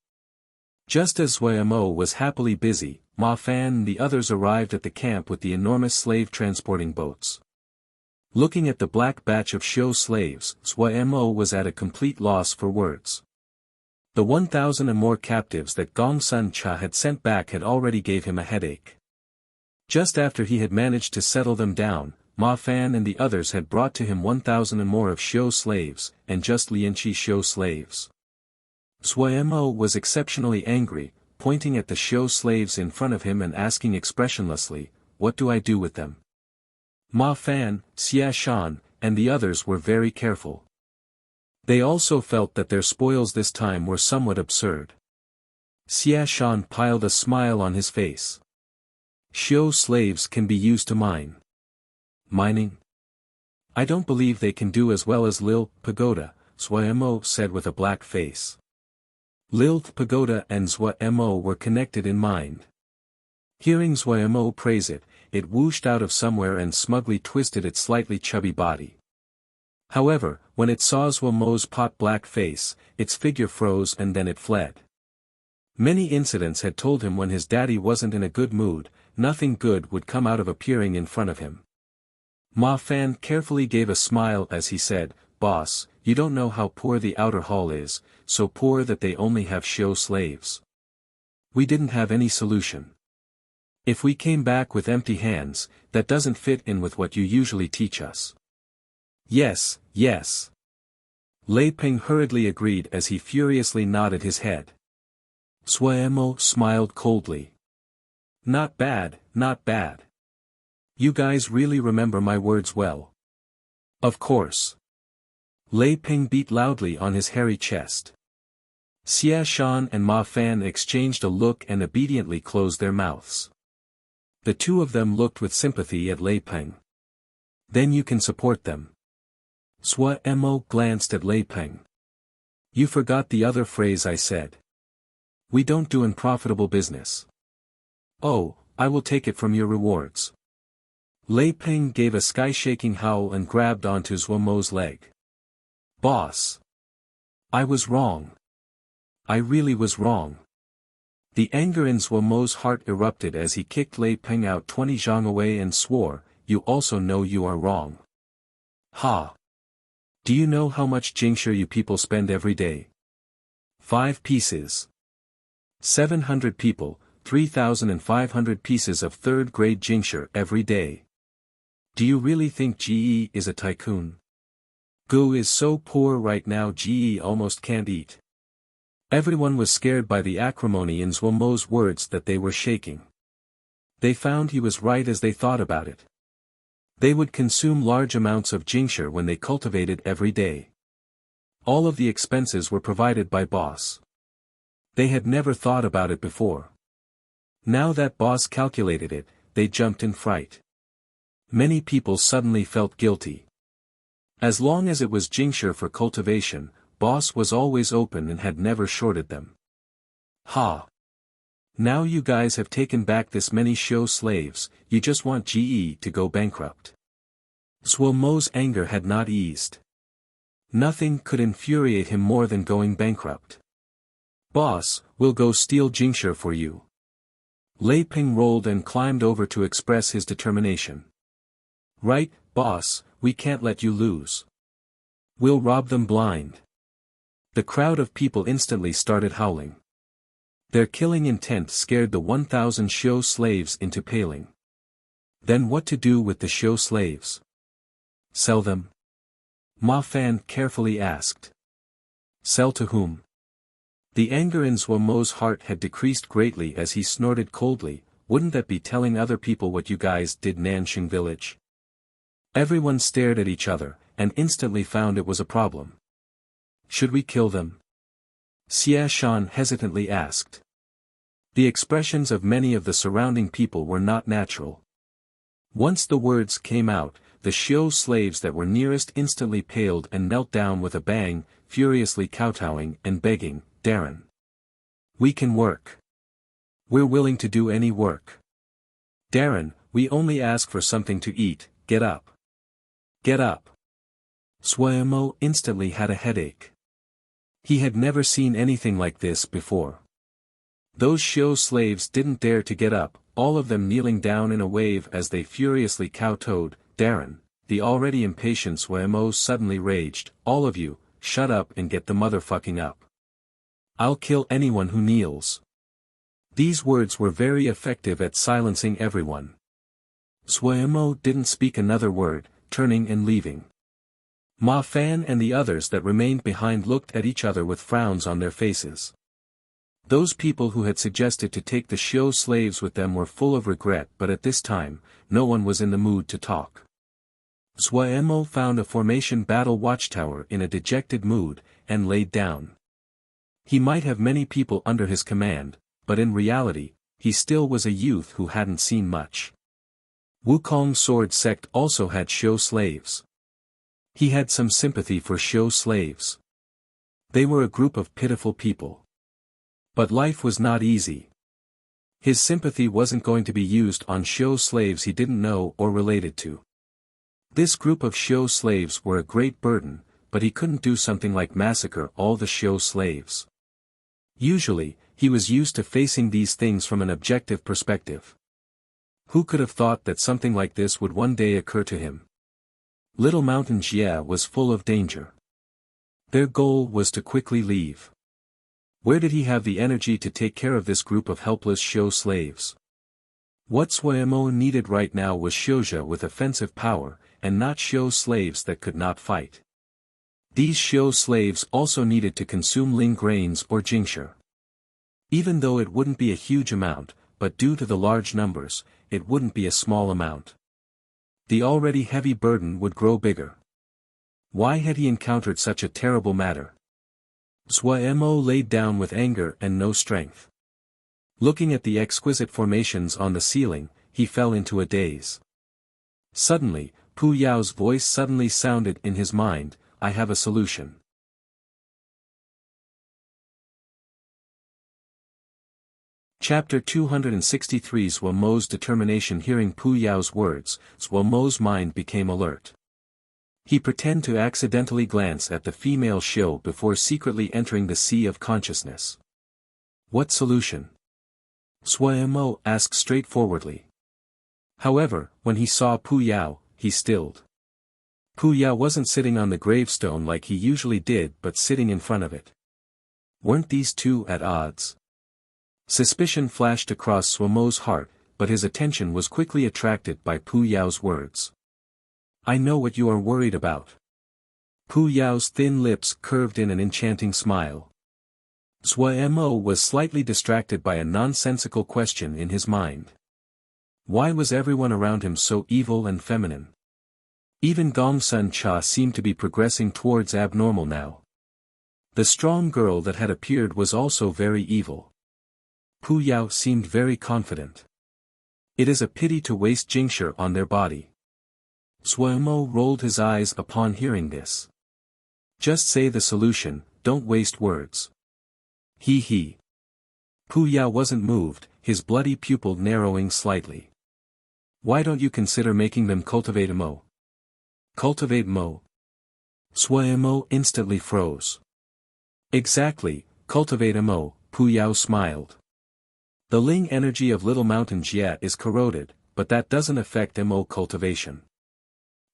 Just as Zhuomo was happily busy, Ma Fan and the others arrived at the camp with the enormous slave-transporting boats. Looking at the black batch of show slaves, Zhuomo was at a complete loss for words. The 1,000 and more captives that Gong Sun Cha had sent back had already gave him a headache. Just after he had managed to settle them down, Ma Fan and the others had brought to him 1,000 and more of show slaves, and just Lianqi show slaves. Zhuomo was exceptionally angry, pointing at the show slaves in front of him and asking expressionlessly, "What do I do with them?" Ma Fan, Xia Shan, and the others were very careful. They also felt that their spoils this time were somewhat absurd. Xia Shan piled a smile on his face. Show slaves can be used to mine. Mining? I don't believe they can do as well as Lil Pagoda, Zhuomo said with a black face. Lil Pagoda and Zhuomo were connected in mind. Hearing Zhuomo praise it, it whooshed out of somewhere and smugly twisted its slightly chubby body. However, when it saw Zhuomo's pot-black face, its figure froze and then it fled. Many incidents had told him when his daddy wasn't in a good mood, nothing good would come out of appearing in front of him. Ma Fan carefully gave a smile as he said, "Boss, you don't know how poor the outer hall is, so poor that they only have show slaves. We didn't have any solution. If we came back with empty hands, that doesn't fit in with what you usually teach us." "Yes, yes." Lei Ping hurriedly agreed as he furiously nodded his head. Zhuomo smiled coldly. "Not bad, not bad. You guys really remember my words well." "Of course." Lei Ping beat loudly on his hairy chest. Xia Shan and Ma Fan exchanged a look and obediently closed their mouths. The two of them looked with sympathy at Lei Ping. "Then you can support them." Zhuomo glanced at Lei Ping. "You forgot the other phrase I said. We don't do unprofitable business." "Oh, I will take it from your rewards." Lei Ping gave a sky-shaking howl and grabbed onto Zhuomo's leg. "Boss! I was wrong. I really was wrong." The anger in Zhuomo's heart erupted as he kicked Lei Ping out 20 zhang away and swore, "You also know you are wrong." "Ha! Do you know how much jingsha you people spend every day? 5 pieces. 700 people, 3,500 pieces of third-grade jingsha every day. Do you really think GE is a tycoon? Gu is so poor right now GE almost can't eat. Everyone was scared by the acrimony in Zhuomo's words that they were shaking. They found he was right as they thought about it. They would consume large amounts of jingsha when they cultivated every day. All of the expenses were provided by boss. They had never thought about it before. Now that boss calculated it, they jumped in fright. Many people suddenly felt guilty. As long as it was jingsha for cultivation, boss was always open and had never shorted them. Ha! Now you guys have taken back this many show slaves, you just want GE to go bankrupt. Zhuomo's anger had not eased. Nothing could infuriate him more than going bankrupt. Boss, we'll go steal jingsha for you. Lei Ping rolled and climbed over to express his determination. Right, boss, we can't let you lose. We'll rob them blind. The crowd of people instantly started howling. Their killing intent scared the 1,000 show slaves into paling. Then what to do with the show slaves? Sell them? Ma Fan carefully asked. Sell to whom? The anger in Zhuomo's heart had decreased greatly as he snorted coldly, wouldn't that be telling other people what you guys did Nanxing village? Everyone stared at each other, and instantly found it was a problem. Should we kill them? Xia Shan hesitantly asked. The expressions of many of the surrounding people were not natural. Once the words came out, the show slaves that were nearest instantly paled and knelt down with a bang, furiously kowtowing and begging, Darren. We can work. We're willing to do any work. Darren, we only ask for something to eat, get up. Get up. Zhuomo instantly had a headache. He had never seen anything like this before. Those show slaves didn't dare to get up, all of them kneeling down in a wave as they furiously kowtowed, Darren. The already impatient Zhuomo suddenly raged, all of you, shut up and get the motherfucking up. I'll kill anyone who kneels. These words were very effective at silencing everyone. Zhuomo didn't speak another word, turning and leaving. Ma Fan and the others that remained behind looked at each other with frowns on their faces. Those people who had suggested to take the show slaves with them were full of regret, but at this time, no one was in the mood to talk. Zhuomo found a formation battle watchtower in a dejected mood, and laid down. He might have many people under his command, but in reality, he still was a youth who hadn't seen much. Wukong Sword Sect also had show slaves. He had some sympathy for show slaves. They were a group of pitiful people. But life was not easy. His sympathy wasn't going to be used on show slaves he didn't know or related to. This group of show slaves were a great burden, but he couldn't do something like massacre all the show slaves. Usually, he was used to facing these things from an objective perspective. Who could have thought that something like this would one day occur to him? Little Mountain Jia was full of danger. Their goal was to quickly leave. Where did he have the energy to take care of this group of helpless show slaves? What Zhuomo needed right now was shoja with offensive power, and not show slaves that could not fight. These show slaves also needed to consume ling grains or jingsha. Even though it wouldn't be a huge amount, but due to the large numbers, it wouldn't be a small amount. The already heavy burden would grow bigger. Why had he encountered such a terrible matter? Zhuomo laid down with anger and no strength. Looking at the exquisite formations on the ceiling, he fell into a daze. Suddenly, Pu Yao's voice suddenly sounded in his mind, I have a solution. Chapter 263 Zhuomo's determination. Hearing Pu Yao's words, Zhuomo's mind became alert. He pretended to accidentally glance at the female show before secretly entering the sea of consciousness. What solution? Zhuomo asked straightforwardly. However, when he saw Pu Yao, he stilled. Pu Yao wasn't sitting on the gravestone like he usually did but sitting in front of it. Weren't these two at odds? Suspicion flashed across Suomo's heart, but his attention was quickly attracted by Pu Yao's words. I know what you are worried about. Pu Yao's thin lips curved in an enchanting smile. Suomo was slightly distracted by a nonsensical question in his mind. Why was everyone around him so evil and feminine? Even Gongsun Cha seemed to be progressing towards abnormal now. The strong girl that had appeared was also very evil. Pu Yao seemed very confident. It is a pity to waste Jingshi on their body. Suomo rolled his eyes upon hearing this. Just say the solution, don't waste words. He. Pu Yao wasn't moved, his bloody pupil narrowing slightly. Why don't you consider making them cultivate mo? Cultivate mo? Suomo instantly froze. Exactly, cultivate mo, Pu Yao smiled. The Ling energy of Little Mountain Jia is corroded, but that doesn't affect mo cultivation.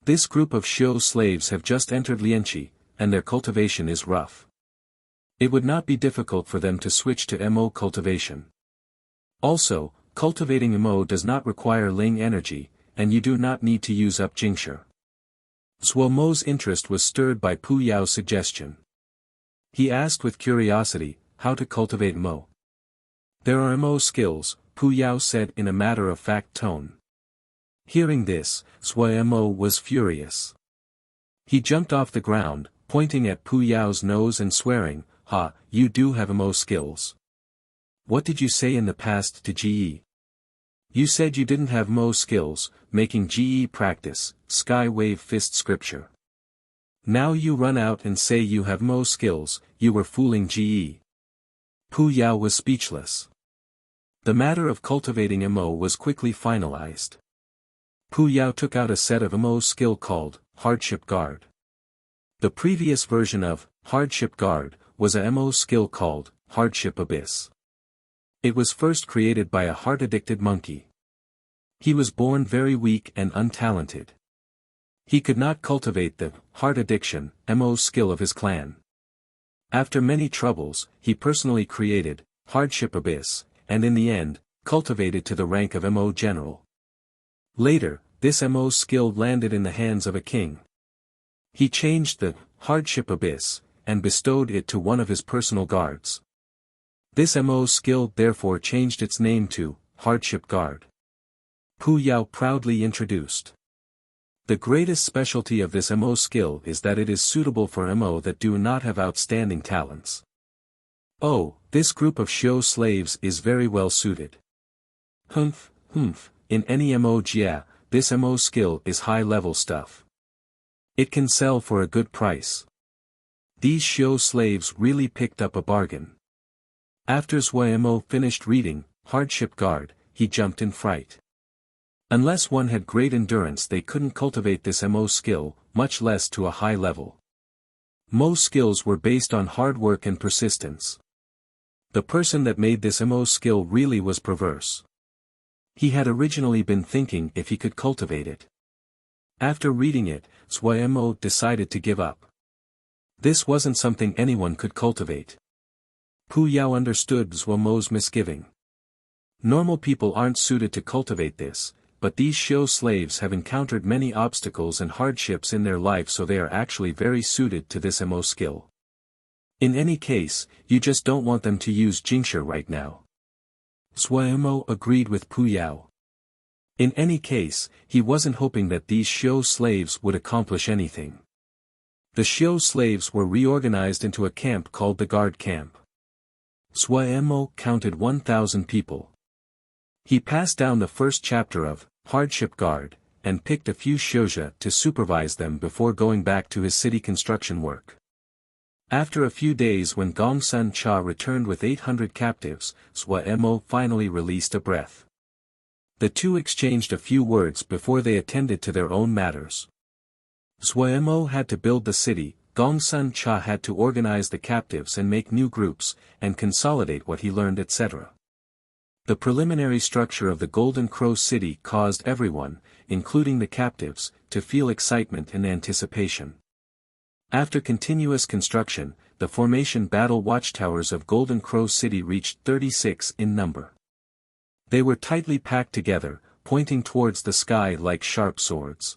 This group of Xiu slaves have just entered Lianqi, and their cultivation is rough. It would not be difficult for them to switch to mo cultivation. Also, cultivating mo does not require Ling energy, and you do not need to use up Jingshi. Suomo's interest was stirred by Pu Yao's suggestion. He asked with curiosity, how to cultivate mo. There are mo skills, Pu Yao said in a matter-of-fact tone. Hearing this, Suomo was furious. He jumped off the ground, pointing at Pu Yao's nose and swearing, "Ha, you do have mo skills. What did you say in the past to Ge? You said you didn't have mo skills, making Ge practice, sky wave fist scripture. Now you run out and say you have mo skills, you were fooling Ge." Pu Yao was speechless. The matter of cultivating mo was quickly finalized. Pu Yao took out a set of mo skill called Hardship Guard. The previous version of Hardship Guard was a mo skill called Hardship Abyss. It was first created by a heart-addicted monkey. He was born very weak and untalented. He could not cultivate the heart addiction mo skill of his clan. After many troubles, he personally created Hardship Abyss, and in the end, cultivated to the rank of mo general. Later, this mo skill landed in the hands of a king. He changed the Hardship Abyss, and bestowed it to one of his personal guards. This mo skill therefore changed its name to Hardship Guard. Pu Yao proudly introduced. The greatest specialty of this mo skill is that it is suitable for mo that do not have outstanding talents. Oh, this group of Xiu slaves is very well suited. Humph, in any mo jia, this mo skill is high-level stuff. It can sell for a good price. These Xiu slaves really picked up a bargain. After Suomo finished reading Hardship Guard, he jumped in fright. Unless one had great endurance they couldn't cultivate this mo skill, much less to a high level. Mo skills were based on hard work and persistence. The person that made this mo skill really was perverse. He had originally been thinking if he could cultivate it. After reading it, Suomo decided to give up. This wasn't something anyone could cultivate. Pu Yao understood Suomo's misgiving. Normal people aren't suited to cultivate this, but these Xiu slaves have encountered many obstacles and hardships in their life, so they are actually very suited to this mo skill. In any case, you just don't want them to use Jingshi right now. Suomo agreed with Pu Yao. In any case, he wasn't hoping that these Xiu slaves would accomplish anything. The Xiu slaves were reorganized into a camp called the Guard Camp. Suomo counted 1,000 people. He passed down the first chapter of Hardship Guard, and picked a few Xiuzhi to supervise them before going back to his city construction work. After a few days, when Gongsun Cha returned with 800 captives, Suomo finally released a breath. The two exchanged a few words before they attended to their own matters. Suomo had to build the city, Gongsun Cha had to organize the captives and make new groups, and consolidate what he learned, etc. The preliminary structure of the Golden Crow City caused everyone, including the captives, to feel excitement and anticipation. After continuous construction, the formation battle watchtowers of Golden Crow City reached 36 in number. They were tightly packed together, pointing towards the sky like sharp swords.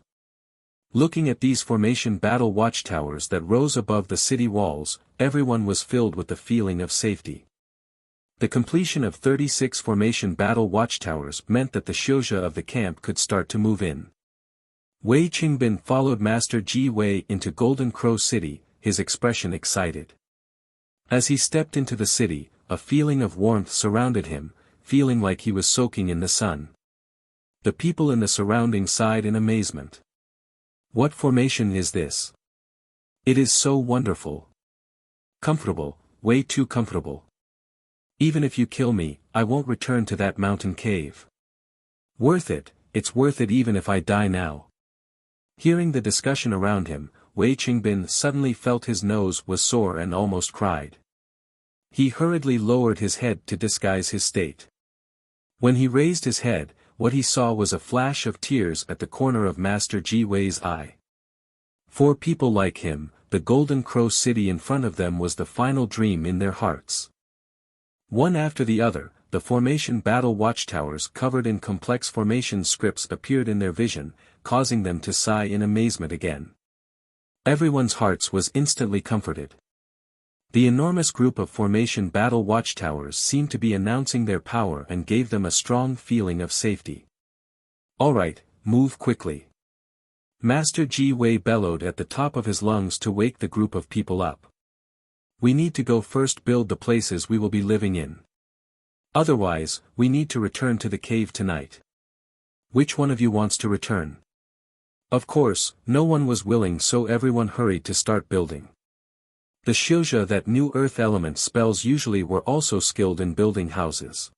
Looking at these formation battle watchtowers that rose above the city walls, everyone was filled with the feeling of safety. The completion of 36 formation battle watchtowers meant that the Xiuzhe of the camp could start to move in. Wei Qingbin followed Master Ji Wei into Golden Crow City, his expression excited. As he stepped into the city, a feeling of warmth surrounded him, feeling like he was soaking in the sun. The people in the surrounding sighed in amazement. What formation is this? It is so wonderful. Comfortable, way too comfortable. Even if you kill me, I won't return to that mountain cave. Worth it, it's worth it even if I die now. Hearing the discussion around him, Wei Qingbin suddenly felt his nose was sore and almost cried. He hurriedly lowered his head to disguise his state. When he raised his head, what he saw was a flash of tears at the corner of Master Ji Wei's eye. For people like him, the Golden Crow City in front of them was the final dream in their hearts. One after the other, the formation battle watchtowers covered in complex formation scripts appeared in their vision, causing them to sigh in amazement again. Everyone's hearts was instantly comforted. The enormous group of formation battle watchtowers seemed to be announcing their power and gave them a strong feeling of safety. Alright, move quickly. Master Ji Wei bellowed at the top of his lungs to wake the group of people up. We need to go first build the places we will be living in. Otherwise, we need to return to the cave tonight. Which one of you wants to return? Of course, no one was willing, so everyone hurried to start building. The Xiuzhe that knew earth element spells usually were also skilled in building houses.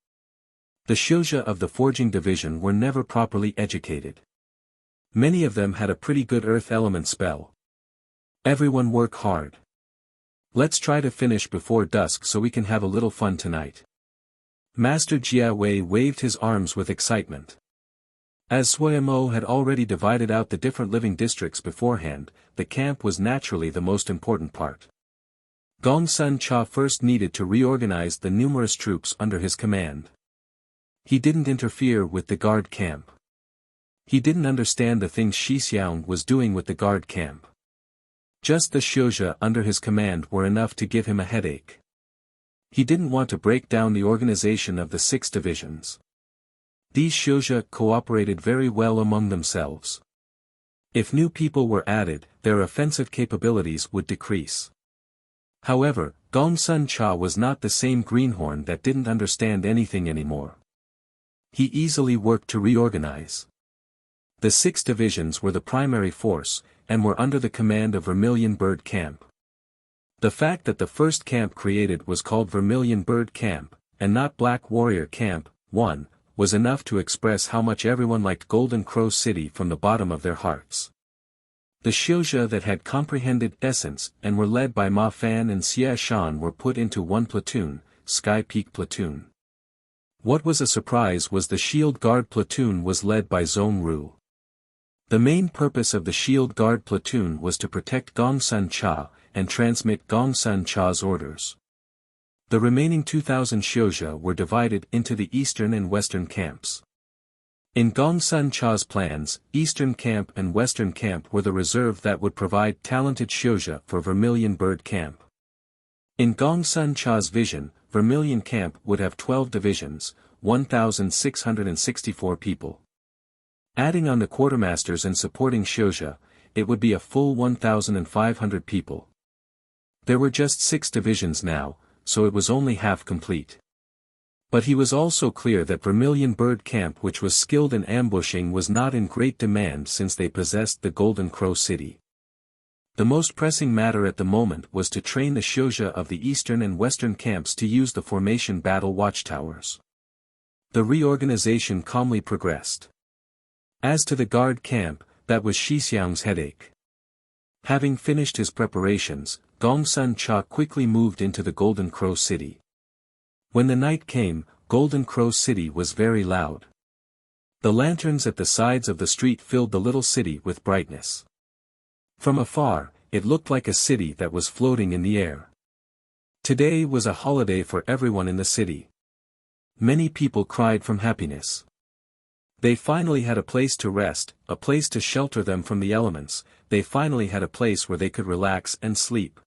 The Xiuzhe of the forging division were never properly educated. Many of them had a pretty good earth element spell. Everyone work hard. Let's try to finish before dusk so we can have a little fun tonight. Master Jia Wei waved his arms with excitement. As Suimo had already divided out the different living districts beforehand, the camp was naturally the most important part. Gongsun Cha first needed to reorganize the numerous troops under his command. He didn't interfere with the guard camp. He didn't understand the things Shixiang was doing with the guard camp. Just the Xiuzhe under his command were enough to give him a headache. He didn't want to break down the organization of the 6 divisions. These Xiuzhe cooperated very well among themselves. If new people were added, their offensive capabilities would decrease. However, Gongsun Cha was not the same greenhorn that didn't understand anything anymore. He easily worked to reorganize. The 6 divisions were the primary force, and were under the command of Vermilion Bird Camp. The fact that the first camp created was called Vermilion Bird Camp, and not Black Warrior Camp, 1, was enough to express how much everyone liked Golden Crow City from the bottom of their hearts. The Xiuzhe that had comprehended essence and were led by Ma Fan and Xie Shan were put into one platoon, Sky Peak Platoon. What was a surprise was the Shield Guard Platoon was led by Zhong Ru. The main purpose of the Shield Guard Platoon was to protect Gongsun Cha, and transmit Gongsun Cha's orders. The remaining 2,000 Xiuzhe were divided into the eastern and western camps. In Gongsun Cha's plans, Eastern Camp and Western Camp were the reserve that would provide talented Xiuzhe for Vermilion Bird Camp. In Gongsun Cha's vision, Vermilion Camp would have 12 divisions, 1,664 people. Adding on the quartermasters and supporting Xiuzhe, it would be a full 1,500 people. There were just 6 divisions now, so it was only half complete. But he was also clear that Vermilion Bird Camp, which was skilled in ambushing, was not in great demand since they possessed the Golden Crow City. The most pressing matter at the moment was to train the Xiuzhe of the eastern and western camps to use the formation battle watchtowers. The reorganization calmly progressed. As to the guard camp, that was Shixiang's headache. Having finished his preparations, Gongsun Cha quickly moved into the Golden Crow City. When the night came, Golden Crow City was very loud. The lanterns at the sides of the street filled the little city with brightness. From afar, it looked like a city that was floating in the air. Today was a holiday for everyone in the city. Many people cried from happiness. They finally had a place to rest, a place to shelter them from the elements. They finally had a place where they could relax and sleep.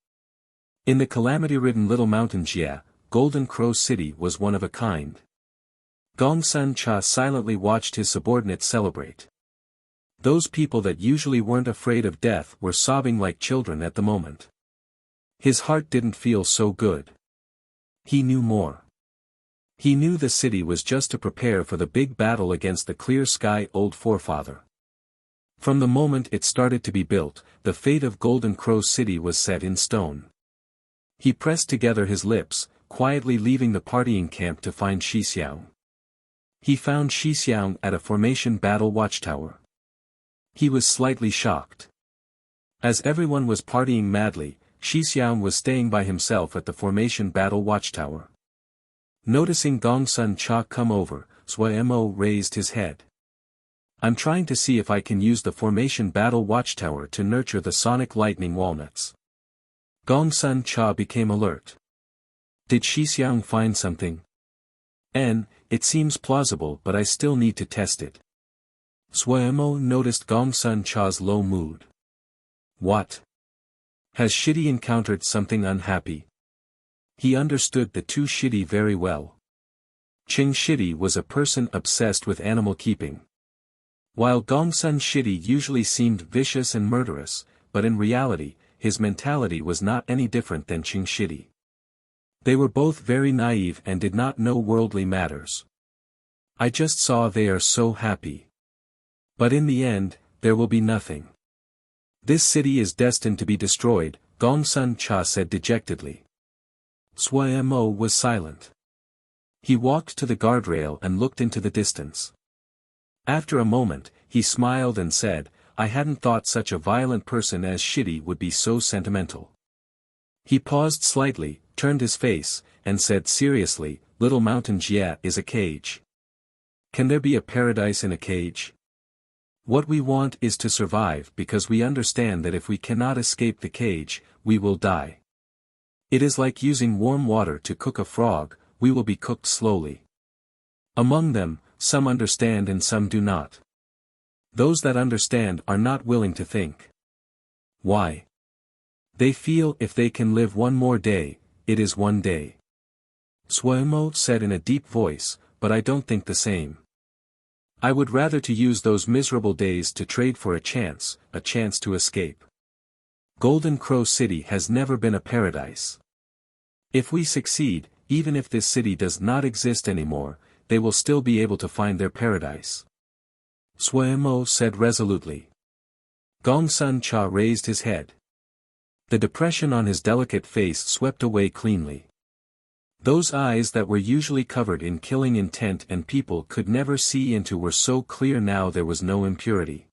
In the calamity-ridden little mountain Jia, Golden Crow City was one of a kind. Gongsun Cha silently watched his subordinates celebrate. Those people that usually weren't afraid of death were sobbing like children at the moment. His heart didn't feel so good. He knew more. He knew the city was just to prepare for the big battle against the clear sky old forefather. From the moment it started to be built, the fate of Golden Crow City was set in stone. He pressed together his lips, quietly leaving the partying camp to find Shixiang. He found Shixiang at a formation battle watchtower. He was slightly shocked. As everyone was partying madly, Shixiang was staying by himself at the formation battle watchtower. Noticing Gongsun Cha come over, Suemo raised his head. I'm trying to see if I can use the formation battle watchtower to nurture the sonic lightning walnuts. Gongsun Cha became alert. Did Shixiang find something? It seems plausible, but I still need to test it. Suemo noticed Gongsun Cha's low mood. What? Has Shidi encountered something unhappy? He understood the two Shidi very well. Qing Shidi was a person obsessed with animal keeping. While Gongsun Shidi usually seemed vicious and murderous, but in reality, his mentality was not any different than Qing Shidi. They were both very naive and did not know worldly matters. I just saw they are so happy. But in the end, there will be nothing. This city is destined to be destroyed, Gongsun Cha said dejectedly. Suemo was silent. He walked to the guardrail and looked into the distance. After a moment, he smiled and said, I hadn't thought such a violent person as Shidi would be so sentimental. He paused slightly, turned his face, and said seriously, Little Mountain Jia is a cage. Can there be a paradise in a cage? What we want is to survive because we understand that if we cannot escape the cage, we will die. It is like using warm water to cook a frog, we will be cooked slowly. Among them, some understand and some do not. Those that understand are not willing to think. Why? They feel if they can live one more day, it is one day. Suemo said in a deep voice, but I don't think the same. I would rather to use those miserable days to trade for a chance to escape. Golden Crow City has never been a paradise. If we succeed, even if this city does not exist anymore, they will still be able to find their paradise. Suemo said resolutely. Gongsun Cha raised his head. The depression on his delicate face swept away cleanly. Those eyes that were usually covered in killing intent and people could never see into were so clear now there was no impurity.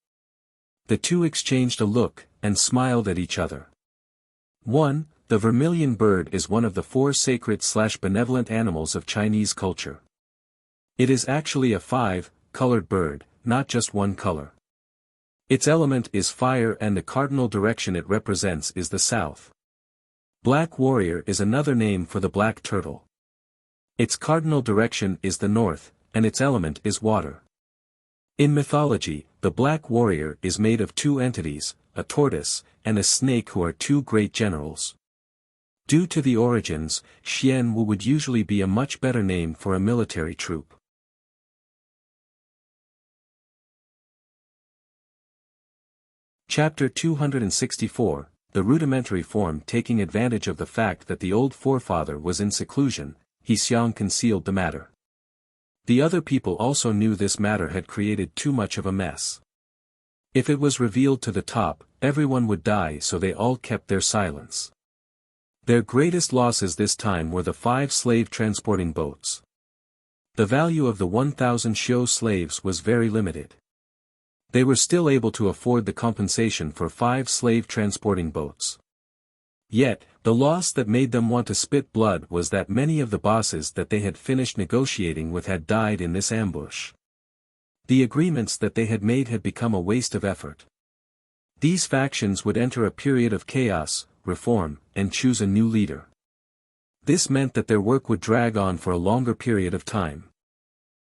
The two exchanged a look, and smiled at each other. 1. The vermilion bird is one of the 4 sacred/benevolent animals of Chinese culture. It is actually a 5-colored bird, not just one color. Its element is fire and the cardinal direction it represents is the south. Black warrior is another name for the black turtle. Its cardinal direction is the north, and its element is water. In mythology, the black warrior is made of 2 entities, a tortoise, and a snake who are 2 great generals. Due to the origins, Xian Wu would usually be a much better name for a military troop. Chapter 264, The rudimentary form. Taking advantage of the fact that the old forefather was in seclusion, Xiang concealed the matter. The other people also knew this matter had created too much of a mess. If it was revealed to the top, everyone would die, so they all kept their silence. Their greatest losses this time were the 5 slave transporting boats. The value of the 1,000 Xiu slaves was very limited. They were still able to afford the compensation for 5 slave transporting boats. Yet, The loss that made them want to spit blood was that many of the bosses that they had finished negotiating with had died in this ambush. The agreements that they had made had become a waste of effort. These factions would enter a period of chaos, reform, and choose a new leader. This meant that their work would drag on for a longer period of time.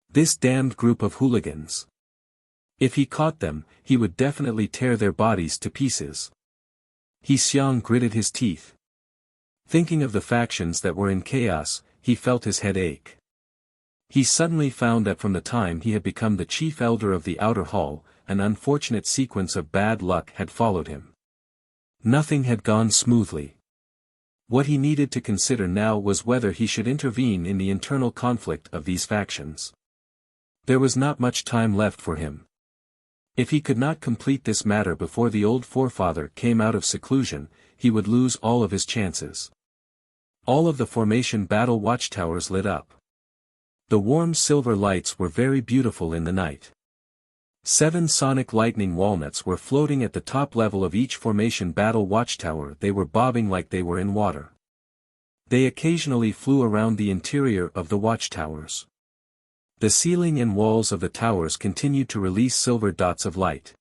This damned group of hooligans. If he caught them, he would definitely tear their bodies to pieces. He Xiang gritted his teeth. Thinking of the factions that were in chaos, he felt his head ache. He suddenly found that from the time he had become the chief elder of the outer hall, an unfortunate sequence of bad luck had followed him. Nothing had gone smoothly. What he needed to consider now was whether he should intervene in the internal conflict of these factions. There was not much time left for him. If he could not complete this matter before the old forefather came out of seclusion, he would lose all of his chances. All of the formation battle watchtowers lit up. The warm silver lights were very beautiful in the night. 7 sonic lightning walnuts were floating at the top level of each formation battle watchtower. They were bobbing like they were in water. They occasionally flew around the interior of the watchtowers. The ceiling and walls of the towers continued to release silver dots of light.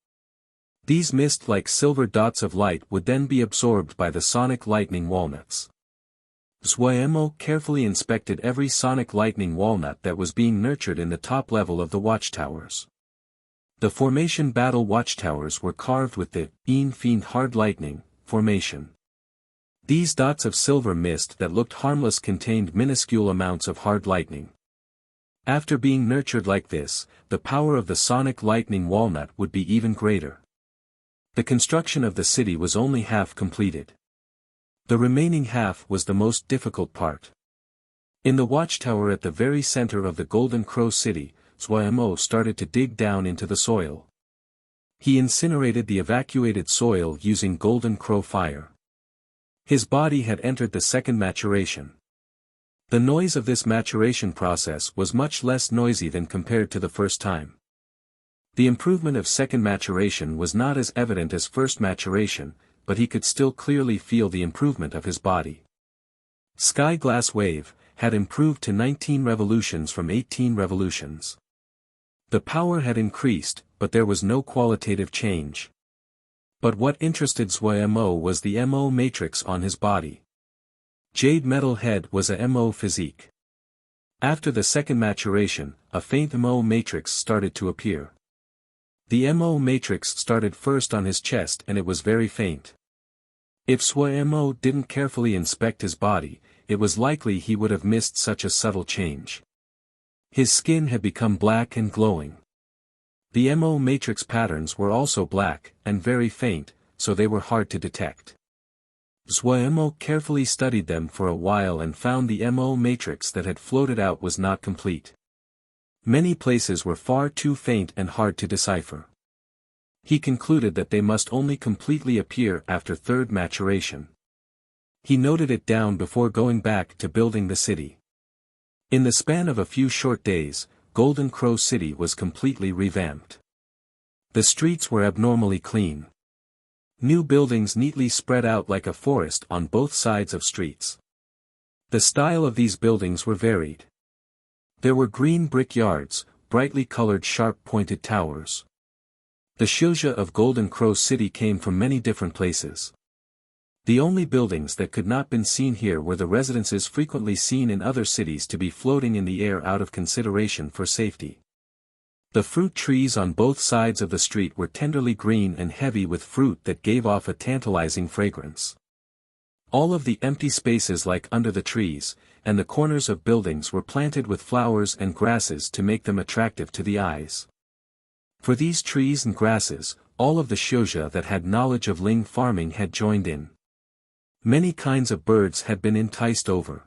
These mist-like silver dots of light would then be absorbed by the sonic lightning walnuts. Zuemo carefully inspected every sonic lightning walnut that was being nurtured in the top level of the watchtowers. The formation battle watchtowers were carved with the Een Fiend hard lightning formation. These dots of silver mist that looked harmless contained minuscule amounts of hard lightning. After being nurtured like this, the power of the sonic lightning walnut would be even greater. The construction of the city was only half completed. The remaining half was the most difficult part. In the watchtower at the very center of the Golden Crow City, Zuemo started to dig down into the soil. He incinerated the evacuated soil using Golden Crow fire. His body had entered the second maturation. The noise of this maturation process was much less noisy than compared to the first time. The improvement of second maturation was not as evident as first maturation, but he could still clearly feel the improvement of his body. Sky Glass Wave had improved to 19 revolutions from 18 revolutions. The power had increased, but there was no qualitative change. But what interested Zuemo was the MO matrix on his body. Jade Metal Head was a MO physique. After the second maturation, a faint MO matrix started to appear. The MO matrix started first on his chest and it was very faint. If Zuemo didn't carefully inspect his body, it was likely he would have missed such a subtle change. His skin had become black and glowing. The MO matrix patterns were also black, and very faint, so they were hard to detect. Zuemo carefully studied them for a while and found the MO matrix that had floated out was not complete. Many places were far too faint and hard to decipher. He concluded that they must only completely appear after third maturation. He noted it down before going back to building the city. In the span of a few short days, Golden Crow City was completely revamped. The streets were abnormally clean. New buildings neatly spread out like a forest on both sides of streets. The style of these buildings were varied. There were green brick yards, brightly colored sharp-pointed towers. The shilja of Golden Crow City came from many different places. The only buildings that could not be seen here were the residences frequently seen in other cities to be floating in the air out of consideration for safety. The fruit trees on both sides of the street were tenderly green and heavy with fruit that gave off a tantalizing fragrance. All of the empty spaces like under the trees, and the corners of buildings were planted with flowers and grasses to make them attractive to the eyes. For these trees and grasses, all of the shilja that had knowledge of ling farming had joined in. Many kinds of birds had been enticed over.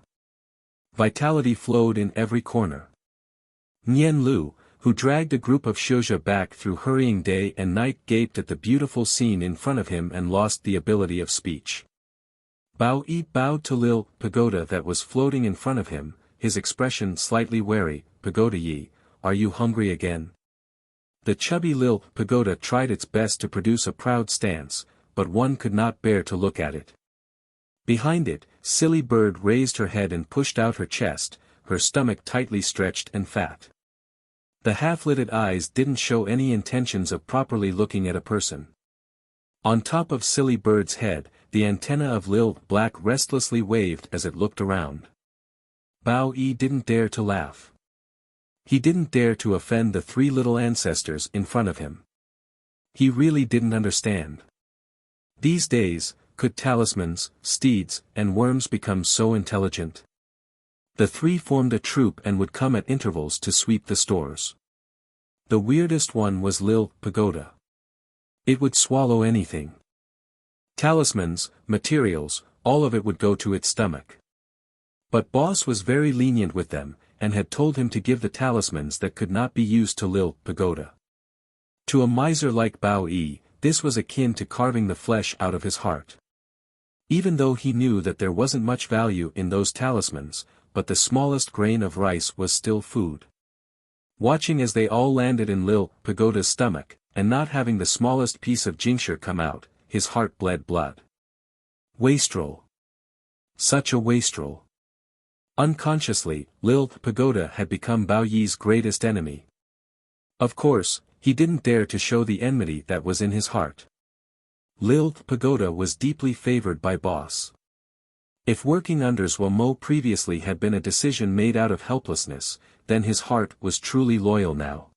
Vitality flowed in every corner. Nian Lu, who dragged a group of shilja back through hurrying day and night, gaped at the beautiful scene in front of him and lost the ability of speech. Bao Yi bowed to Lil Pagoda that was floating in front of him, his expression slightly wary. Pagoda Yi, are you hungry again? The chubby Lil Pagoda tried its best to produce a proud stance, but one could not bear to look at it. Behind it, Silly Bird raised her head and pushed out her chest, her stomach tightly stretched and fat. The half-lidded eyes didn't show any intentions of properly looking at a person. On top of Silly Bird's head, the antenna of Lil Black restlessly waved as it looked around. Bao Yi didn't dare to laugh. He didn't dare to offend the three little ancestors in front of him. He really didn't understand. These days, could talismans, steeds, and worms become so intelligent? The three formed a troop and would come at intervals to sweep the stores. The weirdest one was Lil Pagoda. It would swallow anything. Talismans, materials, all of it would go to its stomach. But Boss was very lenient with them, and had told him to give the talismans that could not be used to Lil Pagoda. To a miser like Bao Yi, this was akin to carving the flesh out of his heart. Even though he knew that there wasn't much value in those talismans, but the smallest grain of rice was still food. Watching as they all landed in Lil Pagoda's stomach, and not having the smallest piece of jingsher come out, his heart bled blood. Wastrel. Such a wastrel. Unconsciously, Lil Pagoda had become Bao Yi's greatest enemy. Of course, he didn't dare to show the enmity that was in his heart. Lil Pagoda was deeply favored by Boss. If working under Mo previously had been a decision made out of helplessness, then his heart was truly loyal now.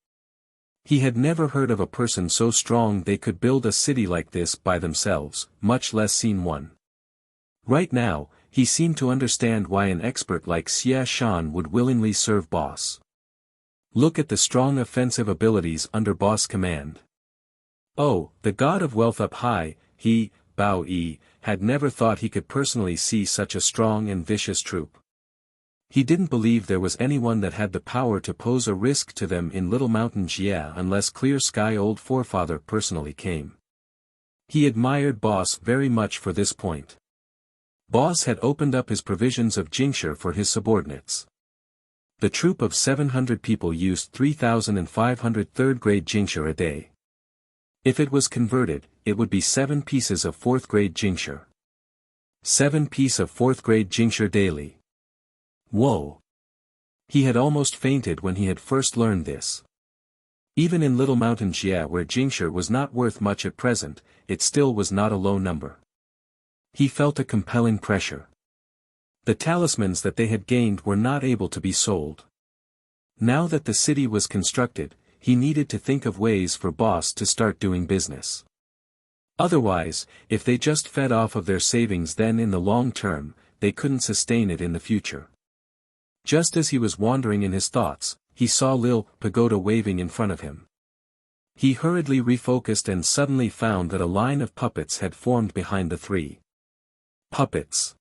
He had never heard of a person so strong they could build a city like this by themselves, much less seen one. Right now, he seemed to understand why an expert like Xia Shan would willingly serve Boss. Look at the strong offensive abilities under Boss command. Oh, the god of wealth up high, he, Bao Yi, had never thought he could personally see such a strong and vicious troop. He didn't believe there was anyone that had the power to pose a risk to them in Little Mountain Jia unless Clear Sky Old Forefather personally came. He admired Boss very much for this point. Boss had opened up his provisions of jingsher for his subordinates. The troop of 700 people used 3,500 third-grade jingsher a day. If it was converted, it would be 7 pieces of 4th-grade jingsher. 7 pieces of 4th-grade jingsher daily. Whoa! He had almost fainted when he had first learned this. Even in Little Mountain Jia where jingsher was not worth much at present, it still was not a low number. He felt a compelling pressure. The talismans that they had gained were not able to be sold. Now that the city was constructed, he needed to think of ways for Boss to start doing business. Otherwise, if they just fed off of their savings then in the long term, they couldn't sustain it in the future. Just as he was wandering in his thoughts, he saw Lil Pagoda waving in front of him. He hurriedly refocused and suddenly found that a line of puppets had formed behind the three. Puppets.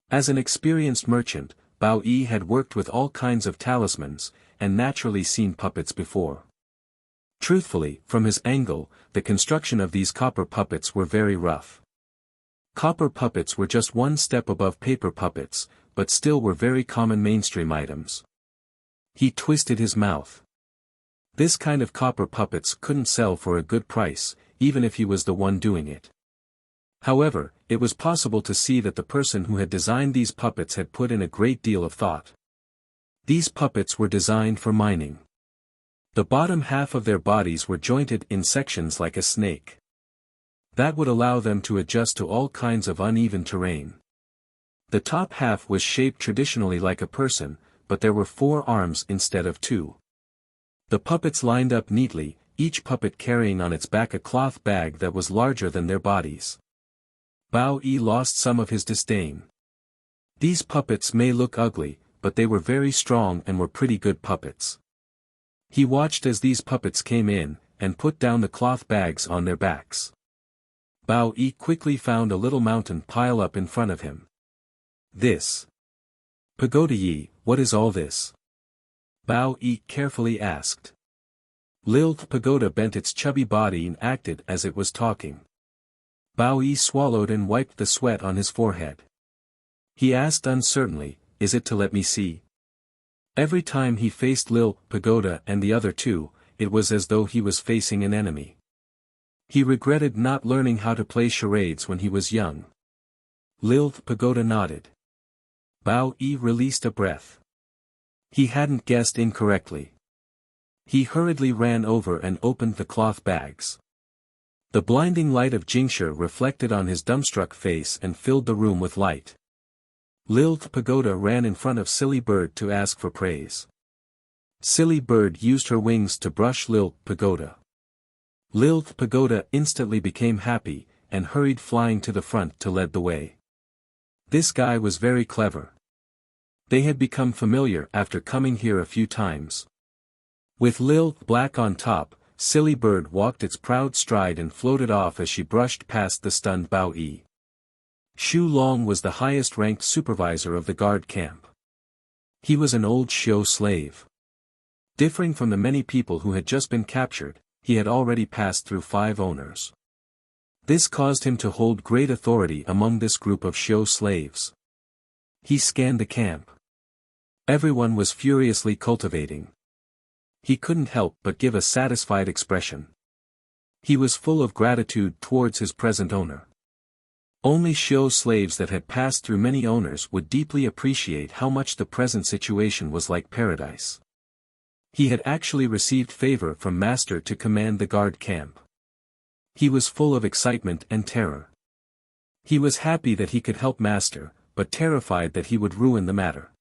As an experienced merchant, Bao Yi had worked with all kinds of talismans, and naturally seen puppets before. Truthfully, from his angle, the construction of these copper puppets were very rough. Copper puppets were just one step above paper puppets, but still were very common mainstream items. He twisted his mouth. This kind of copper puppets couldn't sell for a good price, even if he was the one doing it. However, it was possible to see that the person who had designed these puppets had put in a great deal of thought. These puppets were designed for mining. The bottom half of their bodies were jointed in sections like a snake. That would allow them to adjust to all kinds of uneven terrain. The top half was shaped traditionally like a person, but there were 4 arms instead of 2. The puppets lined up neatly, each puppet carrying on its back a cloth bag that was larger than their bodies. Bao Yi lost some of his disdain. These puppets may look ugly, but they were very strong and were pretty good puppets. He watched as these puppets came in, and put down the cloth bags on their backs. Bao Yi quickly found a little mountain pile up in front of him. This. Pagoda Yi, what is all this? Bao Yi carefully asked. Lil Pagoda bent its chubby body and acted as it was talking. Bao Yi swallowed and wiped the sweat on his forehead. He asked uncertainly, is it to let me see? Every time he faced Lil Pagoda and the other two, it was as though he was facing an enemy. He regretted not learning how to play charades when he was young. Lil Pagoda nodded. Bao Yi released a breath. He hadn't guessed incorrectly. He hurriedly ran over and opened the cloth bags. The blinding light of Jingshi reflected on his dumbstruck face and filled the room with light. Lil Pagoda ran in front of Silly Bird to ask for praise. Silly Bird used her wings to brush Lil Pagoda. Lil Pagoda instantly became happy, and hurried flying to the front to lead the way. This guy was very clever. They had become familiar after coming here a few times. With Lil Black on top, Silly Bird walked its proud stride and floated off as she brushed past the stunned Bao Yi. Xu Long was the highest-ranked supervisor of the guard camp. He was an old Xiu slave. Differing from the many people who had just been captured, he had already passed through 5 owners. This caused him to hold great authority among this group of Xiu slaves. He scanned the camp. Everyone was furiously cultivating. He couldn't help but give a satisfied expression. He was full of gratitude towards his present owner. Only Xiu slaves that had passed through many owners would deeply appreciate how much the present situation was like paradise. He had actually received favor from Master to command the guard camp. He was full of excitement and terror. He was happy that he could help Master, but terrified that he would ruin the matter.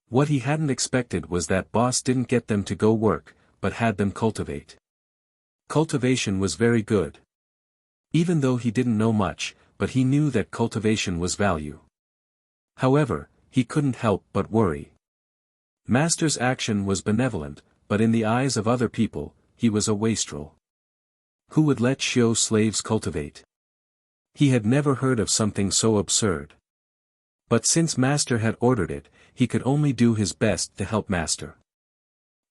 What he hadn't expected was that boss didn't get them to go work, but had them cultivate. Cultivation was very good. Even though he didn't know much, but he knew that cultivation was value. However, he couldn't help but worry. Master's action was benevolent, but in the eyes of other people, he was a wastrel. Who would let Xiu slaves cultivate? He had never heard of something so absurd. But since Master had ordered it, he could only do his best to help Master.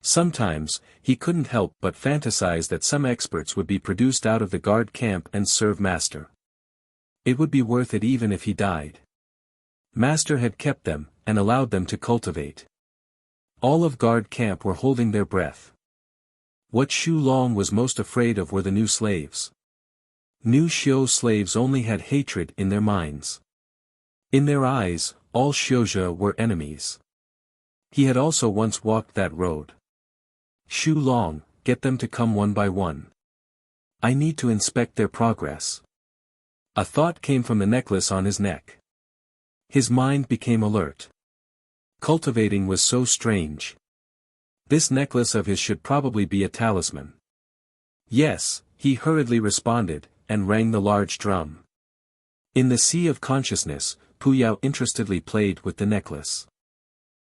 Sometimes, he couldn't help but fantasize that some experts would be produced out of the guard camp and serve Master. It would be worth it even if he died. Master had kept them, and allowed them to cultivate. All of guard camp were holding their breath. What Xu Long was most afraid of were the new slaves. New Xiu slaves only had hatred in their minds. In their eyes, all Xiuzhe were enemies. He had also once walked that road. Xu Long, get them to come one by one. I need to inspect their progress. A thought came from the necklace on his neck. His mind became alert. Cultivating was so strange. This necklace of his should probably be a talisman. Yes, he hurriedly responded, and rang the large drum. In the sea of consciousness, Puyao interestedly played with the necklace.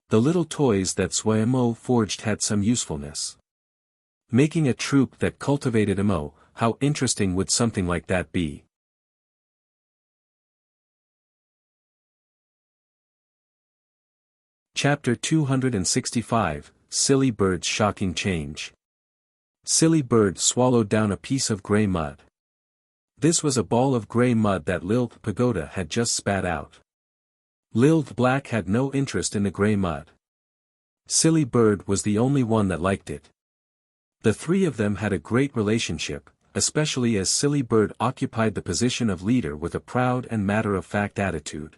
The little toys that Suimo forged had some usefulness. Making a troupe that cultivated Mo, how interesting would something like that be? Chapter 265, Silly Bird's Shocking Change. Silly Bird swallowed down a piece of grey mud. This was a ball of grey mud that Lil Pagoda had just spat out. Lil Black had no interest in the grey mud. Silly Bird was the only one that liked it. The 3 of them had a great relationship, especially as Silly Bird occupied the position of leader with a proud and matter-of-fact attitude.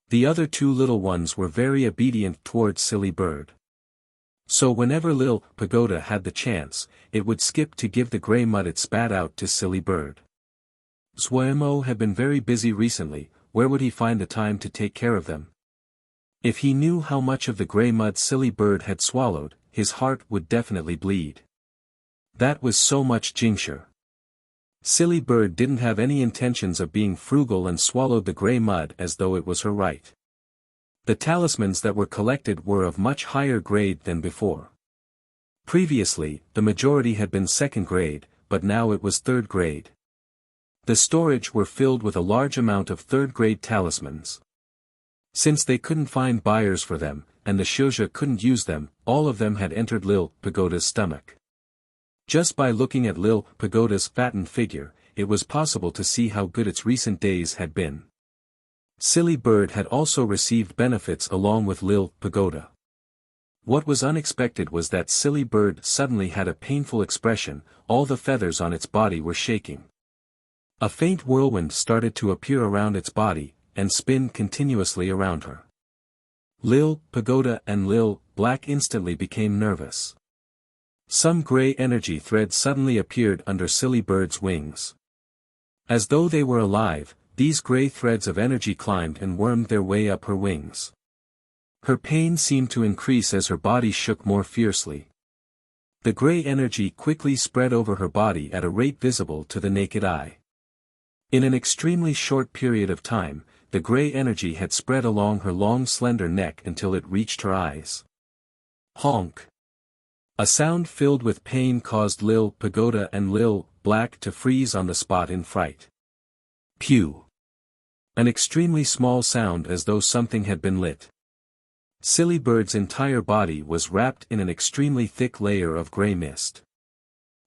The other 2 little ones were very obedient towards Silly Bird. So whenever Lil Pagoda had the chance, it would skip to give the grey mud it spat out to Silly Bird. Suimo had been very busy recently. Where would he find the time to take care of them? If he knew how much of the grey mud Silly Bird had swallowed, his heart would definitely bleed. That was so much Jingshi. Silly Bird didn't have any intentions of being frugal and swallowed the grey mud as though it was her right. The talismans that were collected were of much higher grade than before. Previously, the majority had been 2nd grade, but now it was 3rd grade. The storage were filled with a large amount of 3rd grade talismans. Since they couldn't find buyers for them, and the Xiuzhe couldn't use them, all of them had entered Lil Pagoda's stomach. Just by looking at Lil Pagoda's fattened figure, it was possible to see how good its recent days had been. Silly Bird had also received benefits along with Lil Pagoda. What was unexpected was that Silly Bird suddenly had a painful expression, all the feathers on its body were shaking. A faint whirlwind started to appear around its body, and spin continuously around her. Lil Pagoda and Lil Black instantly became nervous. Some gray energy threads suddenly appeared under Silly Bird's wings. As though they were alive, these gray threads of energy climbed and wormed their way up her wings. Her pain seemed to increase as her body shook more fiercely. The gray energy quickly spread over her body at a rate visible to the naked eye. In an extremely short period of time, the gray energy had spread along her long slender neck until it reached her eyes. Honk! A sound filled with pain caused Lil Pagoda and Lil Black to freeze on the spot in fright. Pew! An extremely small sound as though something had been lit. Silly Bird's entire body was wrapped in an extremely thick layer of gray mist.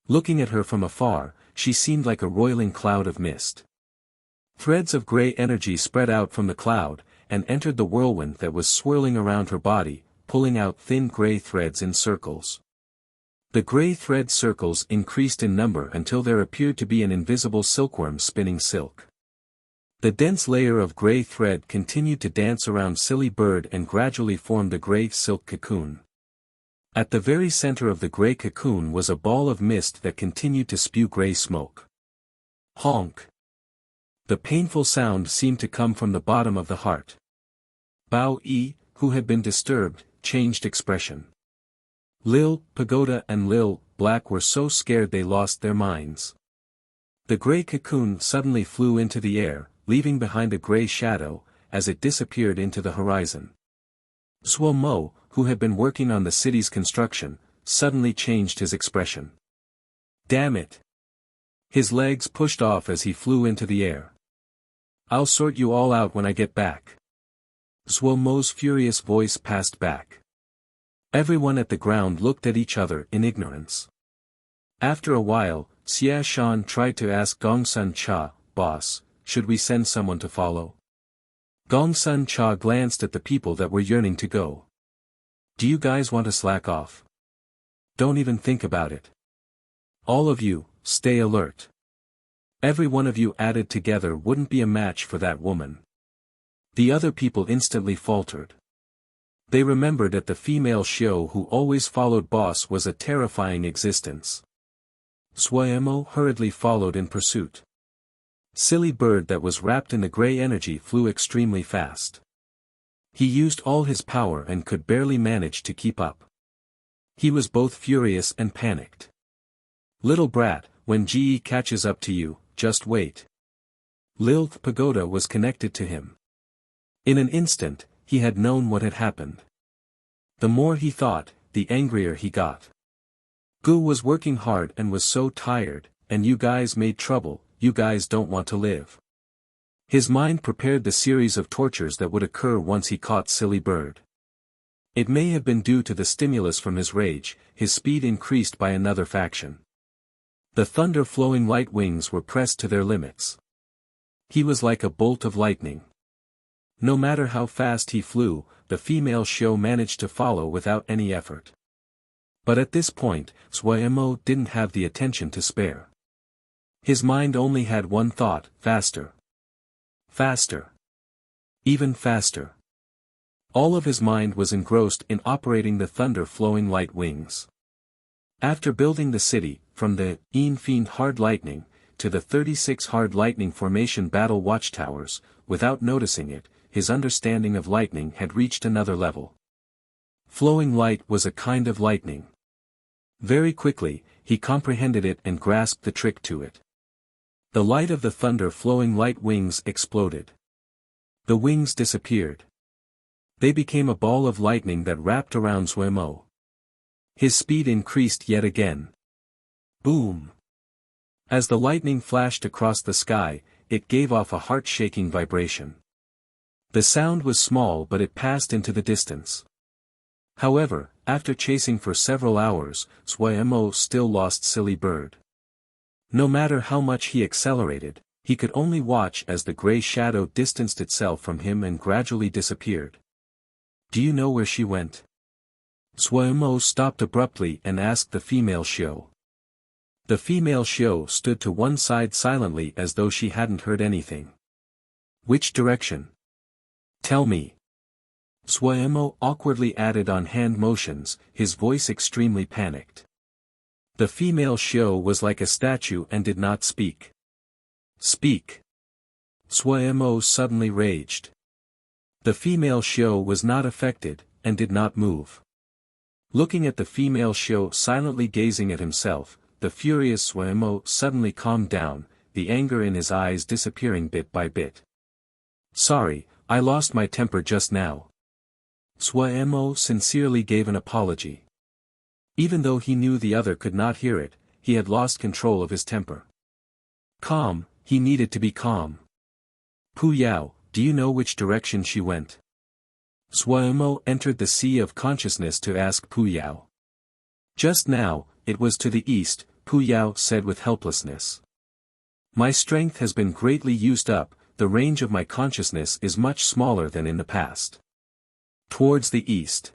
Looking at her from afar, she seemed like a roiling cloud of mist. Threads of gray energy spread out from the cloud, and entered the whirlwind that was swirling around her body, pulling out thin gray threads in circles. The gray thread circles increased in number until there appeared to be an invisible silkworm spinning silk. The dense layer of gray thread continued to dance around Silly Bird and gradually formed a gray silk cocoon. At the very center of the gray cocoon was a ball of mist that continued to spew gray smoke. Honk! The painful sound seemed to come from the bottom of the heart. Bao Yi, who had been disturbed, changed expression. Lil Pagoda and Lil Black were so scared they lost their minds. The gray cocoon suddenly flew into the air, leaving behind a gray shadow, as it disappeared into the horizon. Suo Mo, who had been working on the city's construction, suddenly changed his expression. Damn it! His legs pushed off as he flew into the air. I'll sort you all out when I get back. Suo Mo's furious voice passed back. Everyone at the ground looked at each other in ignorance. After a while, Xia Shan tried to ask Gongsun Cha, "Boss, should we send someone to follow?" Gongsun Cha glanced at the people that were yearning to go. Do you guys want to slack off? Don't even think about it. All of you, stay alert. Every one of you added together wouldn't be a match for that woman. The other people instantly faltered. They remembered that the female Xiao who always followed Boss was a terrifying existence. Suemo hurriedly followed in pursuit. Silly Bird that was wrapped in the gray energy flew extremely fast. He used all his power and could barely manage to keep up. He was both furious and panicked. Little brat, when GE catches up to you, just wait. Lil Pagoda was connected to him. In an instant, he had known what had happened. The more he thought, the angrier he got. Gu was working hard and was so tired, and you guys made trouble, you guys don't want to live. His mind prepared the series of tortures that would occur once he caught Silly Bird. It may have been due to the stimulus from his rage, his speed increased by another faction. The thunder-flowing light wings were pressed to their limits. He was like a bolt of lightning. No matter how fast he flew, the female Xiao managed to follow without any effort. But at this point, Suemo didn't have the attention to spare. His mind only had one thought: faster. Faster. Even faster. All of his mind was engrossed in operating the thunder-flowing light wings. After building the city, from the Fiend Hard Lightning, to the 36 Hard Lightning Formation Battle Watchtowers, without noticing it, his understanding of lightning had reached another level. Flowing light was a kind of lightning. Very quickly, he comprehended it and grasped the trick to it. The light of the thunder-flowing light wings exploded. The wings disappeared. They became a ball of lightning that wrapped around Suemo. His speed increased yet again. Boom! As the lightning flashed across the sky, it gave off a heart-shaking vibration. The sound was small but it passed into the distance. However, after chasing for several hours, Suemo still lost Silly Bird. No matter how much he accelerated, he could only watch as the gray shadow distanced itself from him and gradually disappeared. Do you know where she went? Suemo stopped abruptly and asked the female Xiao. The female Xiao stood to one side silently as though she hadn't heard anything. Which direction? Tell me. Suemo awkwardly added on hand motions, his voice extremely panicked. The female Shio was like a statue and did not speak. Speak. Suemo suddenly raged. The female Shio was not affected, and did not move. Looking at the female Shio silently gazing at himself, the furious Suemo suddenly calmed down, the anger in his eyes disappearing bit by bit. Sorry, I lost my temper just now. Suemo sincerely gave an apology. Even though he knew the other could not hear it, he had lost control of his temper. Calm, he needed to be calm. Pu Yao, do you know which direction she went? Suemo entered the sea of consciousness to ask Pu Yao. Just now, it was to the east, Pu Yao said with helplessness. My strength has been greatly used up, the range of my consciousness is much smaller than in the past. Towards the east.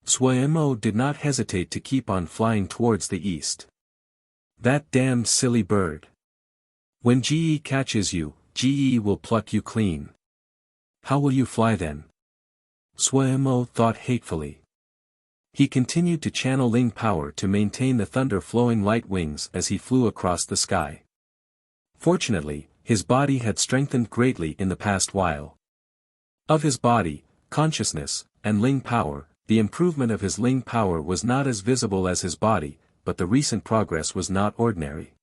Suemo did not hesitate to keep on flying towards the east. That damned silly bird. When Ge catches you, Ge will pluck you clean. How will you fly then? Suemo thought hatefully. He continued to channel Ling power to maintain the thunder-flowing light wings as he flew across the sky. Fortunately, his body had strengthened greatly in the past while. Of his body, consciousness, and Ling power, the improvement of his Ling power was not as visible as his body, but the recent progress was not ordinary.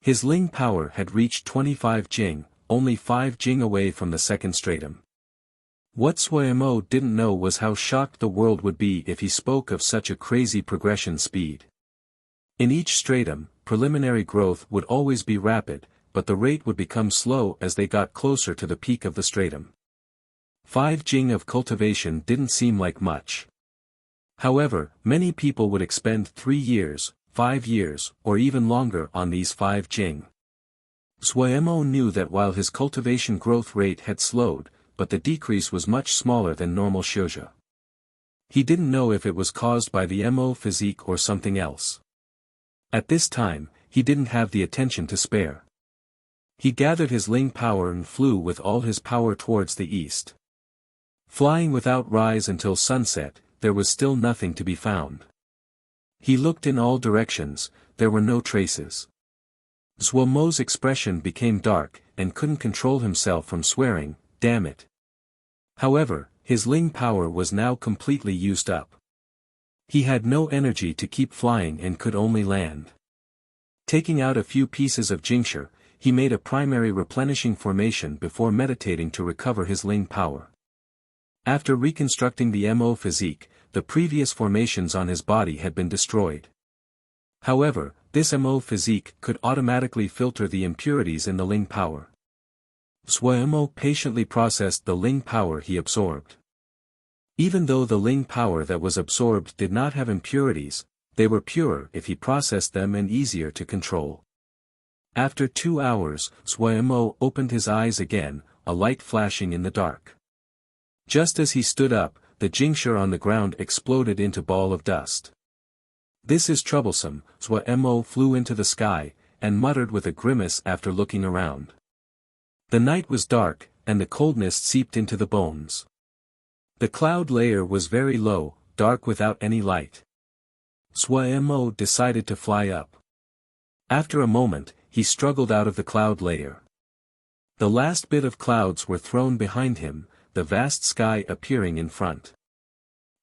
His Ling power had reached 25 Jing, only 5 Jing away from the second stratum. What Suemo didn't know was how shocked the world would be if he spoke of such a crazy progression speed. In each stratum, preliminary growth would always be rapid, but the rate would become slow as they got closer to the peak of the stratum. 5 Jing of cultivation didn't seem like much. However, many people would expend 3 years, 5 years, or even longer on these 5 Jing. Suemo knew that while his cultivation growth rate had slowed, but the decrease was much smaller than normal shouja. He didn't know if it was caused by the mo physique or something else. At this time, he didn't have the attention to spare. He gathered his Ling power and flew with all his power towards the east. Flying without rise until sunset, there was still nothing to be found. He looked in all directions, there were no traces. Suemo's expression became dark, and couldn't control himself from swearing, damn it. However, his Ling power was now completely used up. He had no energy to keep flying and could only land. Taking out a few pieces of Jingshi, he made a primary replenishing formation before meditating to recover his Ling power. After reconstructing the mo physique, the previous formations on his body had been destroyed. However, this mo physique could automatically filter the impurities in the Ling power. Suemo patiently processed the Ling power he absorbed. Even though the Ling power that was absorbed did not have impurities, they were purer if he processed them and easier to control. After 2 hours, Suemo opened his eyes again, a light flashing in the dark. Just as he stood up, the Jingshi on the ground exploded into ball of dust. This is troublesome, Suemo flew into the sky, and muttered with a grimace after looking around. The night was dark, and the coldness seeped into the bones. The cloud layer was very low, dark without any light. Suemo decided to fly up. After a moment, he struggled out of the cloud layer. The last bit of clouds were thrown behind him, the vast sky appearing in front.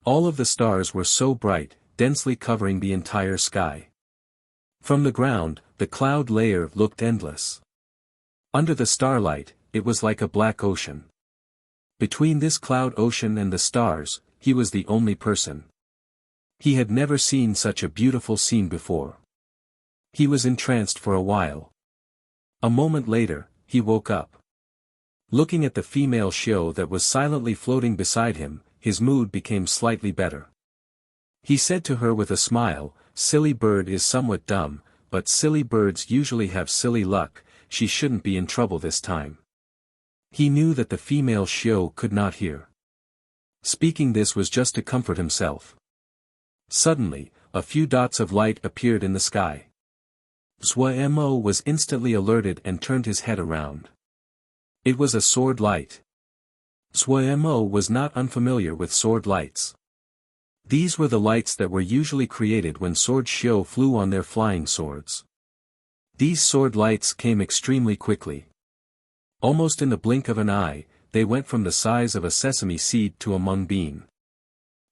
All of the stars were so bright, densely covering the entire sky. From the ground, the cloud layer looked endless. Under the starlight, it was like a black ocean. Between this cloud ocean and the stars, he was the only person. He had never seen such a beautiful scene before. He was entranced for a while. A moment later, he woke up. Looking at the female Shio that was silently floating beside him, his mood became slightly better. He said to her with a smile, "Silly bird is somewhat dumb, but silly birds usually have silly luck, she shouldn't be in trouble this time." He knew that the female Shio could not hear. Speaking this was just to comfort himself. Suddenly, a few dots of light appeared in the sky. Suemo was instantly alerted and turned his head around. It was a sword light. Suemo was not unfamiliar with sword lights. These were the lights that were usually created when sword shio flew on their flying swords. These sword lights came extremely quickly. Almost in the blink of an eye, they went from the size of a sesame seed to a mung bean.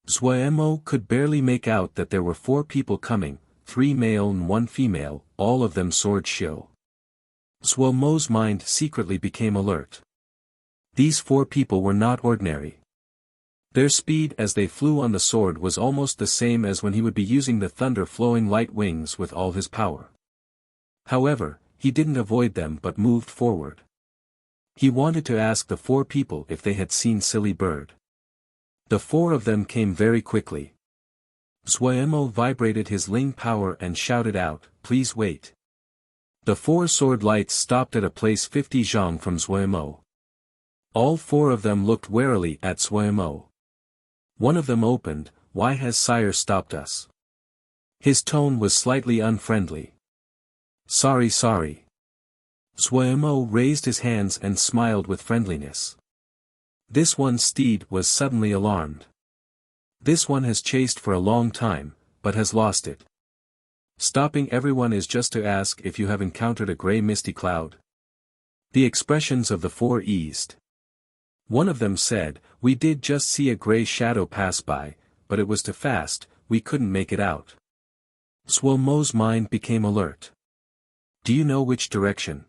Suemo could barely make out that there were 4 people coming, 3 male and 1 female, all of them sword shio. Suemo's mind secretly became alert. These 4 people were not ordinary. Their speed as they flew on the sword was almost the same as when he would be using the thunder-flowing light wings with all his power. However, he didn't avoid them but moved forward. He wanted to ask the 4 people if they had seen Silly Bird. The 4 of them came very quickly. Suemo vibrated his Ling power and shouted out, "Please wait." The 4 sword lights stopped at a place 50 zhang from Suemo. All 4 of them looked warily at Suemo. One of them opened, "Why has sire stopped us?" His tone was slightly unfriendly. Sorry. Suemo raised his hands and smiled with friendliness. This one's steed was suddenly alarmed. This one has chased for a long time, but has lost it. Stopping everyone is just to ask if you have encountered a grey misty cloud. The expressions of the 4 eased. One of them said, "We did just see a grey shadow pass by, but it was too fast, we couldn't make it out." Suemo's mind became alert. "Do you know which direction?"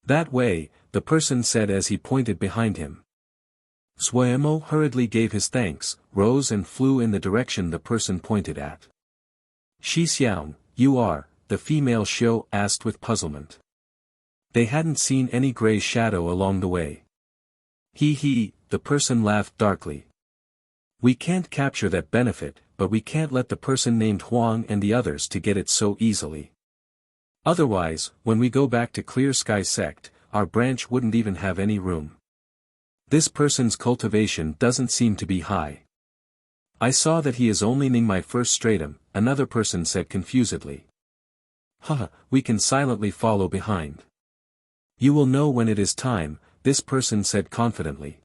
"That way," the person said as he pointed behind him. Suemo hurriedly gave his thanks, rose and flew in the direction the person pointed at. "Shi Xiang, you are," the female shio asked with puzzlement. They hadn't seen any grey shadow along the way. He, the person laughed darkly. "We can't capture that benefit, but we can't let the person named Huang and the others to get it so easily. Otherwise, when we go back to Clear Sky Sect, our branch wouldn't even have any room. This person's cultivation doesn't seem to be high. I saw that he is only ning my first stratum," another person said confusedly. "Haha, we can silently follow behind. You will know when it is time," this person said confidently.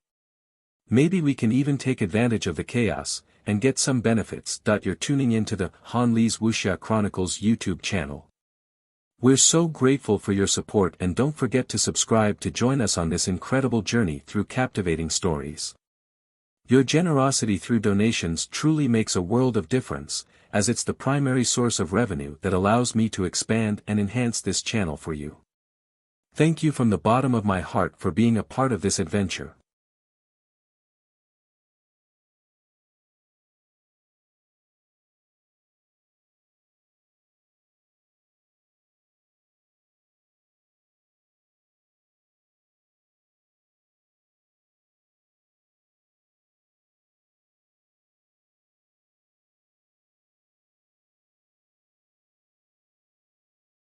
"Maybe we can even take advantage of the chaos, and get some benefits." You're tuning into the Han Li's Wuxia Chronicles YouTube channel. We're so grateful for your support, and don't forget to subscribe to join us on this incredible journey through captivating stories. Your generosity through donations truly makes a world of difference, as it's the primary source of revenue that allows me to expand and enhance this channel for you. Thank you from the bottom of my heart for being a part of this adventure.